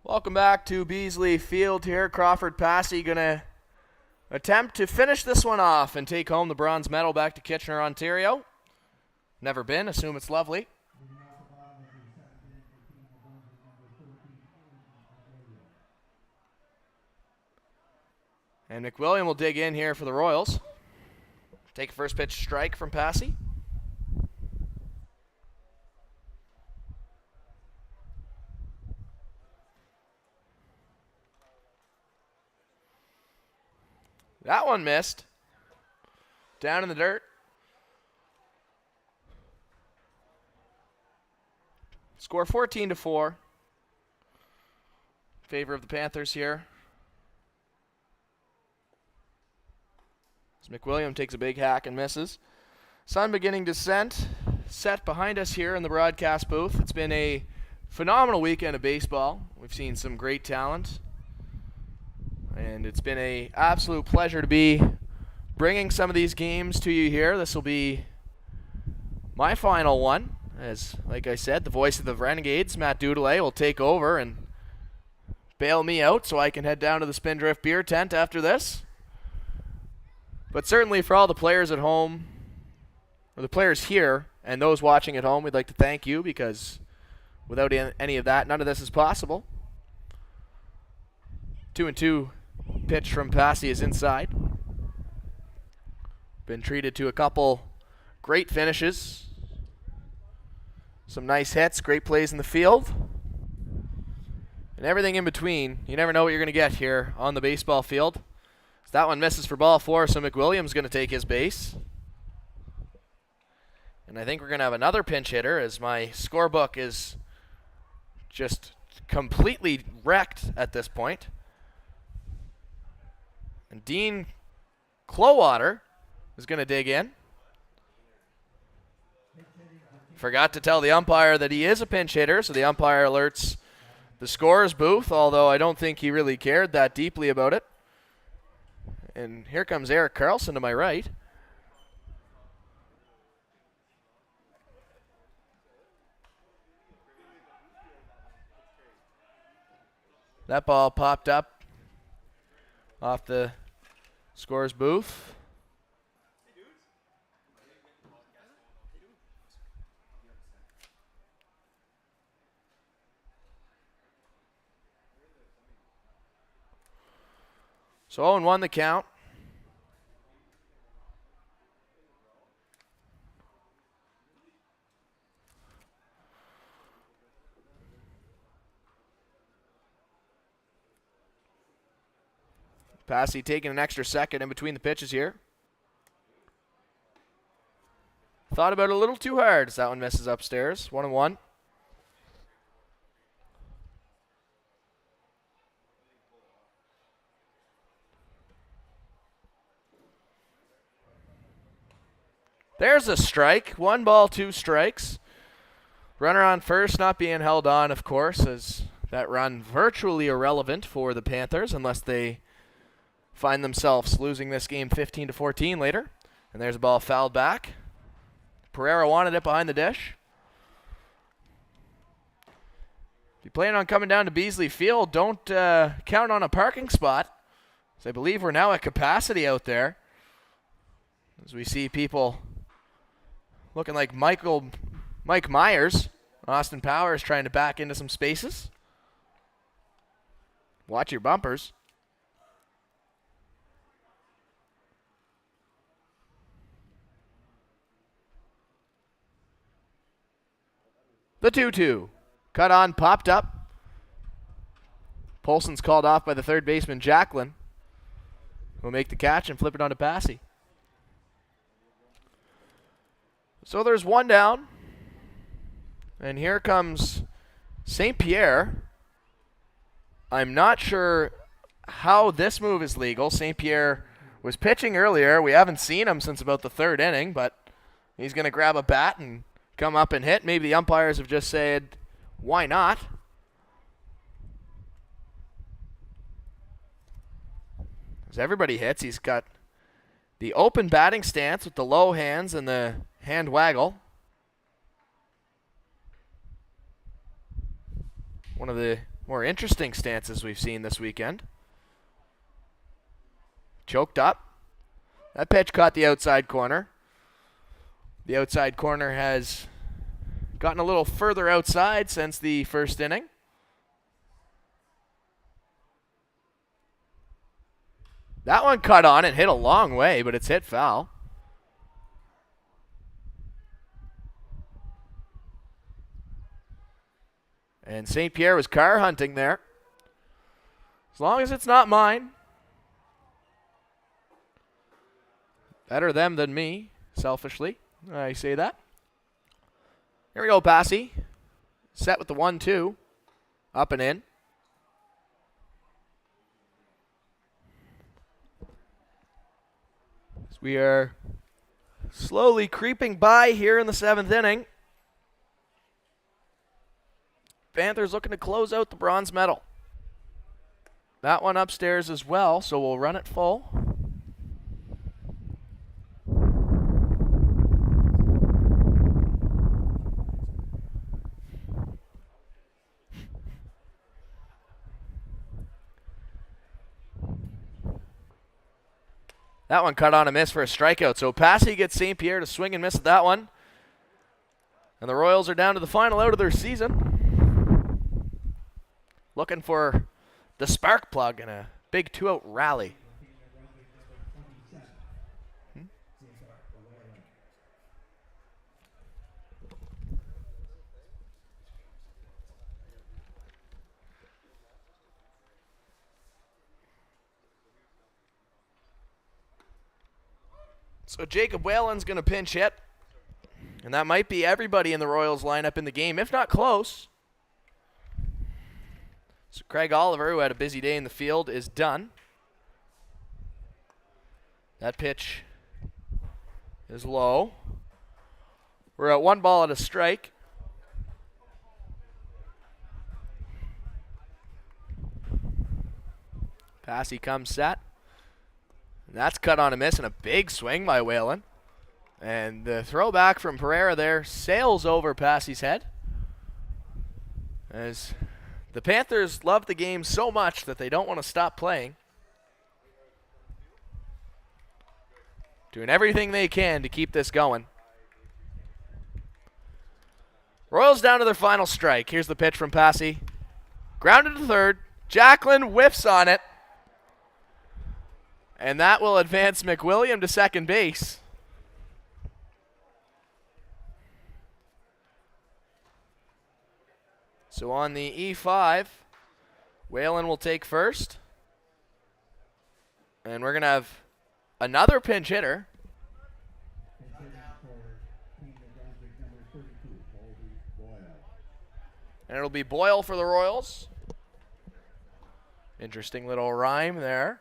Welcome back to Beasley Field here. Crawford Passy gonna attempt to finish this one off and take home the bronze medal back to Kitchener, Ontario. Never been, assume it's lovely. Moving off the bottom of the seventh inning for Team of Brunswick, number 13, Ontario. And McWilliam will dig in here for the Royals. Take a first pitch strike from Passy. That one missed. Down in the dirt. Score 14-4. Favor of the Panthers here. As McWilliam takes a big hack and misses. Sun beginning to set behind us here in the broadcast booth. It's been a phenomenal weekend of baseball. We've seen some great talent. And it's been an absolute pleasure to be bringing some of these games to you here. This will be my final one. As, like I said, the voice of the Renegades, Matt Dudelet, will take over and bail me out so I can head down to the Spindrift Beer Tent after this. But certainly for all the players at home, or the players here, and those watching at home, we'd like to thank you, because without any of that, none of this is possible. 2-2 pitch from Passy is inside. Been treated to a couple great finishes. Some nice hits, great plays in the field. And everything in between. You never know what you're going to get here on the baseball field. So that one misses for ball 4, so McWilliam's going to take his base. And I think we're going to have another pinch hitter, as my scorebook is just completely wrecked at this point. And Dean Clowater is going to dig in. Forgot to tell the umpire that he is a pinch hitter, so the umpire alerts the scorer's booth, although I don't think he really cared that deeply about it. And here comes Eric Carlson to my right. That ball popped up off the scorer's booth. So 0-1 the count. Passy taking an extra second in between the pitches here. Thought about it a little too hard as that one misses upstairs. 1-1. There's a strike. 1 ball, 2 strikes. Runner on first, not being held on, of course, as that run virtually irrelevant for the Panthers unless they find themselves losing this game 15-14 later. And there's a ball fouled back. Pereira wanted it behind the dish. If you plan on coming down to Beasley Field, don't count on a parking spot, as I believe we're now at capacity out there. As we see people looking like Mike Myers. Austin Powers trying to back into some spaces. Watch your bumpers. The 2-2. Cut on, popped up. Polson's called off by the third baseman, Jacklin. Will make the catch and flip it on to Passy. So there's 1 down. And here comes St. Pierre. I'm not sure how this move is legal. St. Pierre was pitching earlier. We haven't seen him since about the 3rd inning, but he's going to grab a bat and come up and hit. Maybe the umpires have just said, why not? As everybody hits, he's got the open batting stance with the low hands and the hand waggle. One of the more interesting stances we've seen this weekend. Choked up. That pitch caught the outside corner. The outside corner has gotten a little further outside since the first inning. That one cut on and hit a long way, but it's hit foul. And St. Pierre was car hunting there. As long as it's not mine. Better them than me, selfishly. I say that. Here we go, Passy. Set with the 1-2. Up and in. So we are slowly creeping by here in the 7th inning. Panthers looking to close out the bronze medal. That one upstairs as well, so we'll run it full. That one cut on a miss for a strikeout. So Passy gets St. Pierre to swing and miss at that one. And the Royals are down to the final out of their season. Looking for the spark plug in a big 2-out rally. So Jacob Whalen's going to pinch hit. And that might be everybody in the Royals lineup in the game, if not close. So Craig Oliver, who had a busy day in the field, is done. That pitch is low. We're at 1 ball at a strike. Passy comes set. And that's cut on a miss and a big swing by Whalen. And the throwback from Pereira there sails over Passy's head. As the Panthers love the game so much that they don't want to stop playing. Doing everything they can to keep this going. Royals down to their final strike. Here's the pitch from Passy. Grounded to third. Jacklin whiffs on it. And that will advance McWilliam to second base. So on the E5, Whalen will take first. And we're going to have another pinch hitter. And it'll be Boyle for the Royals. Interesting little rhyme there.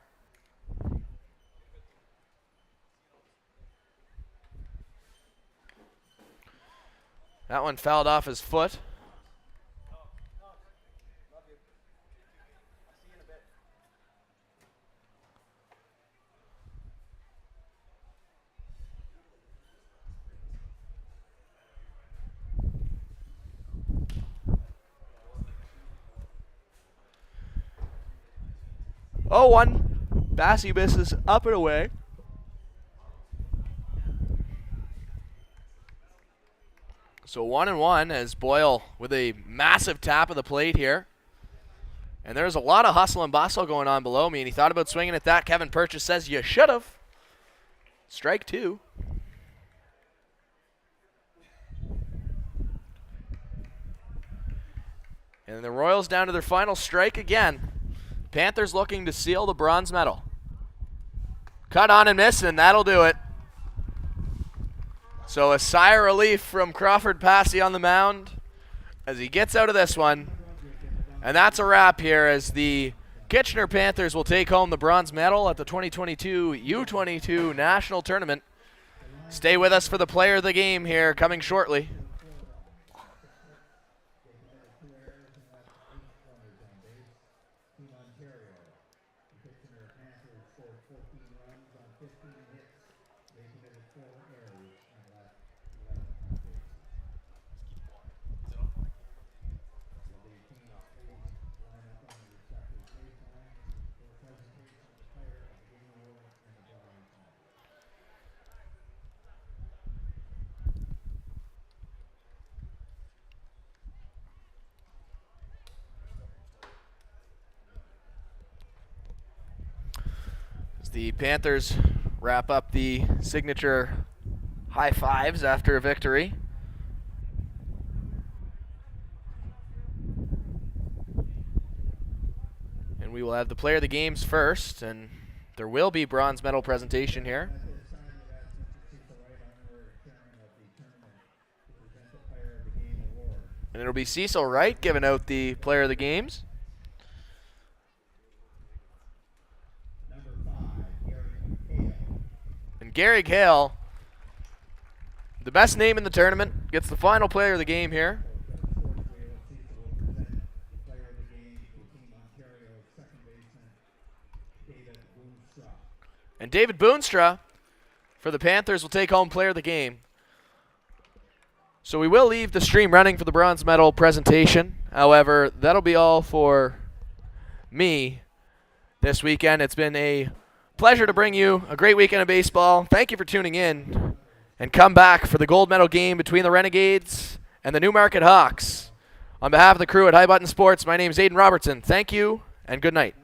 That one fouled off his foot. Oh, 1. Passy misses up and away. So 1-1 as Boyle with a massive tap of the plate here. And there's a lot of hustle and bustle going on below me, and he thought about swinging at that. Kevin Purchase says, you should have. Strike 2. And the Royals down to their final strike again. Panthers looking to seal the bronze medal. Cut on and miss, and that'll do it. So a sigh of relief from Crawford Passy on the mound as he gets out of this one. And that's a wrap here as the Kitchener Panthers will take home the bronze medal at the 2022 U22 National Tournament. Stay with us for the player of the game here coming shortly. The Panthers wrap up the signature high fives after a victory. And we will have the player of the games first, and there will be bronze medal presentation here. And it'll be Cecil Wright giving out the player of the games. And Gary Hale, the best name in the tournament, gets the final player of the game here. And David Boonstra for the Panthers will take home player of the game. So we will leave the stream running for the bronze medal presentation. However, that'll be all for me this weekend. It's been a pleasure to bring you a great weekend of baseball. Thank you for tuning in. And come back for the gold medal game between the Renegades and the Newmarket Hawks. On behalf of the crew at High Button Sports, my name is Aiden Robertson. Thank you and good night.